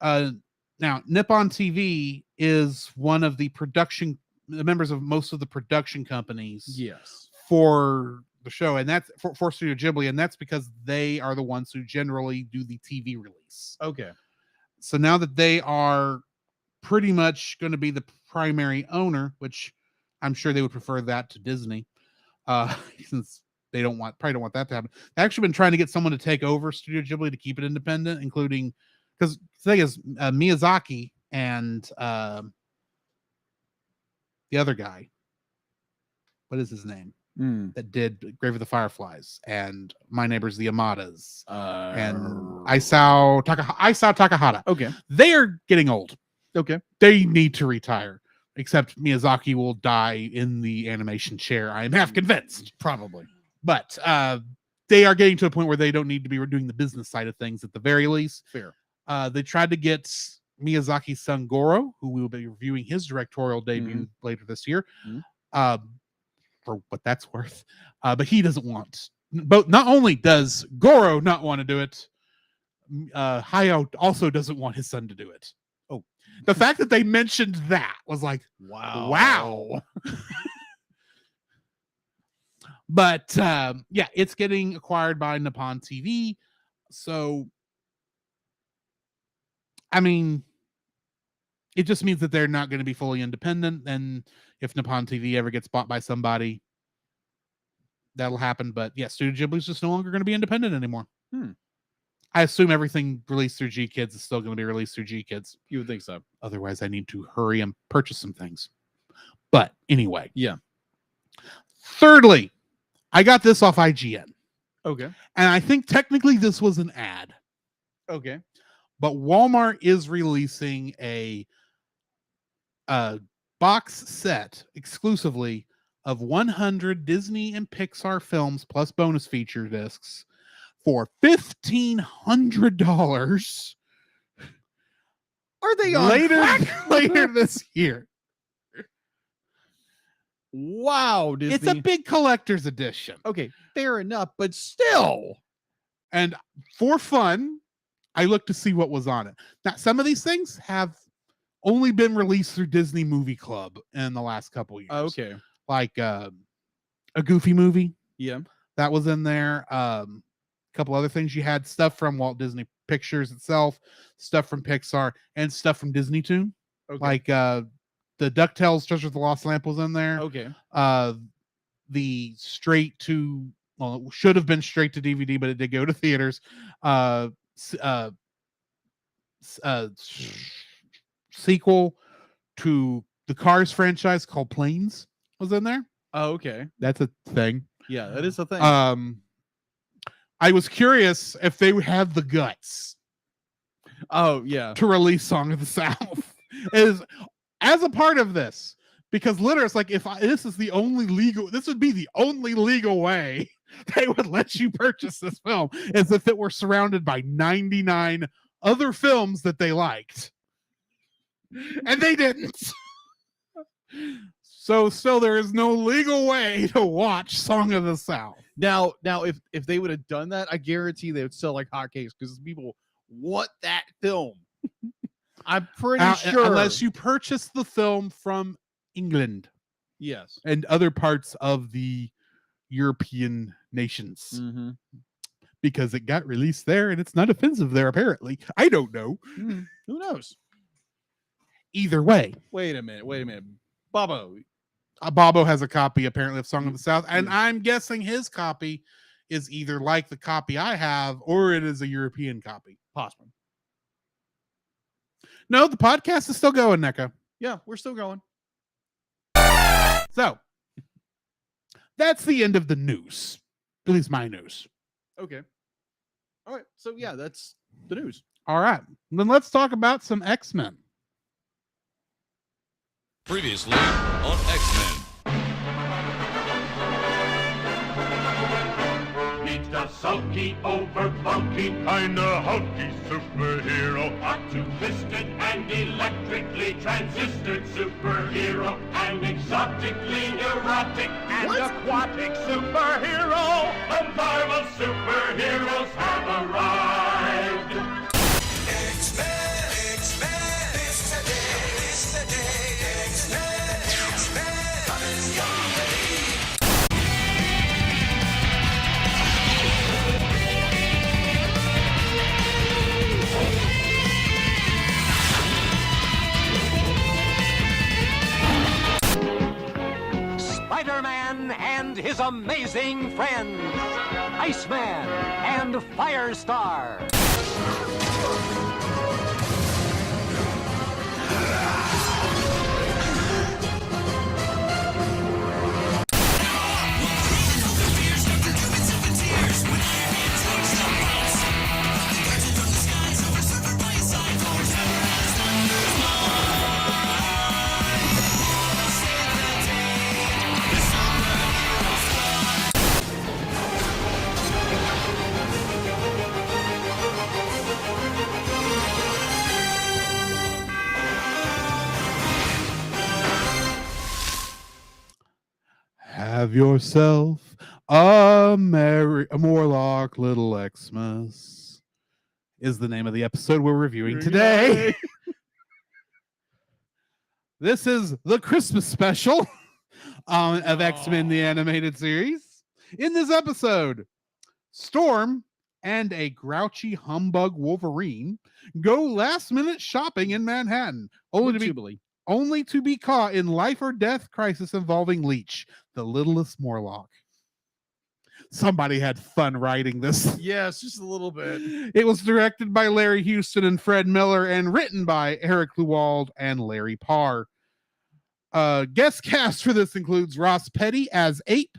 Now, Nippon TV is one of the members of most of the production companies. Yes. For the show, and that's for Studio Ghibli, and that's because they are the ones who generally do the TV release. Okay. So now that they are pretty much going to be the primary owner, which I'm sure they would prefer that to Disney, since they probably don't want that to happen. They've actually been trying to get someone to take over Studio Ghibli to keep it independent, including because the thing is Miyazaki and the other guy. What is his name? That did Grave of the Fireflies and My Neighbors the Yamadas and Isao Takahata. Okay. They are getting old. Okay. They need to retire. Except Miyazaki will die in the animation chair. I am half convinced. Probably. But they are getting to a point where they don't need to be doing the business side of things at the very least. Fair. They tried to get Miyazaki's son Goro, who we will be reviewing his directorial debut later this year. For what that's worth, but he doesn't want. But not only does Goro not want to do it, Hayao also doesn't want his son to do it. Oh, the fact that they mentioned that was like, wow. But yeah, it's getting acquired by Nippon TV, so I mean, it just means that they're not going to be fully independent. And if Nippon TV ever gets bought by somebody, that'll happen. But yeah, Studio Ghibli is just no longer going to be independent anymore. I assume everything released through G Kids is still going to be released through G Kids. You would think so. Otherwise, I need to hurry and purchase some things. But anyway. Yeah. Thirdly, I got this off IGN. Okay. And I think technically this was an ad. Okay. But Walmart is releasing a box set exclusively of 100 Disney and Pixar films plus bonus feature discs for $1,500. Are they on later this year? Wow, Disney. It's a big collector's edition. Okay, fair enough, but still. And for fun, I looked to see what was on it. Now, some of these things have only been released through Disney Movie Club in the last couple years. Okay. Like a Goofy movie. Yeah. That was in there. A couple other things. You had stuff from Walt Disney Pictures itself, stuff from Pixar, and stuff from Disney Toon. Okay. Like the DuckTales Treasure of the Lost Lamp was in there. Okay. The straight to, well, it should have been straight to DVD, but it did go to theaters. Sequel to the Cars franchise called Planes was in there. Oh, okay. That's a thing. Yeah, that is a thing. I was curious if they would have the guts. Oh, yeah. To release Song of the South as a part of this, because literally it's like, this would be the only legal way they would let you purchase this film, as if it were surrounded by 99 other films that they liked, and they didn't. So still there is no legal way to watch Song of the South. Now if they would have done that, I guarantee they would sell like hotcakes, because people want that film. I'm pretty sure. Unless you purchase the film from England. Yes. And other parts of the European nations. Mm-hmm. Because it got released there and it's not offensive there, apparently. I don't know. Who knows? Either way. Wait a minute. Bobo. Bobo has a copy, apparently, of Song of the South. And I'm guessing his copy is either like the copy I have or it is a European copy. Possibly. No, the podcast is still going, NECA. Yeah, we're still going. So that's the end of the news. At least my news. Okay. All right. So yeah, that's the news. All right. Then let's talk about some X-Men. Previously on X-Men. Meet the sulky, over-bulky, kinda hulky superhero. A two-fisted and electrically transistored superhero. An exotically erotic and aquatic superhero. The Marvel superheroes have arrived. X-Men, X-Men, it's the day, X-Men, X-Men, coming your way. Spider-Man and his amazing friends, Iceman and Firestar. Have yourself a Morlock little Xmas is the name of the episode we're reviewing today. This is the Christmas special of X-Men the Animated Series. In this episode, Storm and a grouchy humbug Wolverine go last-minute shopping in Manhattan, only to be caught in life or death crisis involving Leech, the littlest Morlock. Somebody had fun writing this. Yes, just a little bit. It was directed by Larry Houston and Fred Miller and written by Eric Lewald and Larry Parr. Guest cast for this includes Ross Petty as Ape,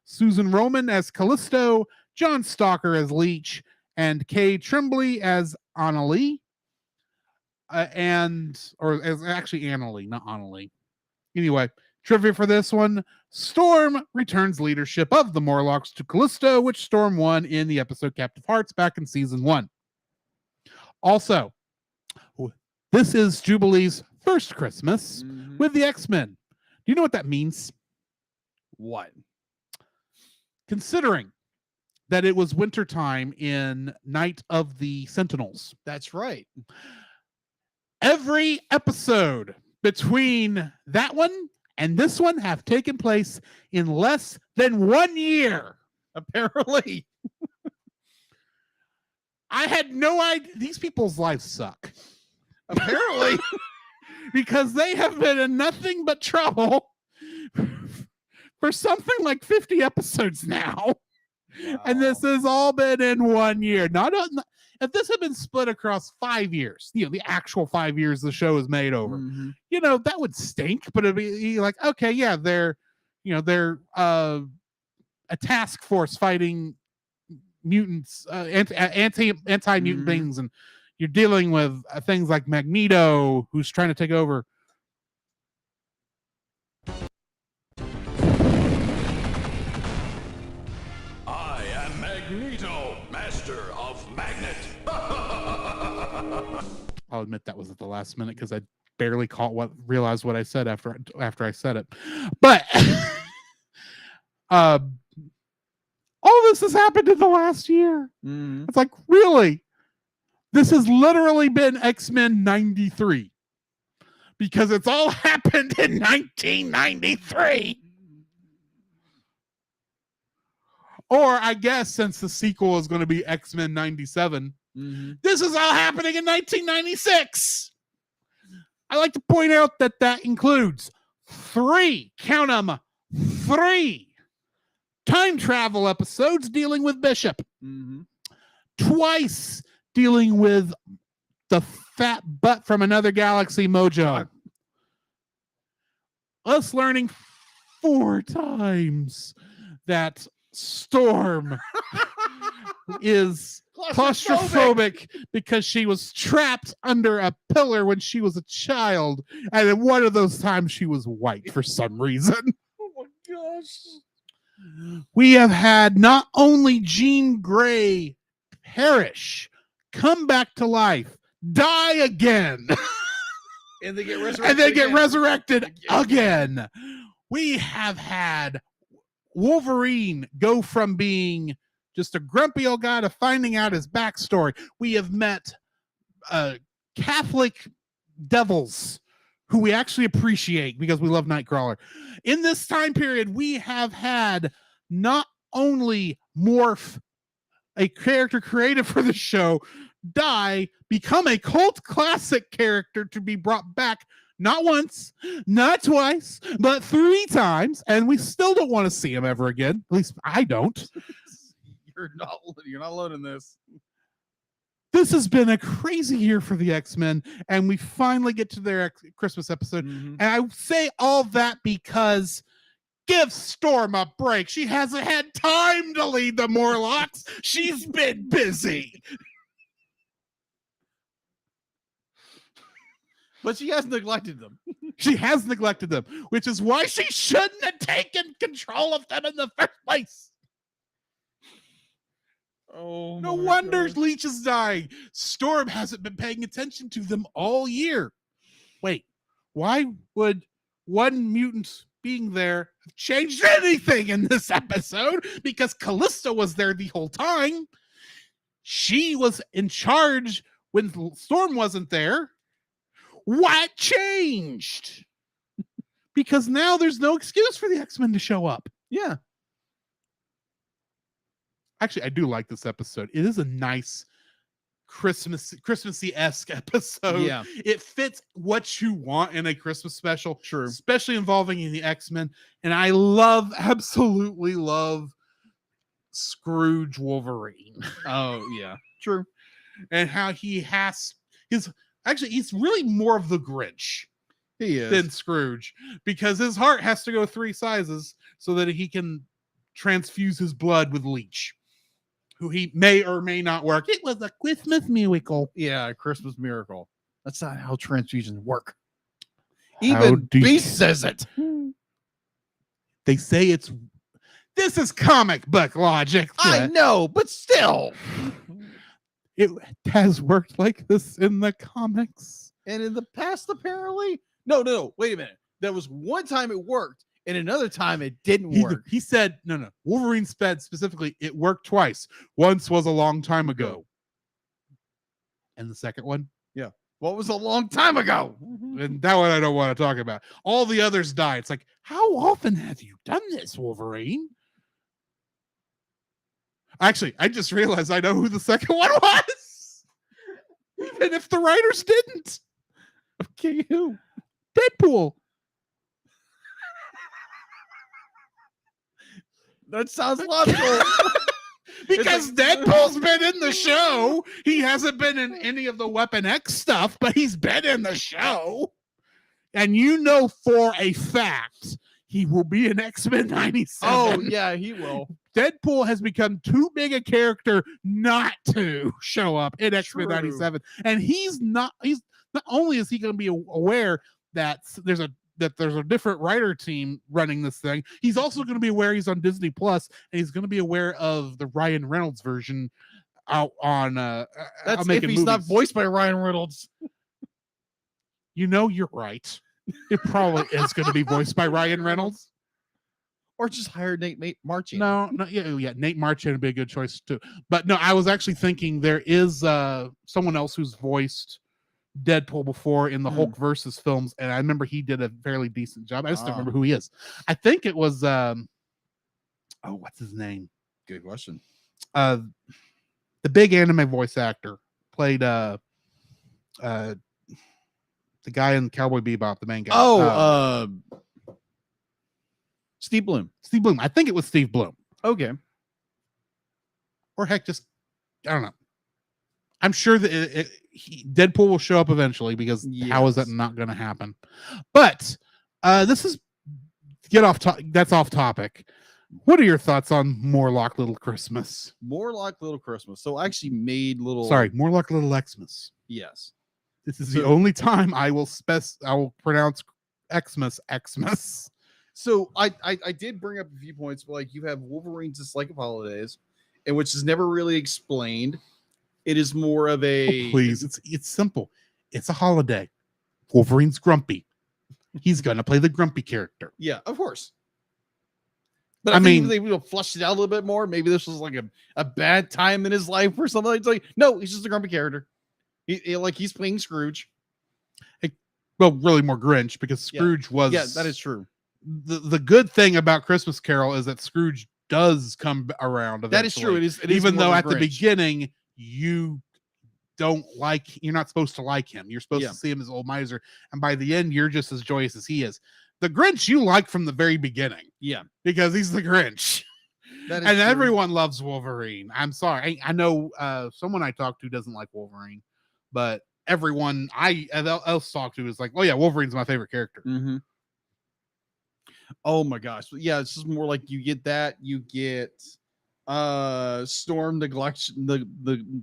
Susan Roman as Callisto, John Stalker as Leech, and Kay Tremblay as Annalie. Or as actually Annalie, not Annalie. Anyway, trivia for this one: Storm returns leadership of the Morlocks to Callisto, which Storm won in the episode Captive Hearts back in season 1. Also, this is Jubilee's first Christmas with the X-Men. Do you know what that means? What? Considering that it was wintertime in Night of the Sentinels. That's right. Every episode between that one and this one have taken place in less than 1 year. Apparently. I had no idea. These people's lives suck. Apparently. Because they have been in nothing but trouble for something like 50 episodes now. Wow. And this has all been in 1 year. If this had been split across 5 years, the actual 5 years the show is made over, that would stink. But it'd be like, okay, yeah, they're a task force fighting mutants, anti-mutant beings, and you're dealing with things like Magneto, who's trying to take over. I am Magneto, master of magnet. I'll admit that was at the last minute because I barely realized what I said after I said it. But all this has happened in the last year. It's like, really? This has literally been X-Men 93 because it's all happened in 1993. Or I guess since the sequel is going to be X-Men 97, this is all happening in 1996. I like to point out that includes 3, count them, 3 time travel episodes dealing with Bishop. Mm-hmm. Twice dealing with the fat butt from another galaxy, Mojo. Us learning 4 times that Storm is claustrophobic because she was trapped under a pillar when she was a child, and in one of those times she was white for some reason. Oh my gosh. We have had not only Jean Grey perish, come back to life, die again, And they get resurrected. and then get resurrected again. We have had Wolverine go from being just a grumpy old guy to finding out his backstory. We have met Catholic devils who we actually appreciate because we love Nightcrawler. In this time period, we have had not only Morph, a character created for the show, die, become a cult classic character to be brought back not once, not twice, but 3 times, and we still don't want to see him ever again. At least I don't. You're not alone in this. This has been a crazy year for the X-Men, and we finally get to their Christmas episode. Mm-hmm. And I say all that because give Storm a break. She hasn't had time to lead the Morlocks. She's been busy. But she has neglected them. She has neglected them, which is why she shouldn't have taken control of them in the first place. Oh, no wonder Leech is dying. Storm hasn't been paying attention to them all year. Wait, why would one mutant being there have changed anything in this episode? Because Callisto was there the whole time. She was in charge when Storm wasn't there. What changed? Because now there's no excuse for the X-Men to show up. Yeah. Actually, I do like this episode. It is a nice Christmassy-esque episode. Yeah. It fits what you want in a Christmas special. True. Especially involving the X-Men. And I absolutely love Scrooge Wolverine. Oh, yeah. True. And how he has he's really more of the Grinch. He is. Than Scrooge. Because his heart has to go 3 sizes so that he can transfuse his blood with Leech, who he may or may not work. It was a Christmas miracle. Yeah, a Christmas miracle. That's not how transfusions work. Even Beast says it. They say this is comic book logic. I know, but still. It has worked like this in the comics. And in the past, apparently. No, wait a minute. There was one time it worked, and another time it didn't work. He said, no. Wolverine said specifically, it worked twice. Once was a long time ago. And the second one? Yeah. What was a long time ago? And that one I don't want to talk about. All the others died. It's like, how often have you done this, Wolverine? Actually, I just realized I know who the second one was. Even if the writers didn't. Okay, who? Deadpool. That sounds logical. Because Deadpool's been in the show. He hasn't been in any of the Weapon X stuff, but he's been in the show. And you know for a fact he will be in X-Men 97. Oh, yeah, he will. Deadpool has become too big a character not to show up in X-Men 97. And he's not only is he going to be aware that there's a different writer team running this thing, he's also going to be aware he's on Disney Plus, and he's going to be aware of the Ryan Reynolds version out on that's if he's not voiced by Ryan Reynolds. You know, you're right. It probably is going to be voiced by Ryan Reynolds. Or just hire Nate Marchand. No, yeah, Nate Marchand would be a good choice too. But no, I was actually thinking there is someone else who's voiced Deadpool before in the Hulk versus films, and I remember he did a fairly decent job. I just don't remember who he is. I think it was what's his name? Good question. The big anime voice actor played the guy in Cowboy Bebop, the main guy. Steve Bloom. Steve Bloom. I think it was Steve Bloom. Okay. Or heck, just I don't know. I'm sure that Deadpool will show up eventually because how is that not going to happen? But this is that's off topic. What are your thoughts on Morlock Little Christmas? Morlock Little Christmas. So I actually made little. Sorry, Morlock Little Xmas. Yes. This is the only time I will pronounce Xmas. So I did bring up a few points, but like you have Wolverine's Dislike of Holidays, and which is never really explained. It is more of a please. It's simple. It's a holiday. Wolverine's grumpy. He's gonna play the grumpy character. Yeah, of course. But I mean, they will flush it out a little bit more. Maybe this was like a bad time in his life or something. It's like, no, he's just a grumpy character. He's playing Scrooge. Well, really more Grinch because Scrooge was. Yeah, that is true. The good thing about Christmas Carol is that Scrooge does come around eventually. That is true. It is even though at the beginning you're not supposed to like him. You're supposed to see him as old miser, and by the end you're just as joyous as he is. The Grinch you like from the very beginning. Yeah, because he's the Grinch. And true. Everyone loves Wolverine. I'm sorry. I know someone I talked to doesn't like Wolverine, but everyone else talked to is like, oh yeah, Wolverine's my favorite character. Mm-hmm. Oh my gosh. Yeah, it's just more like you get that. You get Storm neglection,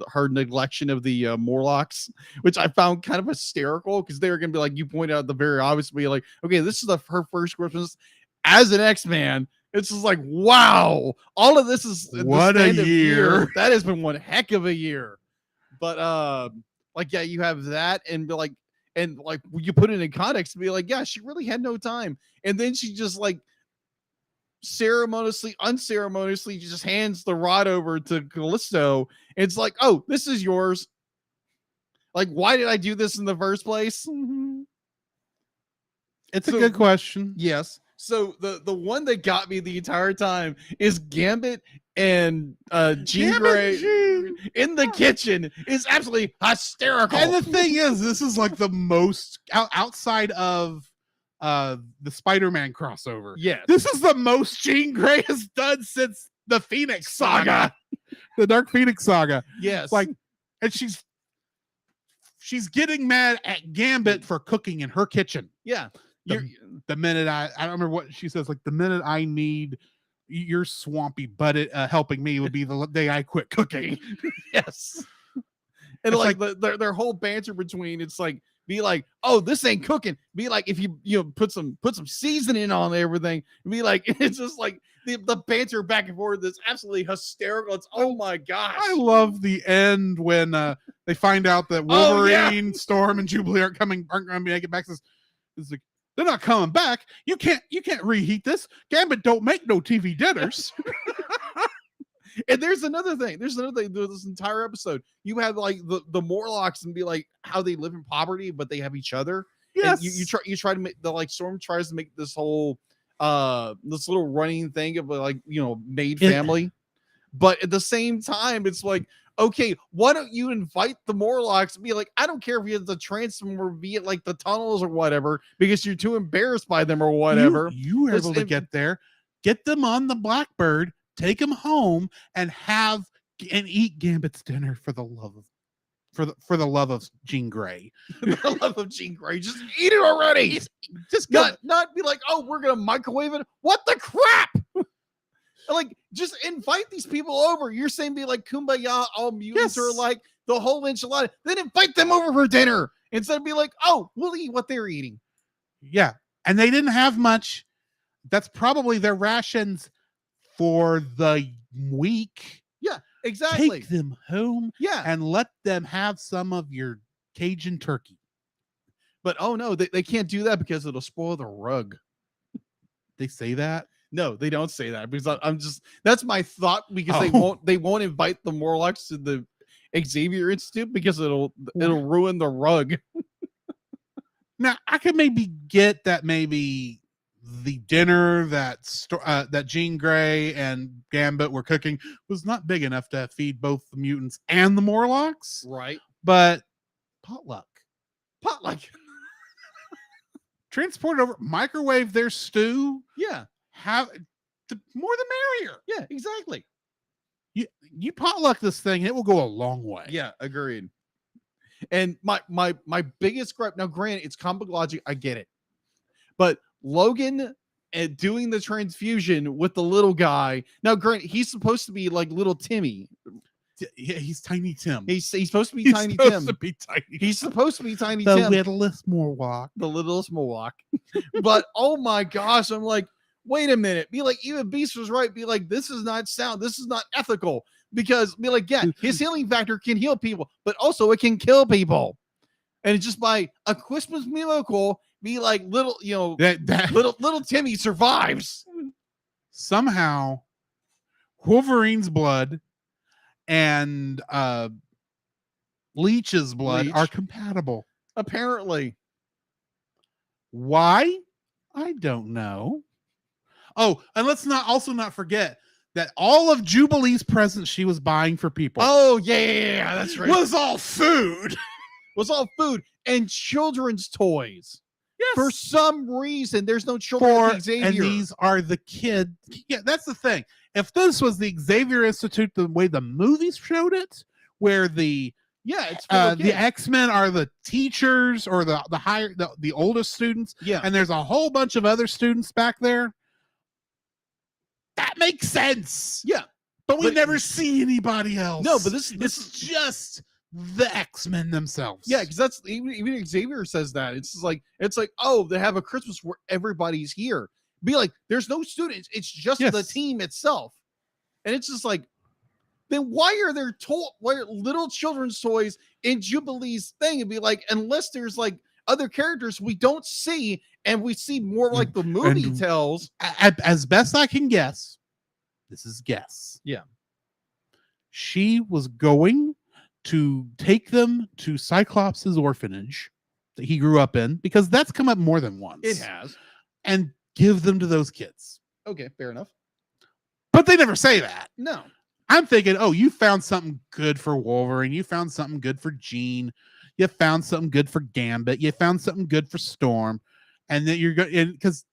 her neglection of the Morlocks, which I found kind of hysterical because they were gonna be like, you point out the very obvious, be like, okay, this is her first Christmas as an X-Man. It's just like, wow, all of this is what a year. That has been one heck of a year. But like, yeah, you have that, and be like, and like you put it in context to be like, yeah, she really had no time, and then she just like unceremoniously just hands the rod over to Callisto. It's like, oh, this is yours. Like, why did I do this in the first place? It's a good question. Yes. So the one that got me the entire time is Gambit and Jean Grey in the kitchen is absolutely hysterical. And the thing is, this is like the most outside of the Spider-Man crossover. Yes. This is the most Jean Grey has done since the Phoenix Saga. The Dark Phoenix Saga. Yes. Like, and she's getting mad at Gambit for cooking in her kitchen. Yeah. The minute I don't remember what she says, like the minute I need your swampy butt helping me would be the day I quit cooking. Yes. And like their whole banter between, it's like, be like, oh, this ain't cooking. Be like, if you put some seasoning on everything. Be like, it's just like the banter back and forth that's absolutely hysterical. It's, oh my gosh. I love the end when they find out that Wolverine, Storm, and Jubilee aren't going to make it back. It's like, they're not coming back. You can't reheat this. Gambit don't make no TV dinners. And there's another thing. This entire episode, you have like the Morlocks and be like how they live in poverty, but they have each other. Yes. And you try to make the like Storm tries to make this whole this little running thing of like, made family. But at the same time, it's like, okay, why don't you invite the Morlocks and be like, I don't care if you have to transform or be it like the tunnels or whatever, because you're too embarrassed by them or whatever. You were able to get there, get them on the Blackbird, take them home, and eat Gambit's dinner for the love of Jean Grey. The love of Jean Grey. Just eat it already. Just not be like, oh, we're gonna microwave it. What the crap? Like, just invite these people over. You're saying be like kumbaya, all mutants are like the whole enchilada. Then invite them over for dinner instead of be like, oh, we'll eat what they're eating. Yeah. And they didn't have much. That's probably their rations for the week. Yeah, exactly. Take them home. Yeah. And let them have some of your Cajun turkey. But oh no, they can't do that because it'll spoil the rug. They say that? No, they don't say that because that's my thought, because they won't invite the Morlocks to the Xavier Institute because it'll ruin the rug. Now I could maybe get that maybe the dinner that Jean Grey and Gambit were cooking was not big enough to feed both the mutants and the Morlocks. Right. But potluck. Potluck. Transport over, microwave their stew. Yeah. the more the merrier. Yeah, exactly. You potluck this thing, and it will go a long way. Yeah, agreed. And my biggest gripe, now granted, it's comic logic, I get it. But Logan doing the transfusion with the little guy. Now, granted, he's supposed to be like little Timmy. Yeah, he's Tiny Tim. He's supposed to be Tiny Tim. He's supposed to be Tiny the Tim. littlest Morlock. The littlest Morlock. But oh my gosh, I'm like, wait a minute. Be like, even Beast was right. Be like, this is not sound. This is not ethical. Because be like, yeah, his healing factor can heal people, but also it can kill people. And it's just by a Christmas miracle, be like little, little Timmy survives. Somehow Wolverine's blood and Leech's blood are compatible. Apparently. Why? I don't know. Oh, and let's not forget that all of Jubilee's presents she was buying for people. Oh, yeah, that's right. Was all food. Was all food and children's toys. Yes. For some reason, there's no children at Xavier. And these are the kids. Yeah, that's the thing. If this was the Xavier Institute, the way the movies showed it, where the X-Men are the teachers or the oldest students, and there's a whole bunch of other students back there, that makes sense. Yeah. But we never see anybody else. No, but this is just the X-Men themselves. Yeah, because that's even Xavier says that. It's like, oh, they have a Christmas where everybody's here. Be like, there's no students, it's just the team itself. And it's just like, then why are there little children's toys in Jubilee's thing? And be like, unless there's like other characters we don't see, and we see more like the movie tells. As best I can guess, this is guess. Yeah. She was going to take them to Cyclops' orphanage that he grew up in, because that's come up more than once. It has. And give them to those kids. Okay, fair enough. But they never say that. No. I'm thinking, oh, you found something good for Wolverine. You found something good for Jean. You found something good for Gambit. You found something good for Storm. And then you're going, because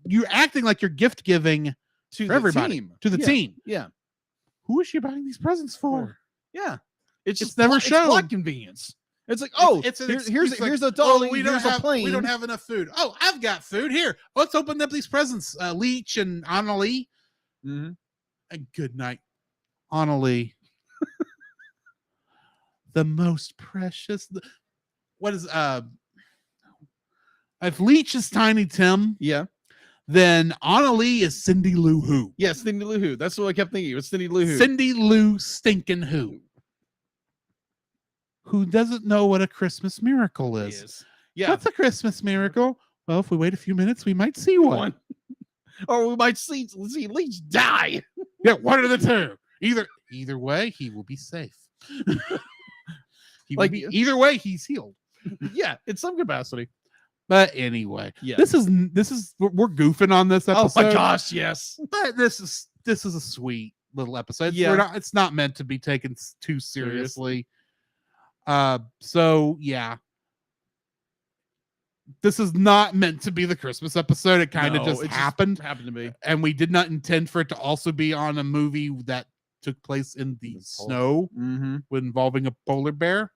you're acting like you're gift giving to everybody, to the team. Yeah. Who is she buying these presents for? Yeah. It's never shown. Plot convenience. It's like, oh, here's a dolly. We don't here's a plane. We don't have enough food. Oh, I've got food here. Let's open up these presents. Leech and Annalie. Mm-hmm. And good night, Annalie. The most precious. What is if Leech is Tiny Tim? Yeah. Then Annalie is Cindy Lou Who. Yeah, Cindy Lou Who. That's what I kept thinking. It was Cindy Lou Who. Cindy Lou Stinking Who doesn't know what a Christmas miracle is. Yeah. What's a Christmas miracle? Well, if we wait a few minutes, we might see one. Or we might see Leech die. Yeah, one of the two. Either way, he will be safe. Either way, he's healed. Yeah, in some capacity. But anyway, yeah. This is we're goofing on this episode. Oh my gosh, yes. But this is a sweet little episode. Yeah. It's not meant to be taken too seriously. So yeah. This is not meant to be the Christmas episode. It kind of just happened. Happened to be. And we did not intend for it to also be on a movie that took place in the snow involving a polar bear.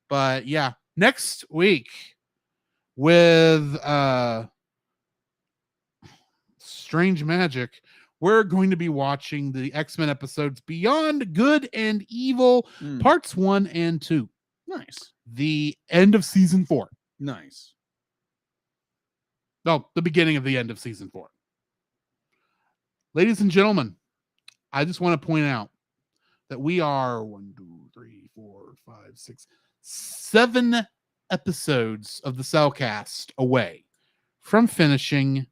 But yeah, next week with Strange Magic, we're going to be watching the X-Men episodes Beyond Good and Evil, parts 1 and 2. Nice. The end of season 4. Nice. No, the beginning of the end of season 4. Ladies and gentlemen, I just want to point out that we are 7 episodes of the Cellcast away from finishing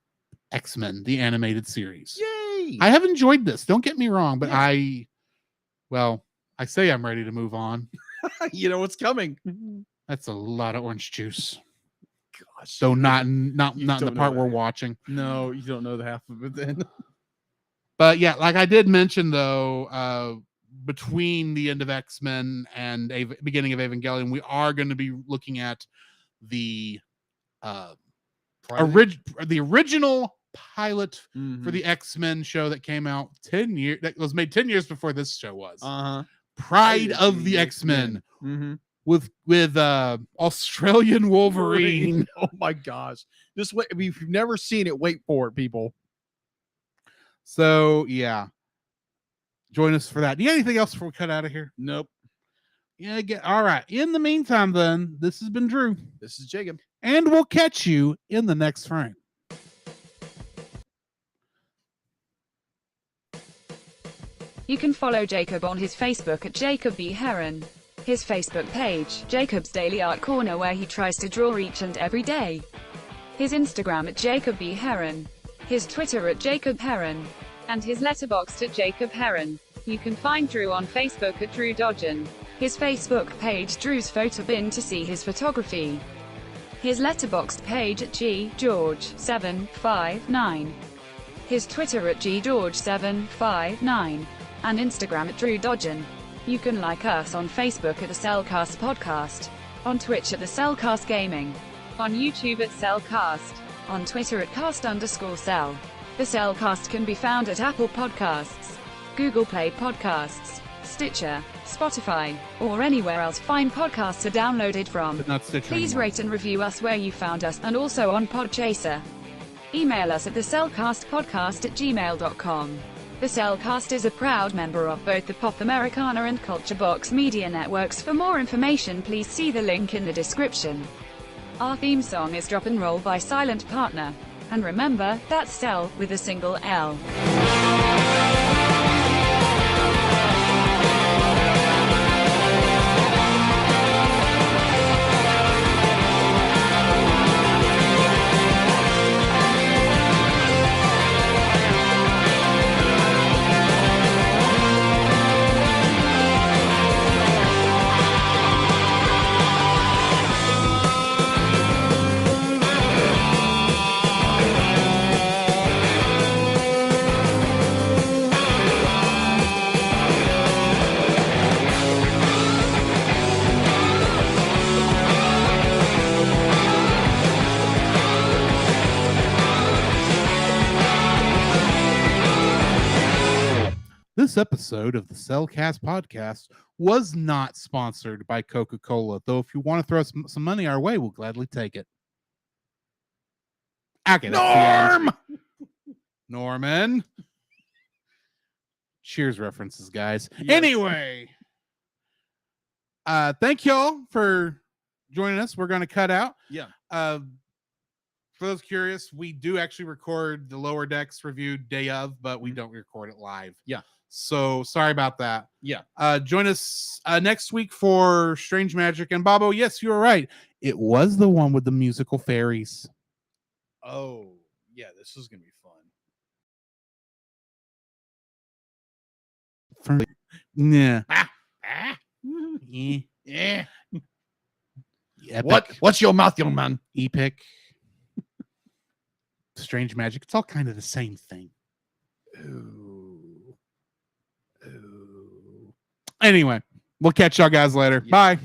X-Men, the animated series. Yay! I have enjoyed this. Don't get me wrong, but I say I'm ready to move on. You know what's coming. That's a lot of orange juice. Gosh. So not in the part we're watching. No, you don't know the half of it then. But yeah, like I did mention though, between the end of X-Men and beginning of Evangelion, we are going to be looking at the original pilot for the X-Men show that came out 10 years, that was made 10 years before this show was. Pride of the X-Men. With Australian Wolverine. Oh my gosh. Just wait. I mean, if you've never seen it, wait for it, people. So yeah. Join us for that. Do you have anything else before we cut out of here? Nope. Yeah, all right. In the meantime, then, this has been Drew. This is Jacob. And we'll catch you in the next frame. You can follow Jacob on his Facebook at Jacob B. Heron. His Facebook page, Jacob's Daily Art Corner, where he tries to draw each and every day. His Instagram at Jacob B. Heron. His Twitter at Jacob Heron. And his letterboxd at Jacob Heron. You can find Drew on Facebook at Drew Dodgen. His Facebook page, Drew's Photobin, to see his photography. His letterboxd page at GGeorge759. His Twitter at GGeorge759. And Instagram at Drew Dodgen. You can like us on Facebook at the Cellcast Podcast, on Twitch at the Cellcast Gaming, on YouTube at Cellcast, on Twitter at cast_cell. The Cellcast can be found at Apple Podcasts, Google Play Podcasts, Stitcher, Spotify, or anywhere else fine podcasts are downloaded from. But not Stitcher Please anymore. rate and review us where you found us, and also on Podchaser. Email us at thecellcastpodcast@gmail.com. The Cellcast is a proud member of both the Pop Americana and Culture Box media networks. For more information, please see the link in the description. Our theme song is Drop and Roll by Silent Partner. And remember, that's Cell with a single L. This episode of the Cellcast Podcast was not sponsored by Coca-Cola, though if you want to throw some money our way, we'll gladly take it. Okay, Norm! Norman. Cheers references, guys. Yes. Anyway, thank y'all for joining us. We're going to cut out. Yeah. For those curious, we do actually record the Lower Decks review day of, but we don't record it live. Yeah. So sorry about that. Yeah. Join us next week for Strange Magic. And Bobo, yes, you were right. It was the one with the musical fairies. Oh, yeah, this is going to be fun. Yeah. Yeah. Epic. What's your mouth, young man? Epic. Strange Magic. It's all kind of the same thing. Ooh. Anyway, we'll catch y'all guys later. Yeah. Bye.